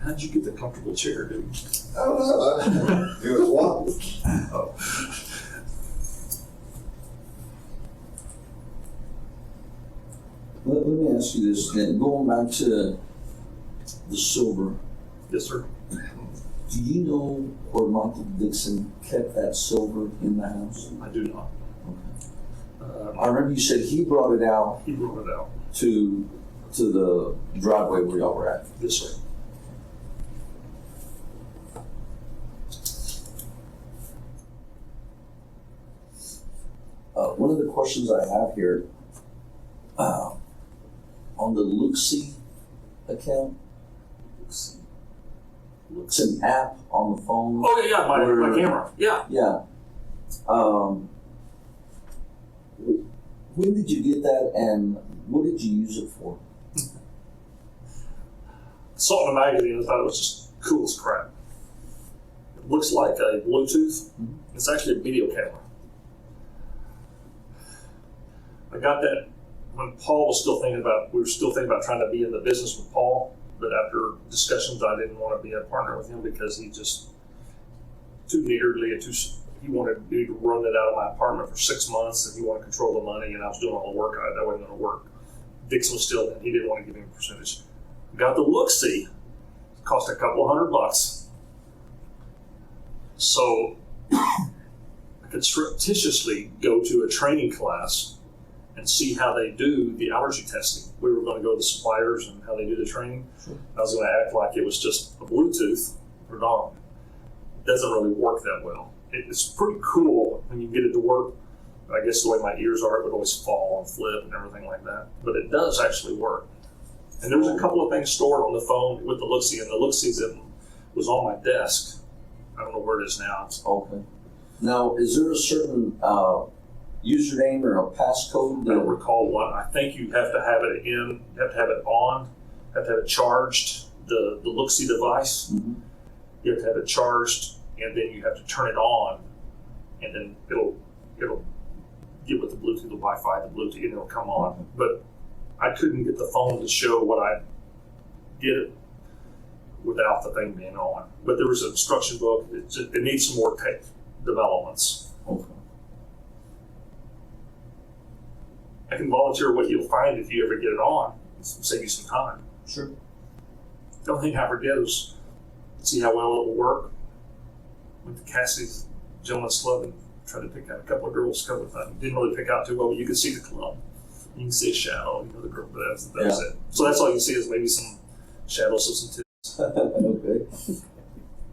How'd you get the comfortable chair, dude? I don't know. It was wobbly. Oh. Let me ask you this then, going back to the silver, Yes, sir. do you know where Michael Dixon kept that silver in the house? I do not. I remember you said he brought it out He brought it out. to the driveway where y'all were at. Yes, sir. One of the questions I have here, on the Luxie account, it's an app on the phone. Oh yeah, my camera. Yeah. Yeah. When did you get that and what did you use it for? Saw it in a magazine and thought it was just cool as crap. It looks like a Bluetooth. It's actually a video camera. I got that when Paul was still thinking about, we were still thinking about trying to be in the business with Paul, but after discussions, I didn't want to be a partner with him because he just too niggardly and he wanted me to run it out of my apartment for 6 months and he wanted to control the money and I was doing all the work. That wasn't going to work. Dixon was still in. He didn't want to give me a percentage. Got the look-see. Cost a couple $100. So I could surreptitiously go to a training class and see how they do the allergy testing. We were going to go to the suppliers and how they do the training. Sure. I was going to act like it was just a Bluetooth or not. It doesn't really work that well. It's pretty cool when you get it to work. I guess the way my ears are, it would always fall and flip and everything like that. But it does actually work. And there was a couple of things stored on the phone with the look-see, and the look-see was on my desk. I don't know where it is now. Okay. Now, is there a certain username or a passcode? I don't recall what. I think you have to have it in, you have to have it on, you have to have it charged, the look-see device. Mm-hmm. You have to have it charged, and then you have to turn it on, and then it'll get with the Bluetooth, the Wi-Fi, the Bluetooth, and it'll come on. But I couldn't get the phone to show what I did without the thing being on. But there was an instruction book. It needs some more tech developments. Okay. I can volunteer what you'll find if you ever get it on. Save you some time. Sure. The only thing I ever did was see how well it will work. Went to Cassie's Gentleman's Club and tried to pick out a couple of girls a couple of times. Didn't really pick out too well, but you could see the club. You can see a shadow, the girl, but that was it. So that's all you see is maybe some shadows of some tits. Okay.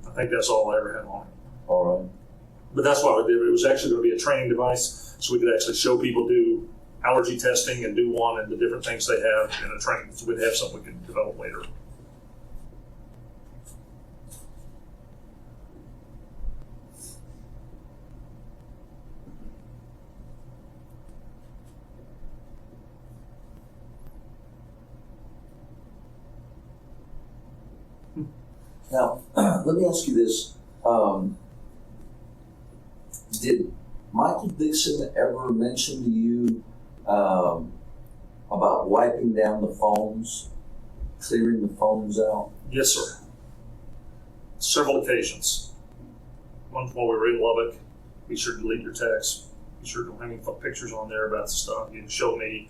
I think that's all I ever had on it. All right. But that's why we did it. It was actually going to be a training device, so we could actually show people do allergy testing and do one and the different things they have in a training. So we'd have something we could develop later. Now, let me ask you this. Did Michael Dixon ever mention to you about wiping down the phones, clearing the phones out? Yes, sir. Several occasions. One while we were in Lubbock, be sure to delete your text. Be sure to don't have any pictures on there about stuff. You can show me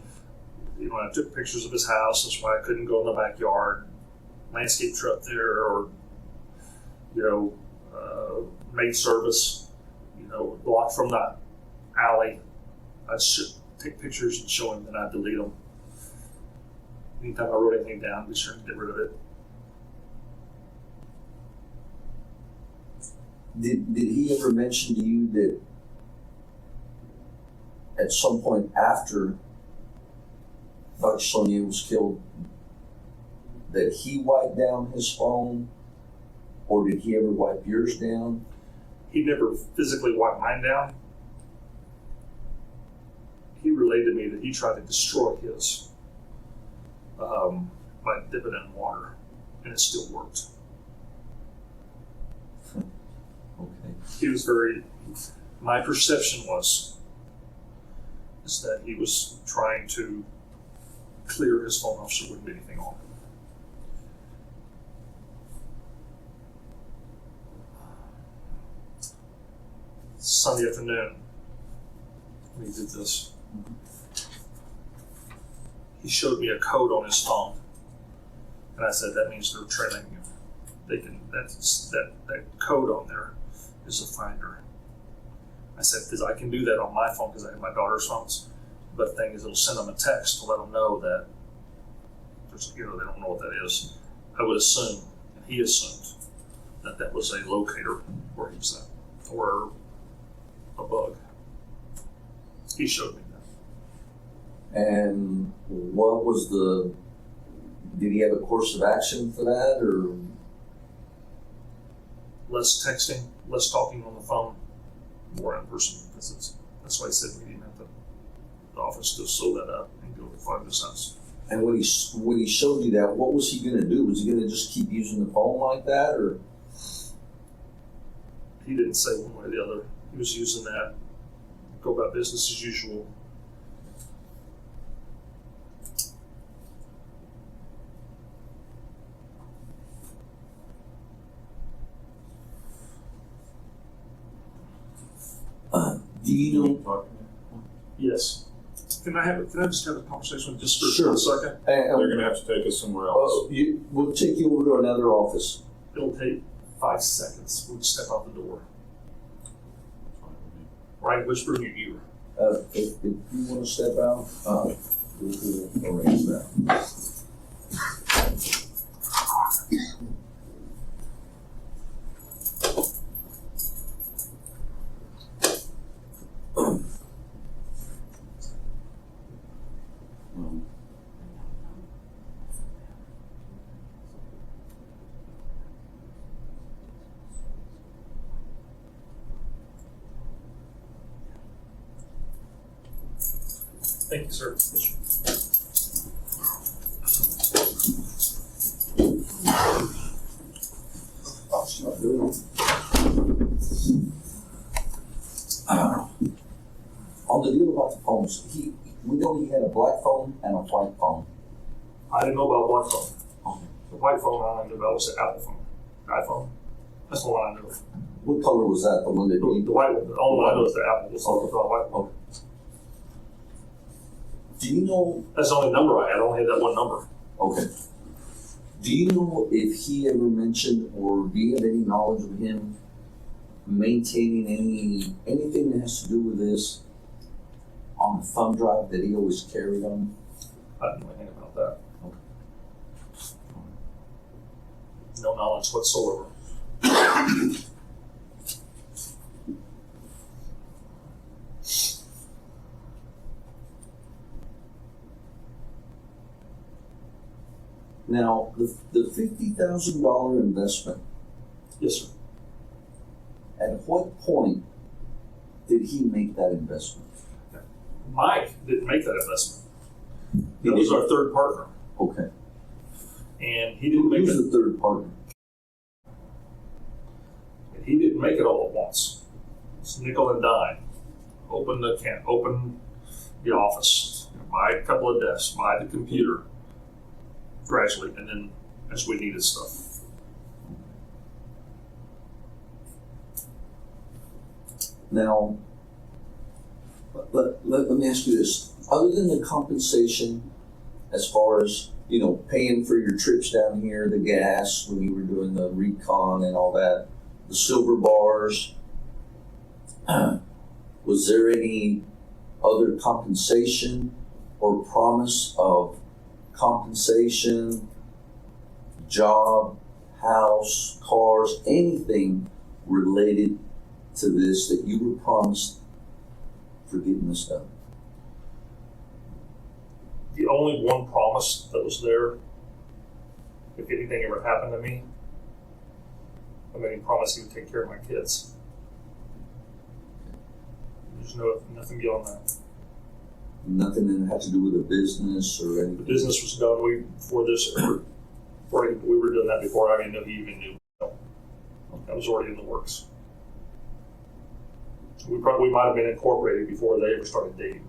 I took pictures of his house. That's why I couldn't go in the backyard. Landscapes are up there, or maid service, blocked from the alley. I'd take pictures and show him, and I'd delete them. Anytime I wrote anything down, be sure to get rid of it. Did he ever mention to you that at some point after Dr. Sonnier was killed, that he wiped down his phone, or did he ever wipe yours down? He never physically wiped mine down. He relayed to me that he tried to destroy his by dipping it in water, and it still worked. Okay. He was my perception is that he was trying to clear his phone off so there wouldn't be anything on it. Sunday afternoon, when he did this, he showed me a code on his phone, and I said, that means they're trailing you. That code on there is a finder. I said, because I can do that on my phone because I have my daughter's phones, but the thing is, it'll send them a text to let them know that they don't know what that is. I would assume, and he assumed, that was a locator where he was at, or a bug. He showed me that. And what was did he have a course of action for that, or? Less texting, less talking on the phone, more in person visits. That's why he said meeting at the office to sew that up and go find the sense. And when he showed you that, what was he going to do? Was he going to just keep using the phone like that, or? He didn't say one way or the other. He was using that, go about business as usual. Do you know? Yes. Can I just have a conversation with just for Sure. a second? They're gonna have to take us somewhere else. We'll take you over to another office. It'll take 5 seconds. We'll step out the door. Right, whisper in your ear. If you want to step out, we'll arrange that. Thank you, sir. On the deal about the phones, we know he had a black phone and a white phone. I didn't know about black phone. Okay. The white phone I knew about was the Apple phone. iPhone. That's the one I knew. What color was that? The one that The white one. The only one I know is the Apple. It's not the white one. Okay. Do you know? That's the only number I had. I only had that one number. Okay. Do you know if he ever mentioned, or do you have any knowledge of him maintaining anything that has to do with this on the thumb drive that he always carried on? I didn't know anything about that. Okay. No knowledge whatsoever. Now, the $50,000 investment, Yes, sir. at what point did he make that investment? Mike didn't make that investment. He That was didn't? our third partner. Okay. And he didn't make Who's it. the third partner? He didn't make it all at once. It's nickel and dime. Open the office, buy a couple of desks, buy the computer gradually, and then as we needed stuff. Now, let me ask you this. Other than the compensation as far as, you know, paying for your trips down here, the gas when you were doing the recon and all that, the silver bars. Was there any other compensation or promise of compensation, job, house, cars, anything related to this that you were promised for getting this done? The only one promise that was there, if anything ever happened to me, he promised he would take care of my kids. There's nothing beyond that. Nothing that had to do with a business or anything? The business was done before we were doing that before I even knew. That was already in the works. We might have been incorporated before they ever started dating.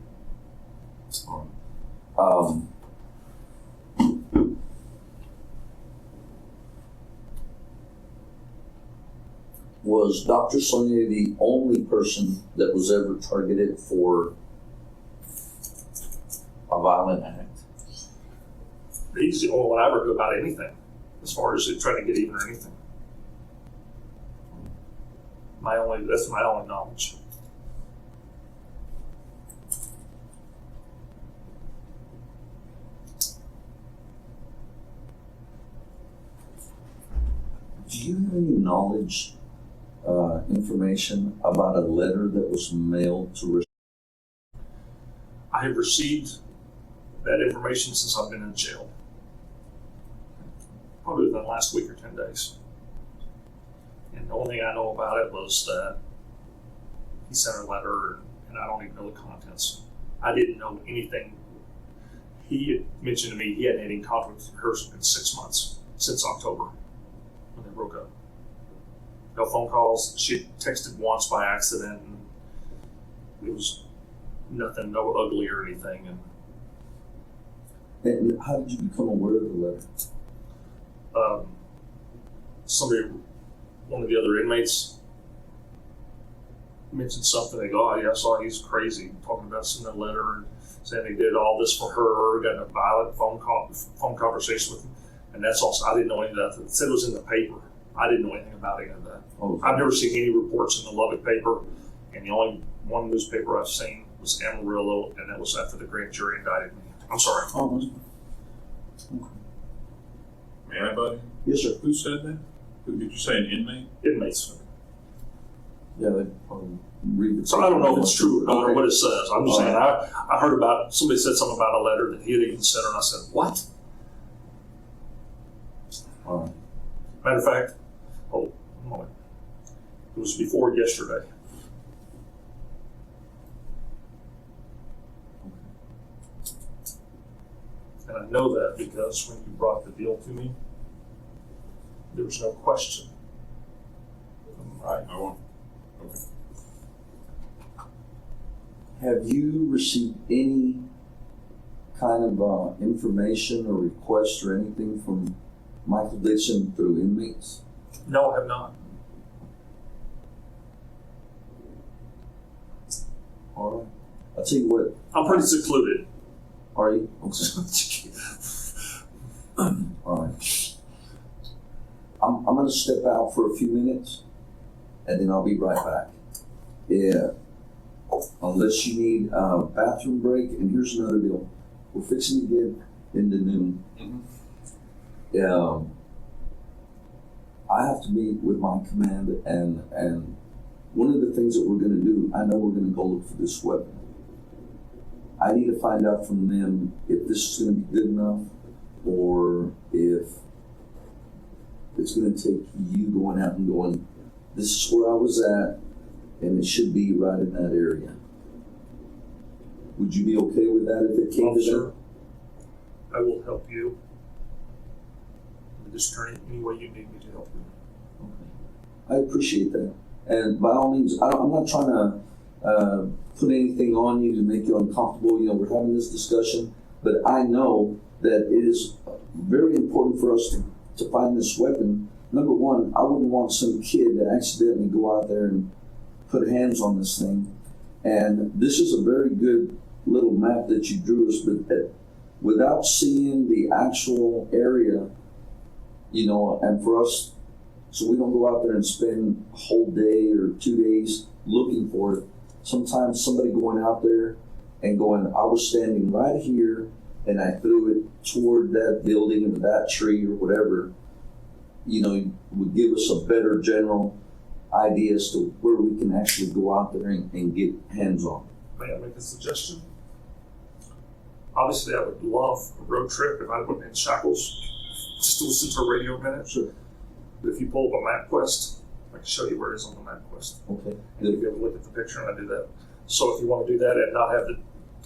Was Dr. Sonnier the only person that was ever targeted for a violent act? He's the only one I ever heard about anything, as far as trying to get even or anything. That's my only knowledge. Do you have any knowledge, information about a letter that was mailed to? I have received that information since I've been in jail. Probably within the last week or 10 days. And the only thing I know about it was that he sent a letter, and I don't even know the contents. I didn't know anything. He had mentioned to me he hadn't had any contact with her in 6 months, since October, when they broke up. No phone calls. She had texted once by accident, and it was nothing, no ugly or anything. And how did you become aware of the letter? One of the other inmates mentioned something. They go, "Oh yeah, I saw he's crazy," talking about sending a letter and saying they did all this for her, got in a violent phone conversation with him, and that's also, I didn't know any of that. It said it was in the paper. I didn't know anything about any of that. Oh, I've never seen any reports in the Lubbock paper, and the only one newspaper I've seen was Amarillo, and that was after the grand jury indicted me. I'm sorry. oh, okay. May I, buddy? Yes, sir. Who said that? Who did you say, an inmate? Inmates. Yeah, they probably read the So I don't know if it's true or not, or Okay. what it says. I'm just saying, I heard about, somebody said something about a letter that he had even sent her, and I said, what? All right. Matter of fact, hold on a moment. It was before yesterday. And I know that because when you brought the deal to me, there was no question. Right. I won't. Okay. Have you received any kind of information or request or anything from Michael Dixon through inmates? No, I have not. All right. I'll tell you what. I'm pretty secluded. Are you? Okay. All right. I'm going to step out for a few minutes, and then I'll be right back. Yeah. Unless you need a bathroom break, and here's another deal. We're fixing to get into noon. I have to meet with my command, and one of the things that we're going to do, I know we're going to go look for this weapon. I need to find out from them if this is going to be good enough, or if it's going to take you going out and going, this is where I was at, and it should be right in that area. Would you be okay with that if it came to Officer, Oh, I will help you. This attorney, any way you need me to help you. that? I appreciate that. And by all means, I'm not trying to put anything on you to make you uncomfortable. You know, we're having this discussion, but I know that it is very important for us to find this weapon. Number one, I wouldn't want some kid to accidentally go out there and put hands on this thing. And this is a very good little map that you drew us, but without seeing the actual area, you know, and for us, so we don't go out there and spend a whole day or 2 days looking for it. Sometimes somebody going out there and going, I was standing right here and I threw it toward that building or that tree or whatever, you know, would give us a better general idea as to where we can actually go out there and get hands on. May I make a suggestion? Obviously, I would love a road trip if I wasn't in shackles, just to listen to a radio minute. Sure. But if you pull up a MapQuest, I can show you where it is on the MapQuest. Okay. And you'll be able to look at the picture and I do that. So if you want to do that and not have to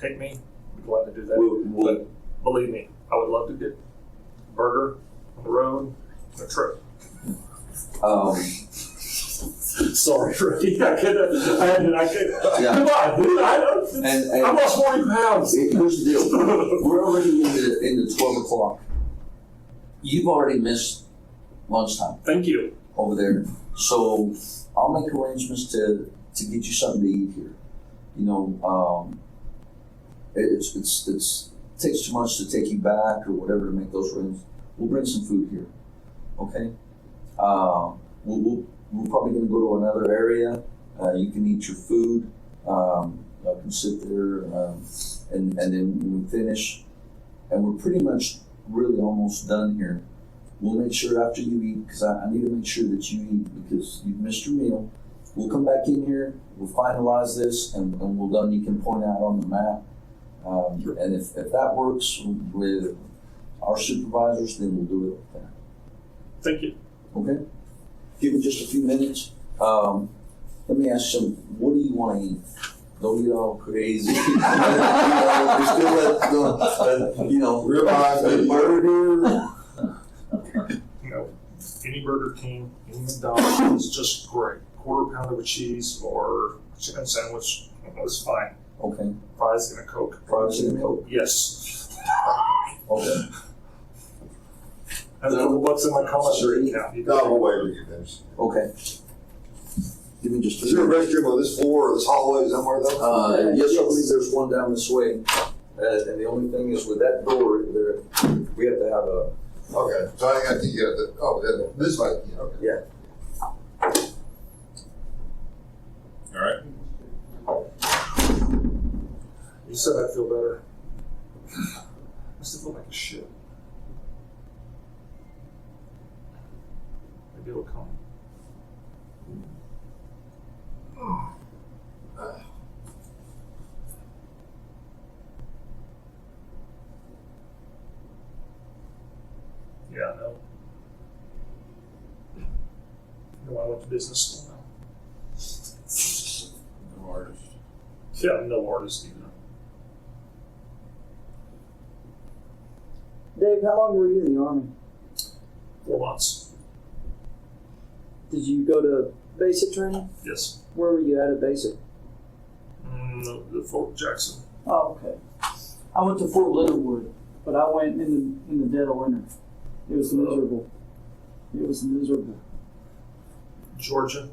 take me, I'd be glad to do that. We'll, But believe me, I would love to get a burger on the road and a trip. Sorry, Freddie. I couldn't. Yeah. Come on, dude. I lost 40 pounds. Here's the deal. We're already in the 12 o'clock. You've already missed lunchtime Thank you. over there. So I'll make arrangements to get you something to eat here. You know, it takes too much to take you back or whatever to make those arrangements. We'll bring some food here. Okay? We're probably going to go to another area. You can eat your food. I can sit there, and then when we finish, and we're pretty much really almost done here. We'll make sure after you eat, because I need to make sure that you eat because you've missed your meal. We'll come back in here. We'll finalize this, and we'll done. You can point out on the map, and if that works with our supervisors, then we'll do it like that. Thank you. Okay? Give me just a few minutes. Let me ask you, what do you want to eat? Don't get all crazy. You know, Ribeye, burger. You know, any Burger King, any McDonald's is just great. Quarter pounder with cheese or chicken sandwich is fine. Okay. Fries and a Coke. Fries and a Coke. Yes. Okay. And then what's in my commissary account? You No, we'll wait till you finish. Okay. Give me just a Is there a minute. restroom on this floor or this hallway somewhere though? Yes, I believe there's one down this way. And the only thing is with that door there, we have to have a, Okay, so I got to get the, this way, okay. yeah. All right. You said I feel better. I still feel like a shit. Maybe it'll come. Yeah, I know. You know, I went to business school now. No artist. Yeah, I'm no artist either. Dave, how long were you in the Army? 4 months. Did you go to basic training? Yes. Where were you at basic? The Fort Jackson. Oh, okay. I went to Fort Leonardwood, but I went in the dead of winter. It was miserable. It was miserable. Georgia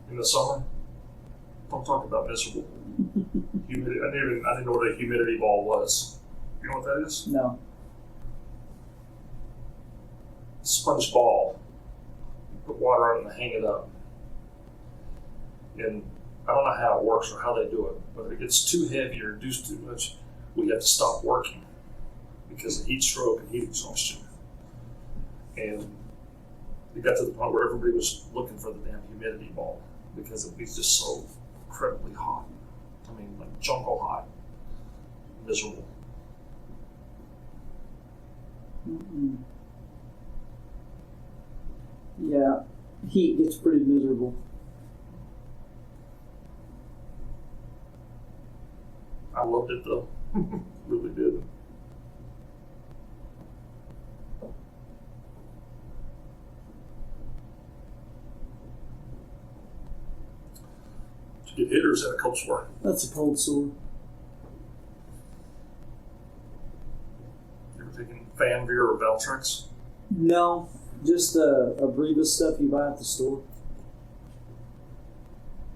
in the summer. Don't talk about miserable. Humidity. I didn't know what a humidity ball was. You know what that is? No. Sponge ball. You put water on it and hang it up. And I don't know how it works or how they do it, but if it gets too heavy or reduced too much, we have to stop working because of heat stroke and heat exhaustion. And it got to the point where everybody was looking for the damn humidity ball because it was just so incredibly hot. I mean, like jungle hot, miserable. Mm-mm. Yeah, heat gets pretty miserable. I loved it though, really did. Did you get hit or is that a cold sore? That's a cold sore. You ever taken Fanveer or Valtrex? No, just a Breva stuff you buy at the store.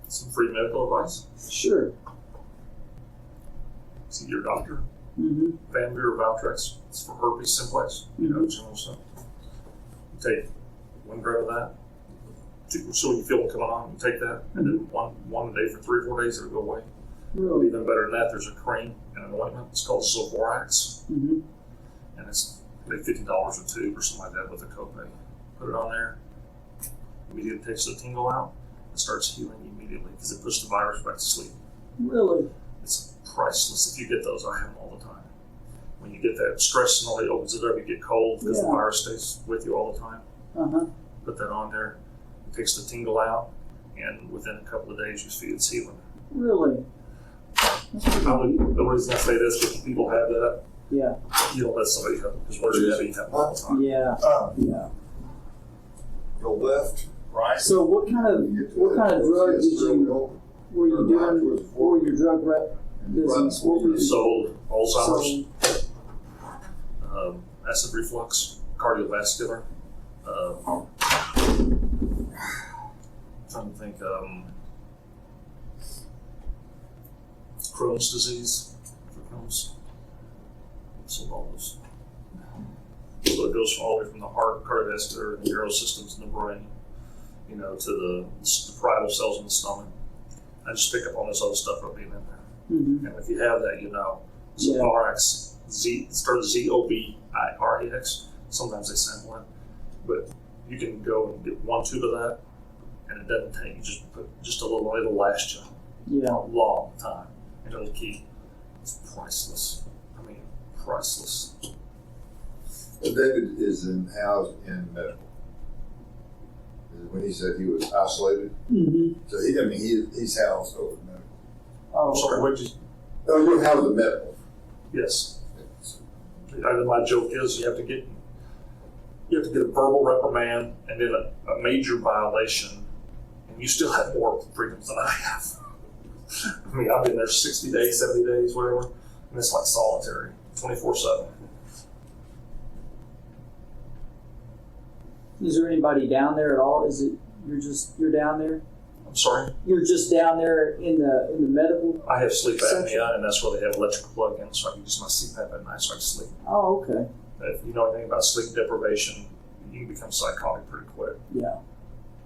Some free medical advice? Sure. See your doctor? Mm-hmm. Vanadar Valtrex. It's for herpes simplex, general stuff. You take 1 gram of that. So when you feel it coming on, you take that, and then one a day for 3 or 4 days, it'll go away. Really? Even better than that, there's a cream and an ointment. It's called Zovorax, Mm-hmm. and it's like $50 a tube or something like that with a copay. Put it on there. Immediately takes the tingle out. It starts healing immediately because it puts the virus back to sleep. Really? It's priceless. If you get those, I have them all the time. When you get that stress and all that opens it up, you get cold because the virus stays with you all the time. Uh-huh. Put that on there. It takes the tingle out, and within a couple of days, you see it's healing. Really? The reason I say this is people have that. Yeah. You don't let somebody have it because worst case you have them all the time. Yeah. Yeah. Go left, right. So what kind of drug did you were you doing for your drug rep business? What were you So Alzheimer's, acid reflux, cardiovascular. Trying to think, Crohn's disease, for Crohn's. So all those. So it goes all the way from the heart, cardiovascular, the neural systems in the brain, to the parietal cells in the stomach. I just pick up on this other stuff from being in there. Mm-hmm. And if you have that, Zovorax, starts Zobirax. Sometimes they sample it, but you can go and get 1 tube of that, and it doesn't take. You just put just a little. It'll last you a long time, and it'll keep. It's priceless. I mean, priceless. Well, David is housed in medical. When he said he was isolated, Mm-hmm. so he's housed over in medical. Oh, I'm sorry. What you? No, you're housed in medical. Yes. My joke is you have to get a verbal reprimand and then a major violation, and you still have more freedoms than I have. I mean, I've been there 60 days, 70 days, whatever, and it's like solitary, 24/7. Is there anybody down there at all? Is it you're down there? I'm sorry? You're just down there in the medical? I have sleep Section. apnea, and that's where they have electrical plug-in, so I can use my CPAP at night so I can sleep. Oh, okay. If you know anything about sleep deprivation, you can become psychotic pretty quick, Yeah.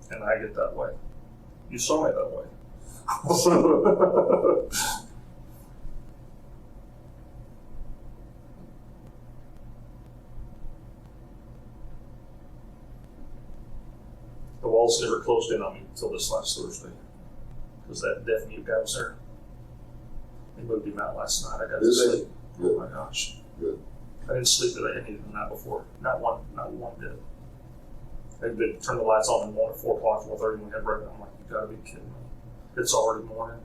and I get that way. You saw me that way. The walls never closed in on me until this last Thursday, because that deaf mute guy was there. They moved him out last night. I got to Did they? sleep. Oh my gosh. Good. I didn't sleep any the night before. Not one did. They'd turn the lights on in the morning, 4 o'clock, 4:30, and we had breakfast. I'm like, you gotta be kidding me. It's already morning.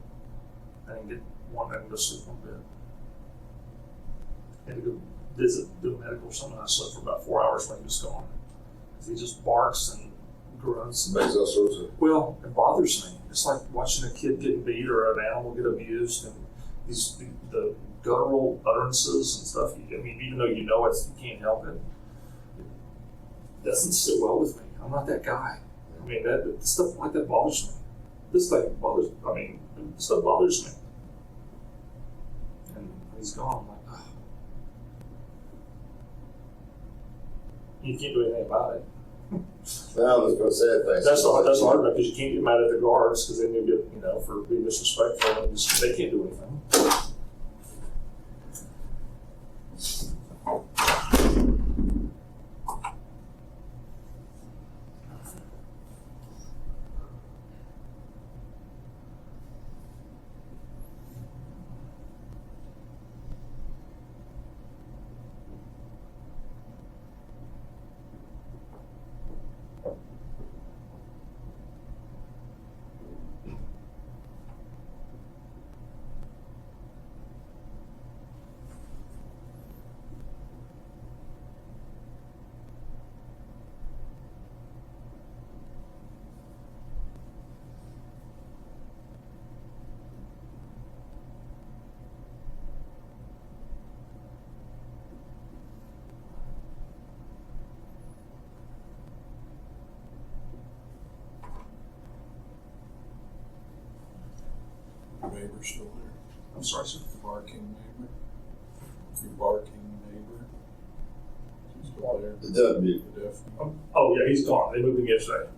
I didn't get one night to sleep one bit. I had to go visit, do medical or something. I slept for about 4 hours when he was gone. He just barks and grunts. Makes all sorts of. Well, it bothers me. It's like watching a kid get beat or an animal get abused, and the guttural utterances and stuff. I mean, even though you know it, you can't help it. It doesn't sit well with me. I'm not that guy. I mean, that stuff like that bothers me. This thing bothers. I mean, stuff bothers me. And he's gone. I'm like, oh. You can't do anything about it. Now let's go sad things. That's the hard part, because you can't get mad at the guards because then you get, for being disrespectful, and they can't do anything. Neighbor still there? I'm sorry, sir. The barking neighbor? Your barking neighbor. Is he still there? The deputy. The deaf. Oh, yeah, he's gone. They moved him yesterday.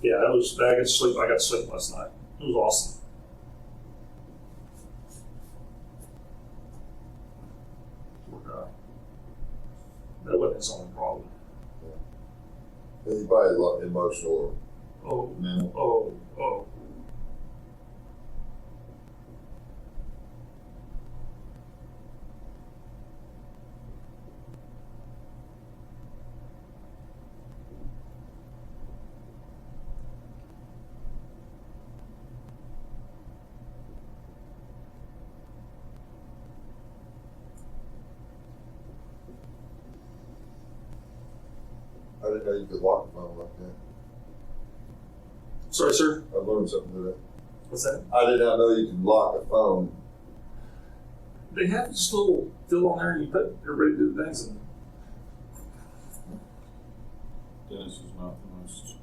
Yeah, I got to sleep. I got to sleep last night. It was awesome. Poor guy. That wasn't his only problem. He's probably a lot emotional Oh, or mental. oh. I didn't know you could lock a phone like that. Sorry, sir. I learned something today. What's that? I did not know you could lock a phone. They have this little fill on there, and you put everybody do things, and Dennis is not the most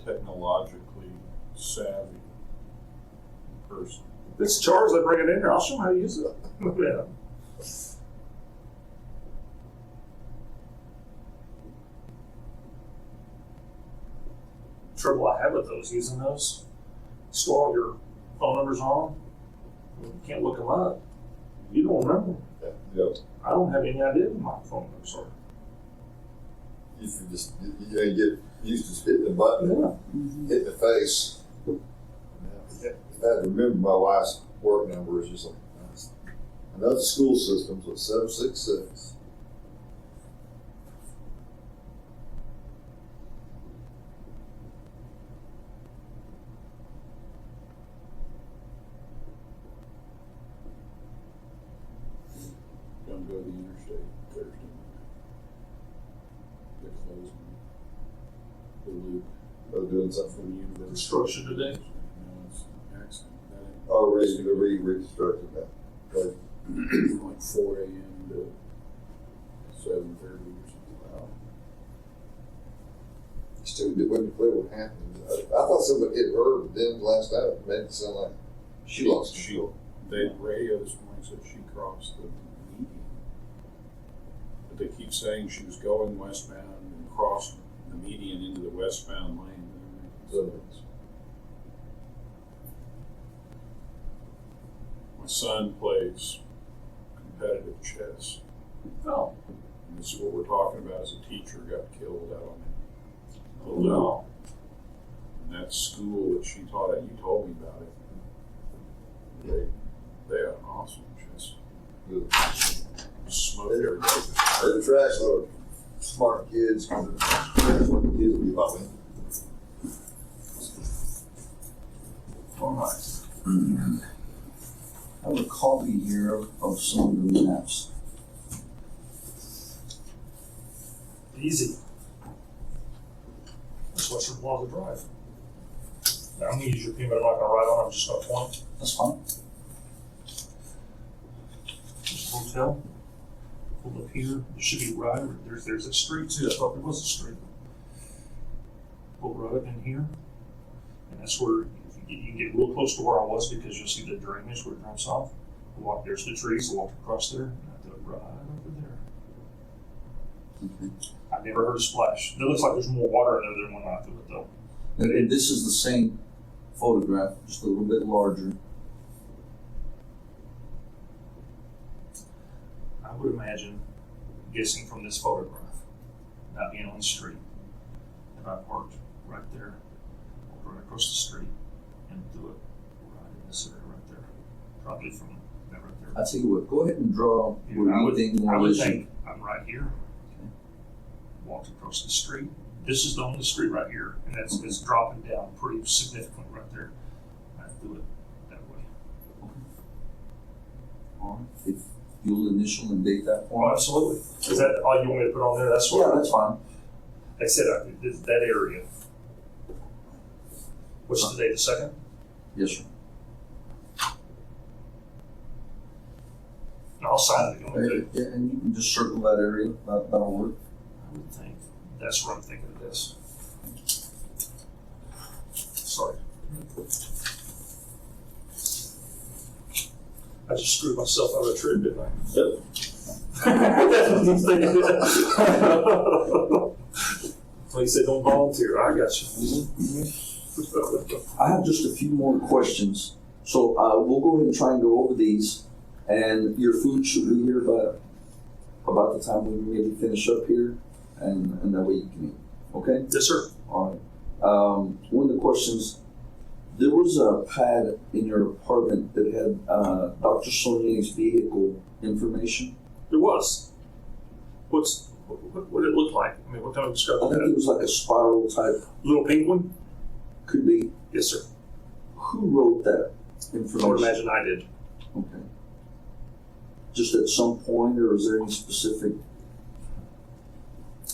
technologically savvy person. if it's charged, they bring it in there. I'll show them how to use it. Yeah. Trouble I have with those, using those, store all your phone numbers on them. You can't look them up. You don't remember them. Yeah. I don't have any idea what my phone numbers are. You can just you get used to hitting the button, Yeah. hitting the face. If I had to remember my wife's work number, it's just like another school system's with 766. Don't go to the interstate Thursday night. They're closing the loop They're doing something. from University. Construction today. No, it's an accident. That Oh, reconstructed that. Like, ain't like 4 a.m. to 7:30 or something. wow. Still wasn't clear what happened. I thought somebody hit her, but then last night it made it sound like she lost control. The radio this morning said she crossed the median. But they keep saying she was going westbound and crossed the median into the westbound lane. So, My son plays competitive chess. Oh, And this is what we're talking about, is a teacher got killed out on the loop. no. And that school that she taught at, you told me about it. They have an awesome chess. good. Smoke every day. It attracts a lot of smart kids because that's what the kids will be about. All right. I have a copy here of some of the maps. Easy. That's Western Plaza Drive. Now, I'm going to use your pen, but I'm not going to write on it. I'm just going to point. That's fine. There's a hotel. Pull up here. There should be right. There's a street too. I thought there was a street. Pull right up in here. And that's where you can get real close to where I was because you'll see the drainage where it drops off. I walk, there's the trees. I walk across there. And I do it right over there. Okay. I never heard a splash. It looks like there's more water in there than when I do it though. And this is the same photograph, just a little bit larger. I would imagine, guessing from this photograph, not being on the street, if I parked right there, walked right across the street, and do it right in this area right there. Probably from that right there. I tell you what, go ahead and draw where I you would, think I more would issue. think I'm right here. Walked across the street. This is the only street right here, and that's it's dropping down pretty significantly right there. I do it that way. All right. If you'll initial and date that Oh, for us. absolutely. Is that all you want me to put on there? That's Yeah, what that's fine. I said. That area. What's the date? The 2nd? Yes, sir. And I'll sign it. You want me to? Yeah, and you can just circle that area. That'll work. I would think that's what I'm thinking of this. Sorry. I just screwed myself out of the trip, didn't I? Yep. That's what he's thinking. So he said, don't volunteer. I got you. I have just a few more questions. So we'll go ahead and try and go over these. And your food should be here about the time we maybe finish up here. And that way you can eat. Okay? Yes, sir. All right. One of the questions, there was a pad in your apartment that had Dr. Sonnier's vehicle information. There was. What did it look like? I mean, what kind of I description? think it was like a spiral type. Little pink one? Could be. Yes, sir. Who wrote that information? I would imagine I did. Okay. Just at some point, or is there any specific?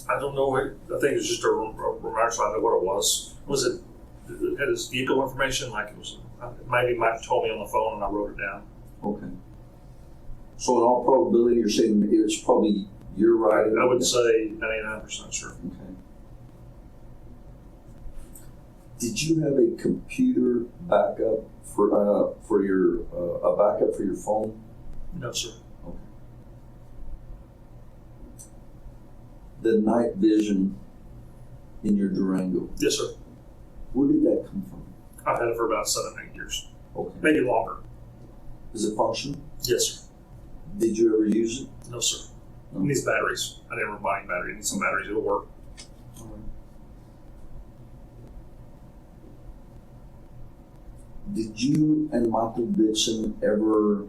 I don't know. I think it's just a remark, so I know what it was. Was it had his vehicle information? Like it was, maybe Mike told me on the phone and I wrote it down. Okay. So in all probability, you're saying it's probably your writing? I would say 99% sure. Okay. Did you have a computer backup for your a backup for your phone? No, sir. Okay. The night vision in your Durango, Yes, sir. where did that come from? I've had it for about 7, 8 years, Okay. maybe longer. Does it function? Yes, sir. Did you ever use it? No, sir. No. It needs batteries. I didn't buy any battery. It needs some batteries. It'll work. Did you and Michael Dixon ever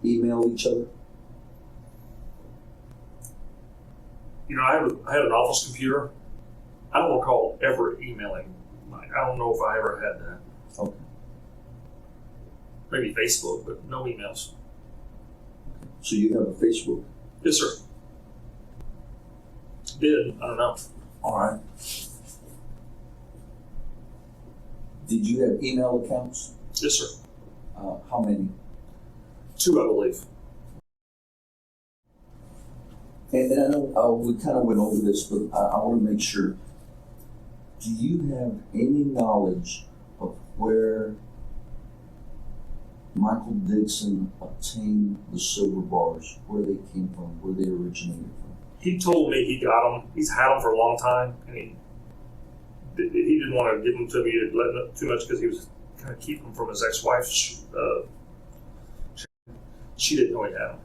email each other? You know, I had an office computer. I don't recall ever emailing Mike. I don't know if I ever had that. Okay. Maybe Facebook, but no emails. So you have a Facebook? Yes, sir. Did. I don't know. All right. Did you have email accounts? Yes, sir. How many? 2, I believe. And I know we kind of went over this, but I want to make sure. Do you have any knowledge of where Michael Dixon obtained the silver bars, where they came from, where they originated from? He told me he got them. He's had them for a long time, and he didn't want to give them to me to let them too much because he was kind of keeping them from his ex-wife. She didn't know he had them.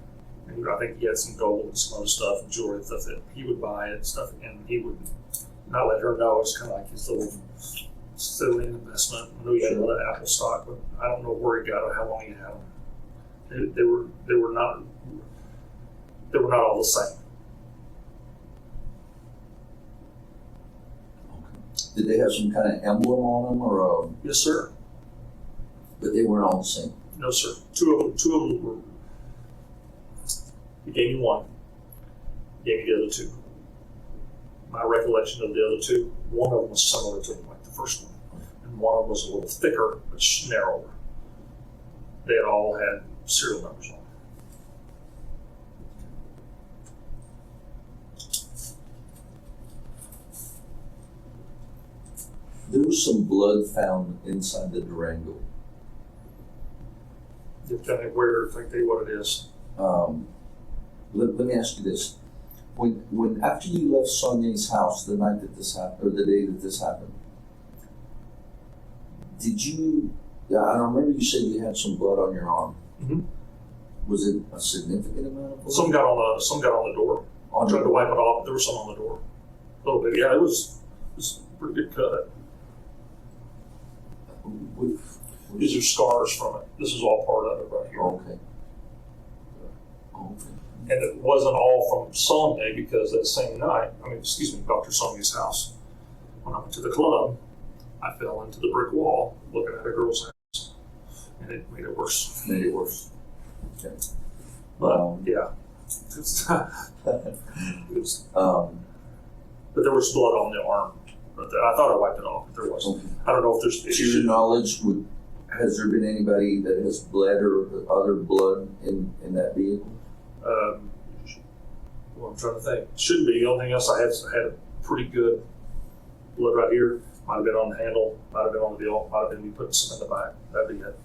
And I think he had some gold and some other stuff, and jewelry and stuff that he would buy and stuff, and he would not let her know. It's kind of like his little silly investment. I knew he had a lot of Apple stock, but I don't know where he got it, how long he had them. They were not all the same. Did they have some kind of emblem on them, or Yes, sir. but they weren't all the same? No, sir. Two of them were. He gave me one. He gave me the other 2. My recollection of the other 2, one of them was similar to like the first one, and one of them was a little thicker but narrower. They had all had serial numbers on them. There was some blood found inside the Durango. Depending where, exactly what it is. Let me ask you this: when after you left Sonnier's house the night that this happened, or the day that this happened, did you? Yeah, I remember you said you had some blood on your arm. Mm-hmm. Was it a significant amount of blood? Some got on the door. I tried to wipe it off, but there was some on the door. A little bit. Yeah, it was a pretty good cut. These are scars from it. This is all part of it right here. Okay. Okay. And it wasn't all from Sonnier because that same night, Dr. Sonnier's house, when I went to the club, I fell into the brick wall looking at a girl's house. And it made it worse. Made it worse. Okay. But yeah. But there was blood on the arm. But I thought I wiped it off, but there wasn't. Okay. I don't know if there's To your knowledge, has there been anybody that has bled or other blood in that vehicle? Well, I'm trying to think. Shouldn't be. The only thing else I had a pretty good blood right here. Might have been on the handle, might have been on the deal, might have been me putting some in the back. That'd be it.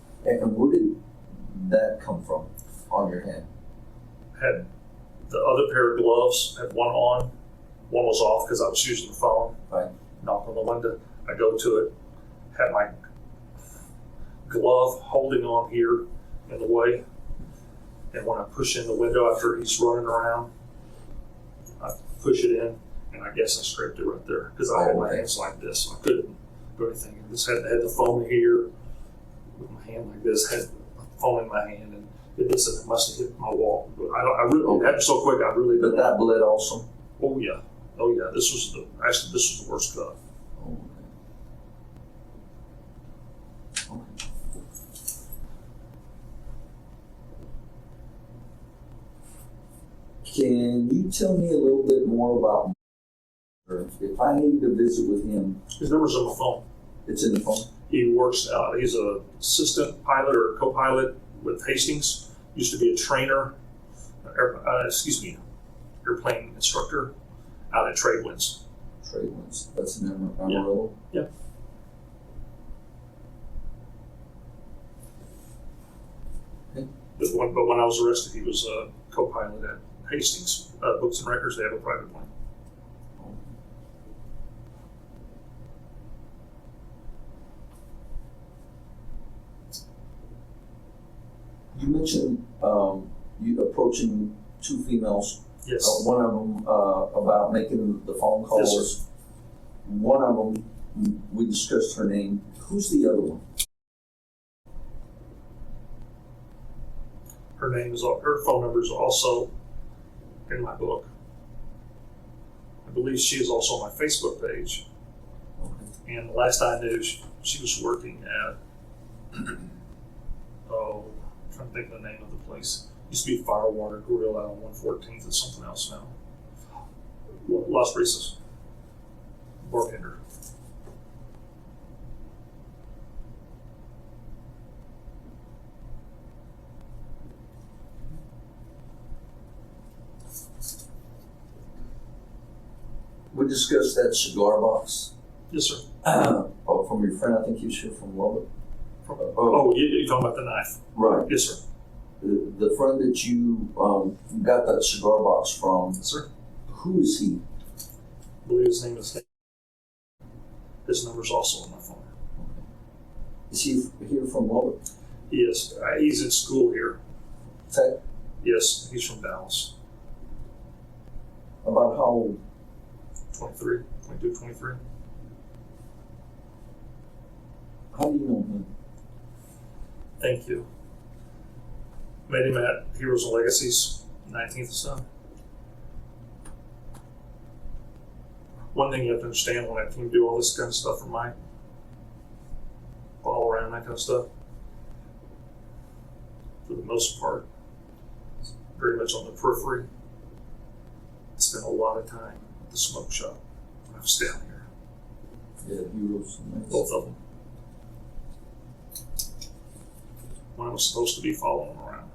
And where did that come from on your hand? had the other pair of gloves, had one on, one was off because I was using the phone. Right. Knock on the window, I go to it, had my glove holding on here in the way, and when I push in the window after he's running around, I push it in, and I guess I scraped it right there because I had my hands like this. I couldn't do anything. I just had the phone here with my hand like this, had my phone in my hand, and it must have hit my wall. But I really, it happened so quick, I really But didn't. that bled also? Oh yeah. This was the worst cut. Oh, okay. Okay. Can you tell me a little bit more about, if I needed to visit with him, His number's on the phone. it's in the phone? He works out. He's a assistant pilot or co-pilot with Hastings. Used to be a trainer, airplane instructor out at Tradewinds. Trade winds. That's an Amarillo? Yeah. Okay. But when I was arrested, he was a co-pilot at Hastings. Books and Records, they have a private plane. You mentioned you approaching two females. Yes. One of them about making the phone calls. Yes, sir. One of them, we discussed her name. Who's the other one? Her phone number is also in my book. I believe she is also on my Facebook page. Okay. And the last I knew, she was working at, I'm trying to think of the name of the place. Used to be Firewater Grill out on 114th. It's something else now. Las Brisas. Bartender. We discussed that cigar box. Yes, sir. From your friend, I think he was here from Lubbock. You're talking about the knife. Right. Yes, sir. The friend that you got that cigar box from, Yes, sir. who is he? I believe his name is David. His number's also on my phone. Is he here from Lubbock? He is. He's in school here. Tech? Yes, he's from Dallas. About how old? 23, 22, 23. How do you know him? Thank you. Met him at Heroes and Legacies, 19th and stuff. One thing you have to understand when I can do all this kind of stuff for Mike, all around that kind of stuff, for the most part, very much on the periphery. I spent a lot of time at the smoke shop when I was down here. Yeah, Heroes. Both of them. When I was supposed to be following him around.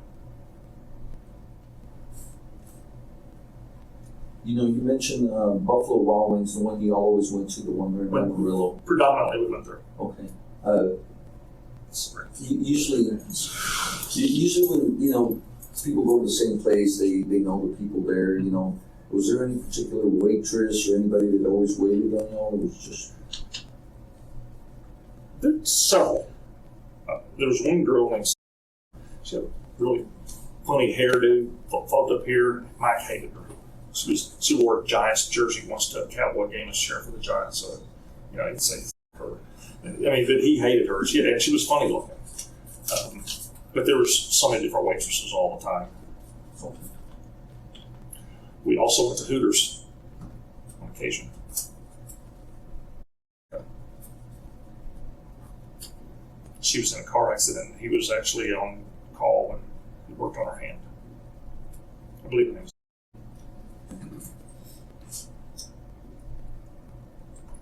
You know, you mentioned Buffalo Wild Wings, the one you always went to, the one there in Amarillo. Predominantly we went there. Okay. Sorry. Usually when, you know, people go to the same place, they know the people there, you know. Was there any particular waitress or anybody that always waited on y'all? It was just... There's several. There was one girl named, she had a really funny hairdo, fogged up here. Mike hated her. She wore a Giants jersey once to a Cowboy game as cheering for the Giants. So, you know, he'd say her. I mean, but he hated her. She was funny looking. But there was so many different waitresses all the time. We also went to Hooters on occasion. She was in a car accident. He was actually on call when he worked on her hand. I believe her name was.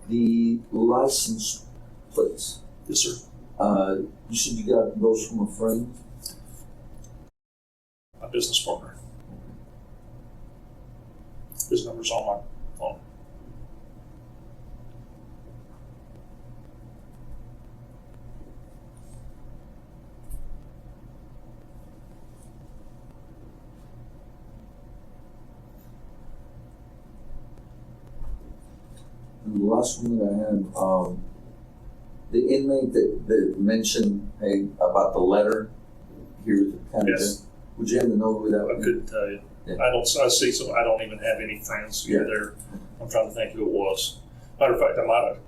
The license plates. Yes, sir. You said you got those from a friend? My business partner. His number's on my phone. And the last one that I had, the inmate that mentioned, hey, about the letter here at County Yes. Jail. Would you happen to know who that I was? couldn't tell you. Yeah. I see some, I don't even have any friends Yeah. there. I'm trying to think who it was. Matter of fact, I might have.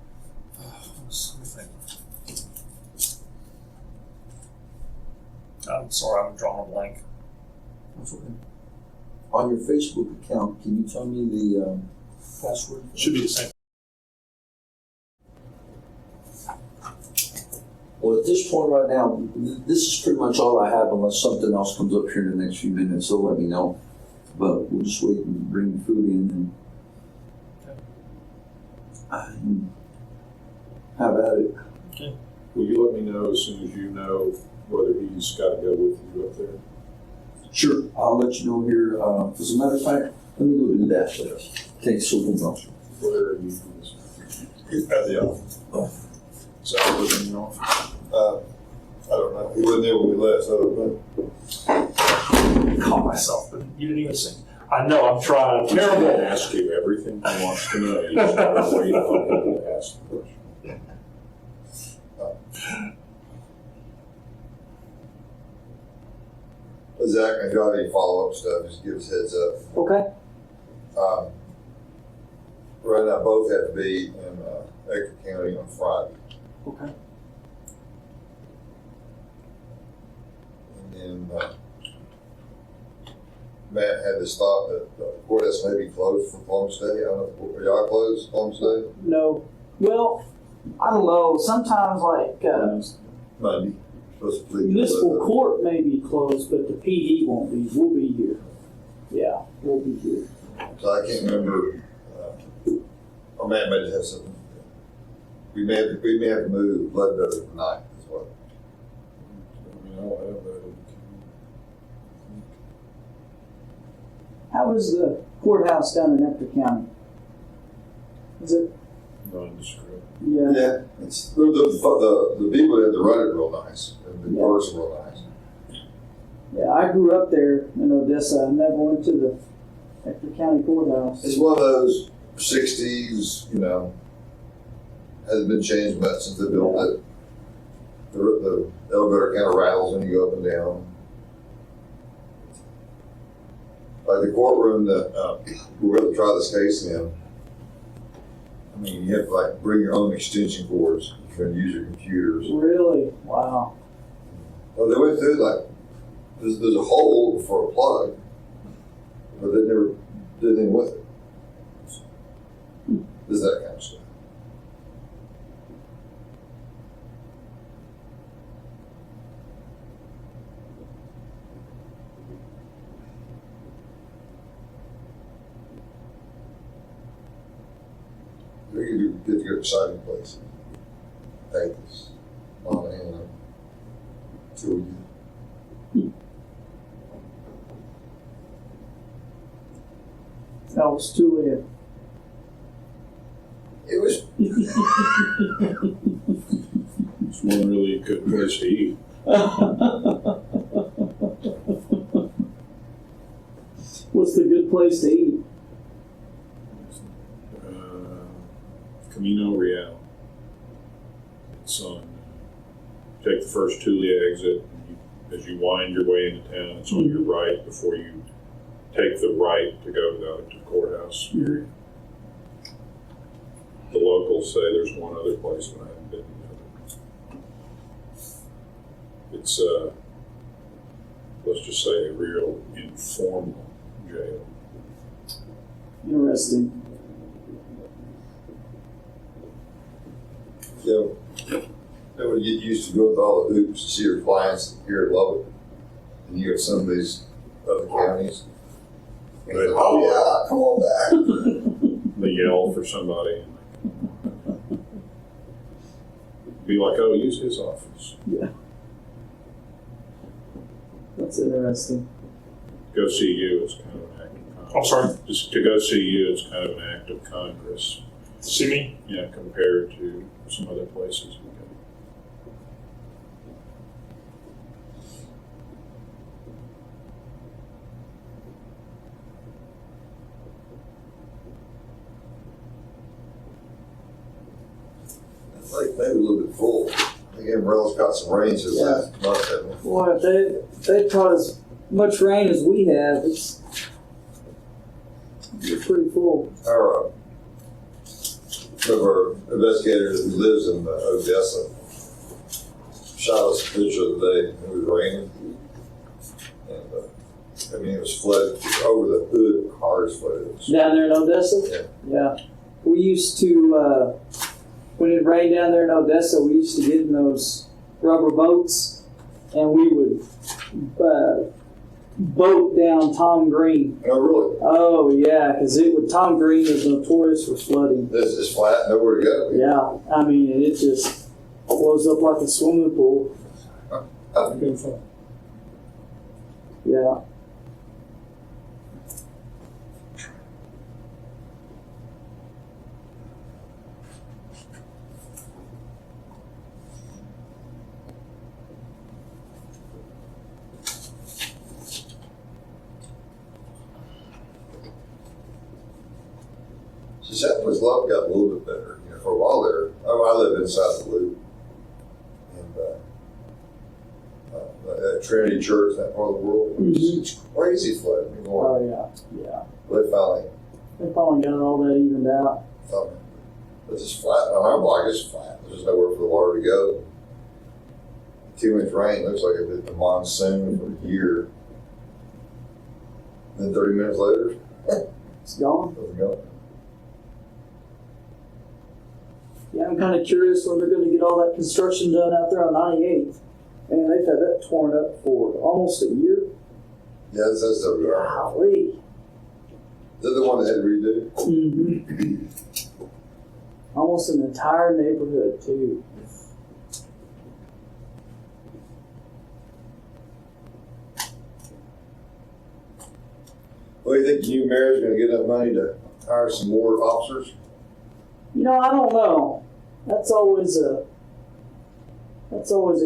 Let me think. I'm sorry, I'm drawing a blank. That's okay. On your Facebook account, can you tell me the password? Should be the same. Well, at this point right now, this is pretty much all I have unless something else comes up here in the next few minutes, so let me know. But we'll just wait and bring the food in and have at it. Okay. Will you let me know as soon as you know whether he's got to go with you up there? Sure. I'll let you know here. As a matter of fact, let me go do that first. Okay, so hold on. Where are you? At the office. Is that within your office? I don't know. He wasn't there when we left, so I don't know. Call myself, but you didn't even sing. I know, I'm trying. I'm going Terrible. to ask you everything he wants to know. You just got to wait on him to ask the question. Zach, if you have any follow-up stuff, just give us a heads up. Okay. Right now, both have to be in Ector County on Friday. Okay. And then Matt had this thought that the courthouse may be closed for Columbus Day. I don't know, are y'all closed Columbus Day? No. Well, I don't know. Sometimes, like, Monday. Supposed to plead. municipal court may be closed, but the PD won't be. We'll be here. Yeah, we'll be here. So I can't remember, or Matt may just have something. We may have to move blood better tonight as well. I mean, I'll have that. How is the courthouse down in Ector County? Is it? Nondescript. Yeah. Yeah, it's the people that had to run it real nice, and the Yeah. person real nice. Yeah, I grew up there in Odessa. I never went to the Ector County courthouse. It's one of those 60s, hasn't been changed much since they built it. The elevator kind of rattles when you go up and down. Like the courtroom that we're going to try this case in, I mean, you have to bring your own extension cords if you're going to use your computers. Really? Wow. Well, they went through there's a hole for a plug, but they never did anything with it. There's that kind of stuff. We can get to go exciting places. Vegas, Montana, until we get. That was too late. It was. It's one really good place to eat. What's the good place to eat? Camino Real. It's on, take the first Tulia exit, and as you wind your way into town, it's on your right before you take the right to go to the courthouse area. The locals say there's one other place, but I haven't been to it. It's, let's just say, a real informal jail. Interesting. So, they would get used to going to all the hoops to see your clients here at Lubbock, and you got some of these other counties. And They they're, oh yeah, come on back. They yell for somebody and be like, oh, use his office. Yeah. That's interesting. Go see you is kind of an act of Congress. I'm sorry? Just to go see you is kind of an act of Congress. See me? Yeah, compared to some other places we go. maybe a little bit full. I think Amarella's got some rain since last month, hasn't it? Boy, if they've caught as much rain as we have, it's pretty full. Our, one of our investigators who lives in Odessa shot us a picture the day it was raining. And, I mean, it was flooded over the hood, cars flooded. Down there in Odessa? Yeah. We used to, when it rained down there in Odessa, we used to get in those rubber boats and we would boat down Tom Green. Oh, really? Oh, yeah, because Tom Green is notorious for flooding. This is flat, nowhere to go. Yeah, I mean, it just blows up like a swimming pool. Yeah. So Southwest Lubbock got a little bit better. You know, for a while there, I live inside the loop. And at Trinity Church, that part of the world, it's crazy flooding. Oh, yeah. They finally got all that evened out. thought, this is flat. On our block, it's flat. There's just nowhere for the water to go. 2 inch rain looks like it's a monsoon for a year. Then 30 minutes later, It's gone. doesn't go. Yeah, I'm kind of curious when they're going to get all that construction done out there on 98th. And they've had that torn up for almost a year. Yeah, that's WR. Golly. They're the one that had to redo. Mm-hmm. Almost an entire neighborhood, too. Well, you think the new mayor's going to get enough money to hire some more officers? You know, I don't know. That's always a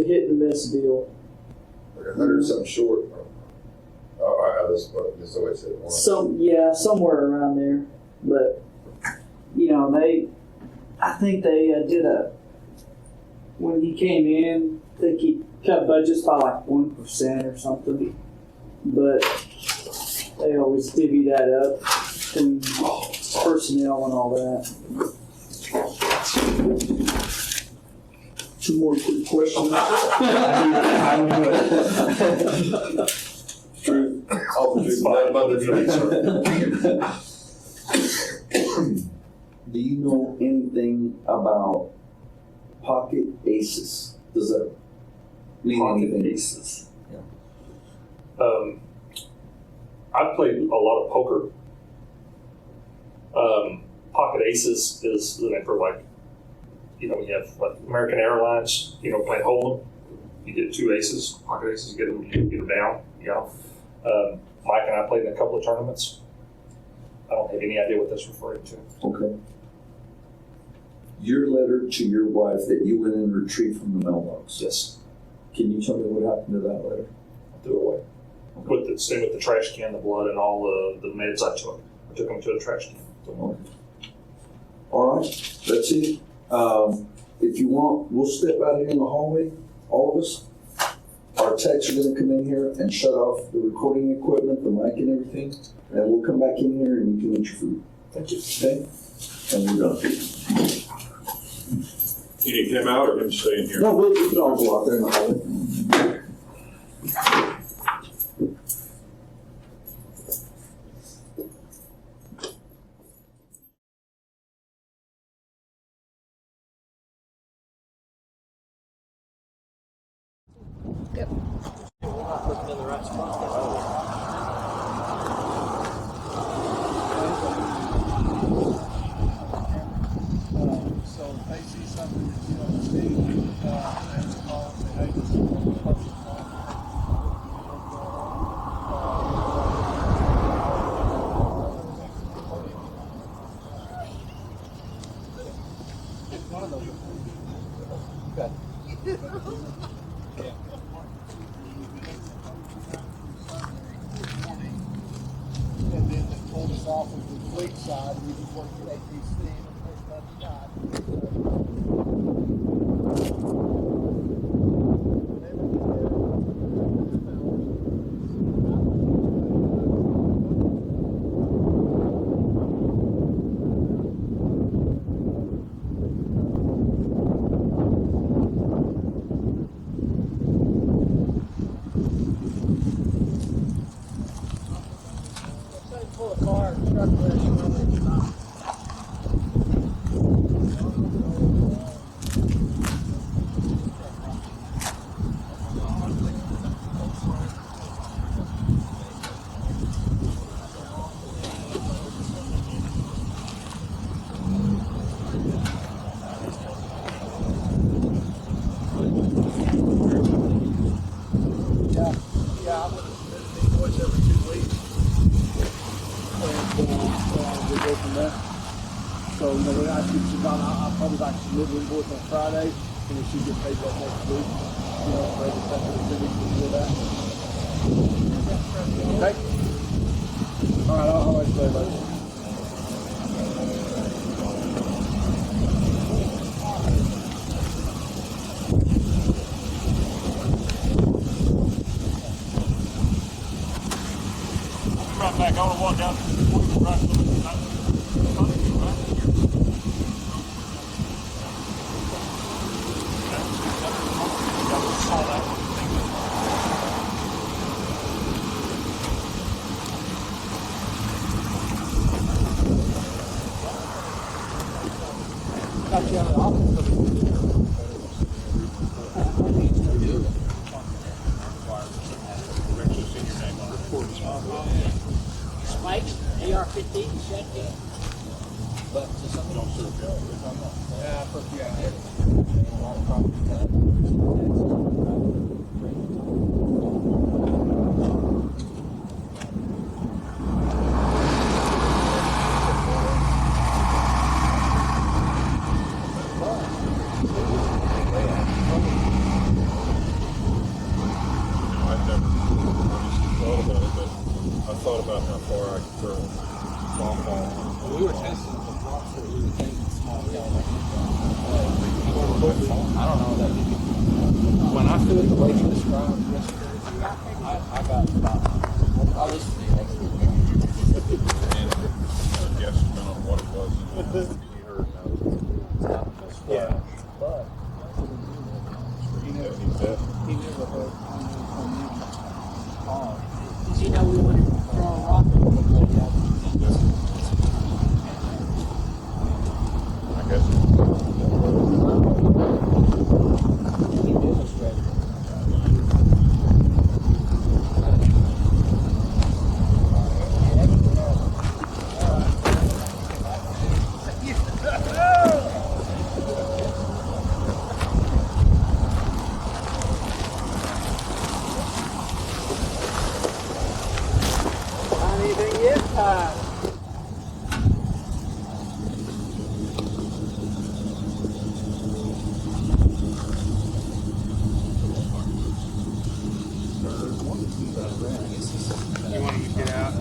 hit and miss deal. Like 100 something short. Oh, that's the way it said. Somewhere around there. But you know, I think they did when he came in, I think he cut budgets by like 1% or something. But they always divvy that up between personnel and all that. Two more quick questions. True. All the truth, nothing but the truth. Do you know anything about pocket aces? Does that mean anything? Aces. I've played a lot of poker. Pocket aces is the name for, like, you know, when you have like American Airlines, you know, playing Hold'em, you get 2 aces, pocket aces, you get them down, you know. Mike and I played in a couple of tournaments. I don't have any idea what that's referring to. Okay. Your letter to your wife that you went and retrieved from the mailbox. Yes. Can you tell me what happened to that letter? Threw away. Same with the trash can, the blood, and all the meds I took. I took them to the trash can. Okay. All right, that's it. If you want, we'll step out here in the hallway, all of us. Our techs are gonna come in here and shut off the recording equipment, the mic and everything, and we'll come back in here and you can eat your food. Thank you. Okay? And we're done. You need him out or him stay in here? No, we can all go out there in the hallway. So if they see something that you don't see, they will call and say, hey, this is what's going on. One of those. Okay. And then they pulled us off of the fleet side. We just worked at APC and the first time we got. God bless you. I will not. Yeah, I would have visited once every 2 weeks. And we'll go from there. So, you know, when I see Siobhan, I'll probably like to deliver invoice on Friday, and if she gets paid that next week, you know, for every time for 2 weeks before that. Okay? All right, I'll always play later. Right back, I want to walk down right to the Got you out of the office. Mike, AR-15, shut down. But to something else. Yeah, I put you out there. I've never honestly thought about it, but I thought about how far I could throw a softball. We were testing the blocks that we were taking small down. I don't know that you can. When I flew it the way you described yesterday, I got about, I listened to you. And I guess depending on what it was, he heard that was Yeah. But he never he never heard from you. Does he know we wanted to throw a rock? I guess. He demonstrated. Not anything yet, You want him to get out?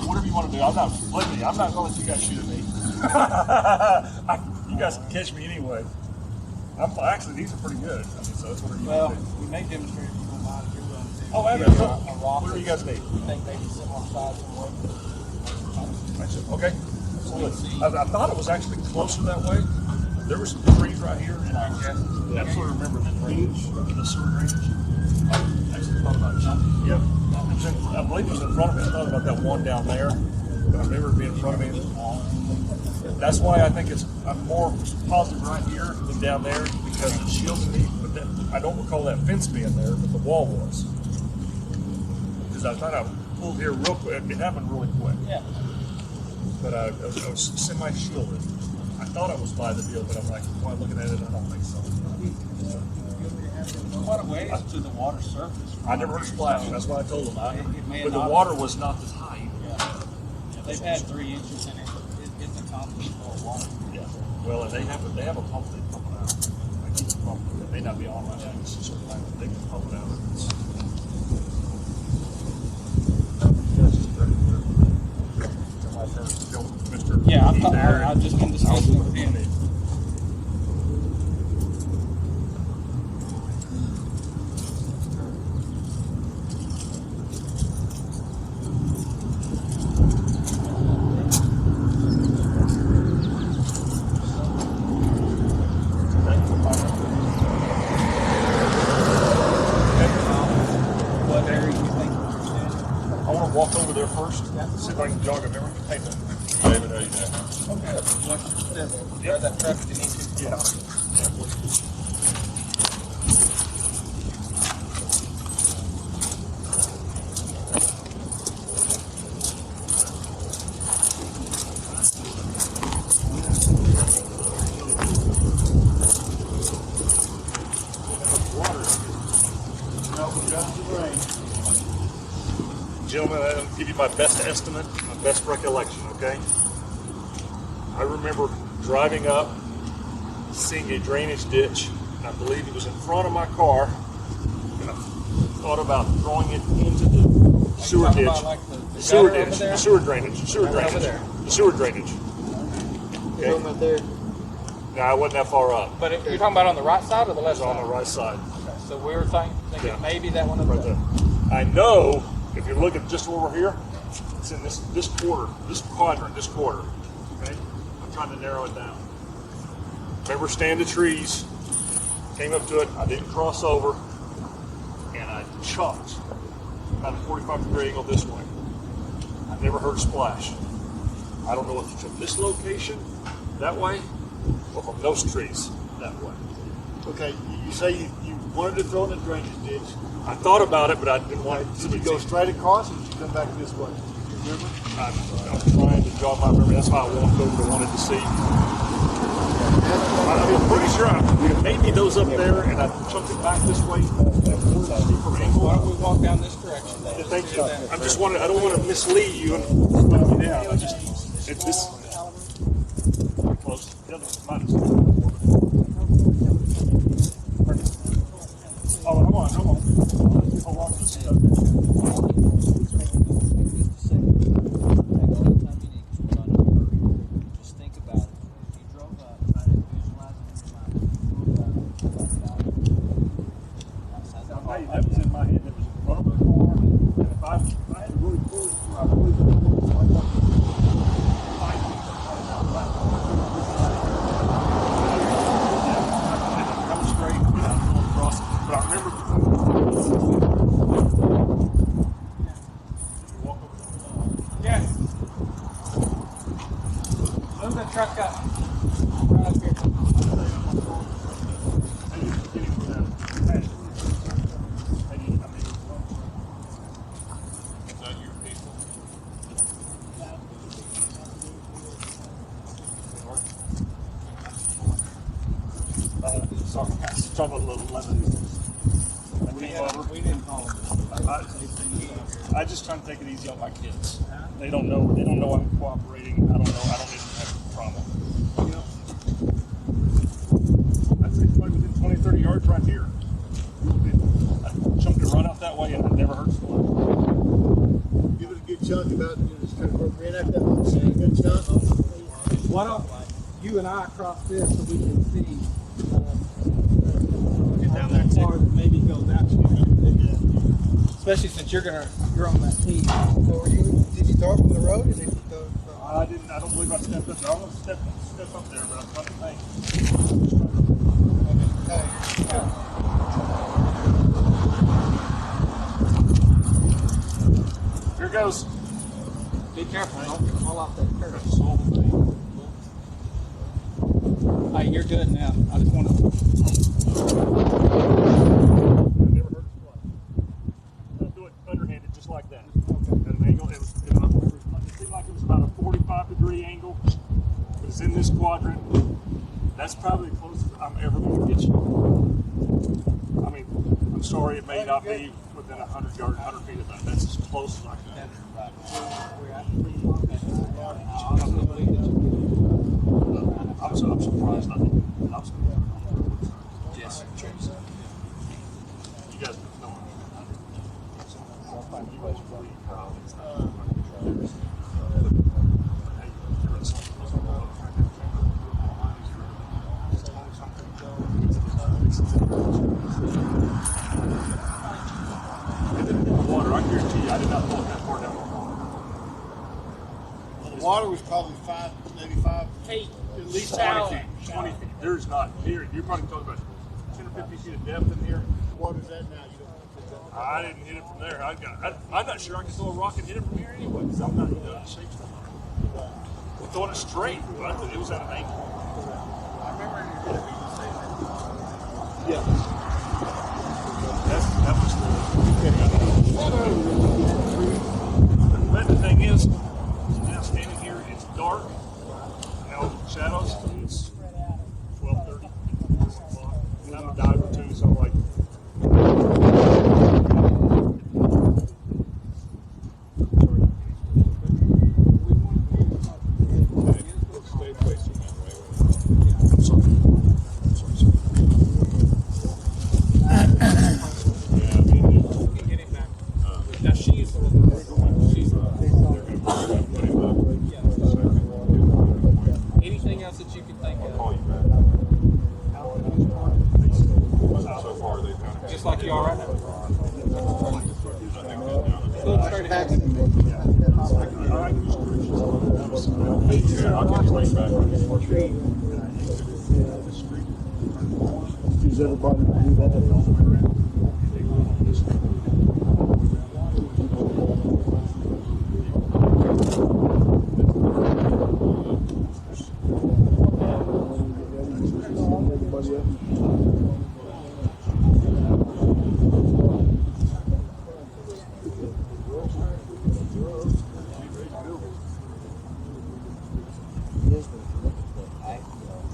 whatever you want to do. I'm not, believe me, I'm not going to let you guys shoot at me. You guys can catch me anyway. Actually, these are pretty good. I mean, so that's what you Well, want to do. we may demonstrate if you don't mind if you're willing to. Oh, Yeah, absolutely. a rock. What do you guys need? We think maybe similar size and weight. Okay. I thought it was actually closer that way. There were some trees right here, and I absolutely remember the drainage, the sewer drainage. I actually thought about it. Yep. I believe it was in front of me. I thought about that one down there, but I remember it being in front of me. That's why I think I'm more positive right here than down there because it shields me. But then, I don't recall that fence being there, but the wall was. Because I thought I pulled here real quick. It happened really quick. Yeah. But I was semi-shielded. I thought I was by the deal, but I'm like, while looking at it, I don't think so. Quite a ways to the water surface. I never heard a splash. That's why I told them. It may But the not- water was not this high. Yeah. They've had 3 inches in it. It's accomplished for a while. Yeah. Well, and they have a pump they pump it out. I keep the pump. It may not be on right now. It's just sort of like they can pump it out. That's just very clear. I've just been discussing with him. What area you think? I want to walk over there first, see if I can jog a memory. Hey, David, how you doing? Okay. Where that traffic you need to. Yeah. Gentlemen, I'll give you my best estimate, my best recollection, okay? I remember driving up, seeing a drainage ditch, and I believe it was in front of my car, and I thought about throwing it into the sewer ditch. The sewer ditch, the sewer drainage, the sewer drainage, the sewer drainage. Okay. Over there. No, I wasn't that far up. But you're talking about on the right side or the It left was on side? the right side, So we were thinking Yeah. maybe that one over right there. there. I know, if you look at just over here, it's in this quarter, this quadrant, this quarter. Okay? I'm trying to narrow it down. Remember stand of trees, came up to it, I didn't cross over, and I chucked about a 45-degree angle this way. I never heard a splash. I don't know if it's from this location, that way, or from those trees, that way. Okay, you say you wanted to throw in a drainage ditch. I thought about it, but I didn't want it to Did you go straight across or did you come back this way? You remember? I'm trying to jog my memory. That's why I walked over and wanted to see. I'm pretty sure maybe those up there, and I chucked it back this way. Why don't we walk down this direction? Thank you. I'm just wanting. I don't want to mislead you and let you down. I just it's this close. The other mine is oh, come on, come on. Hold on just a second. Just think about it. If you drove up, try to visualize it in your mind. That was in my head. That was in front of my car. And if I had to really pull it through, I really could have pulled it through. Come straight, and I'm going across. But I remember. Walk over. Yeah. Move that truck up. Right up here. Is that your people? Sorry, guys. Trying to let We didn't call them. I just trying to take it easy on my kids. They don't know. They don't know I'm cooperating. I don't know. I don't even have trauma. I'd say it's probably within 20, 30 yards right here. I jumped and run out that way, and I never heard a splash. Give it a good chunk about, just kind of reenact that one, say a good chunk. Why don't you and I cross this so we can see Get down there and how far that maybe goes out to you? Especially since you're on that team. So did you throw it from the road or did you throw it from? I didn't. I don't believe I stepped up there. I'm gonna step up there, but I'm trying to think. Here goes. Be careful. Don't fall off that curb. Hey, you're good now. I just want to. I never heard a splash. I'll do it underhanded, just like that. At an angle, it seemed like it was about a 45-degree angle. It was in this quadrant. That's probably the closest I'm ever going to get you. I mean, I'm sorry, it may not be within 100 yards, 100 feet of that. That's as close as I can. I'm surprised. I'm surprised. Yes, you guys know. You guys really water was probably 5, maybe 5. Hey, At least Sal. 20 feet. 20 feet. There's not here. You're probably talking about 10 or 50 feet of depth in here. What is that now? You don't. I didn't hit it from there. I'm not sure I can throw a rock and hit it from here anyway. Because I'm not shape stuff. We're throwing it straight, but I thought it was at an angle. I remember in your interview you saying that. Yeah. That was the. But the thing is, now standing here, it's dark. Now shadows. It's 12:30. And I'm a diver too, so I'm like. Anything else that you can think of? Just like you are right now. Look straight ahead. Does everybody do that?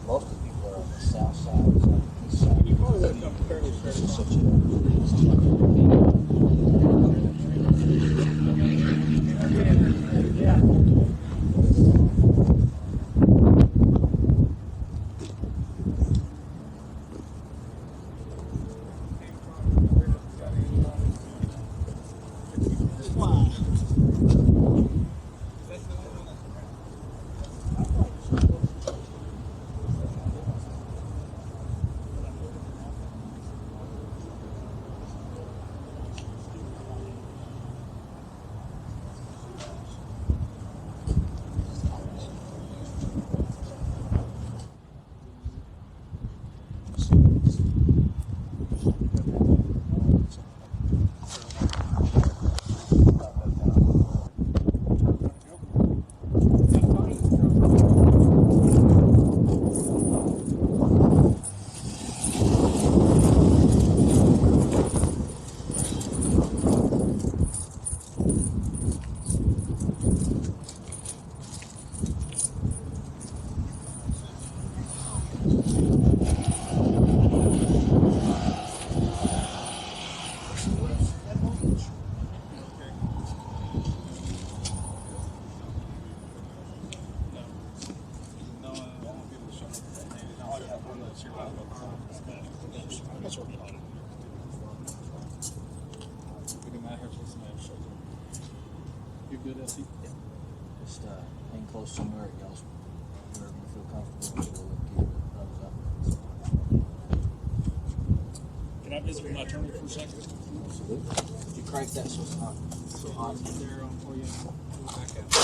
Most of the people are on the south side, so east side. This is such You good, SC? Just hang close somewhere, y'all. Wherever you feel comfortable, we'll give it a thumbs up. Can I visit with my attorney for a second? You crank that so it's not so hot. There for you. Back out.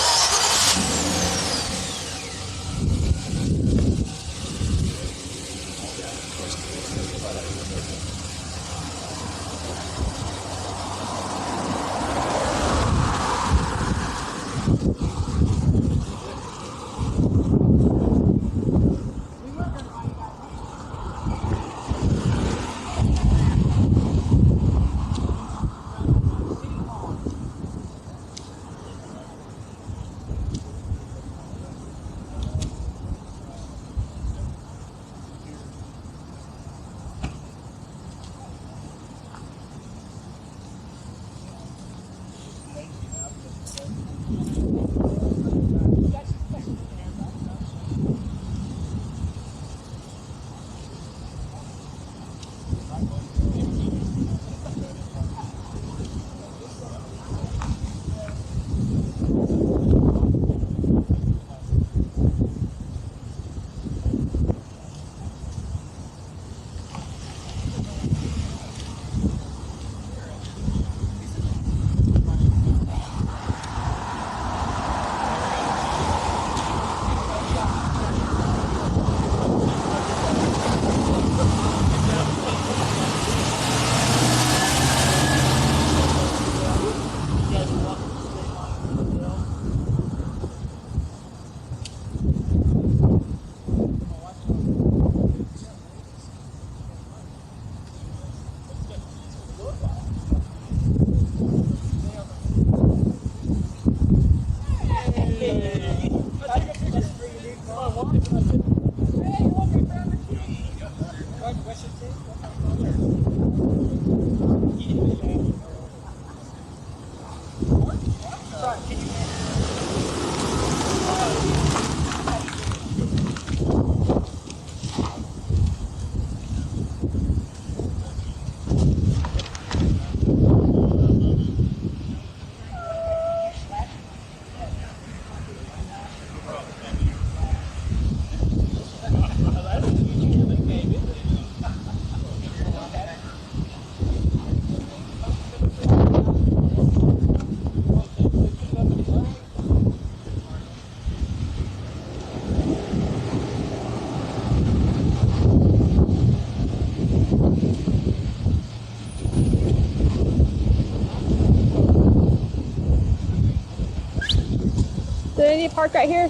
I need to park right here?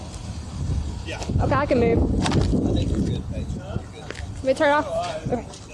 Yeah. Okay, I can move. I think you're good, Paige. You're good. Let me turn it off. Okay.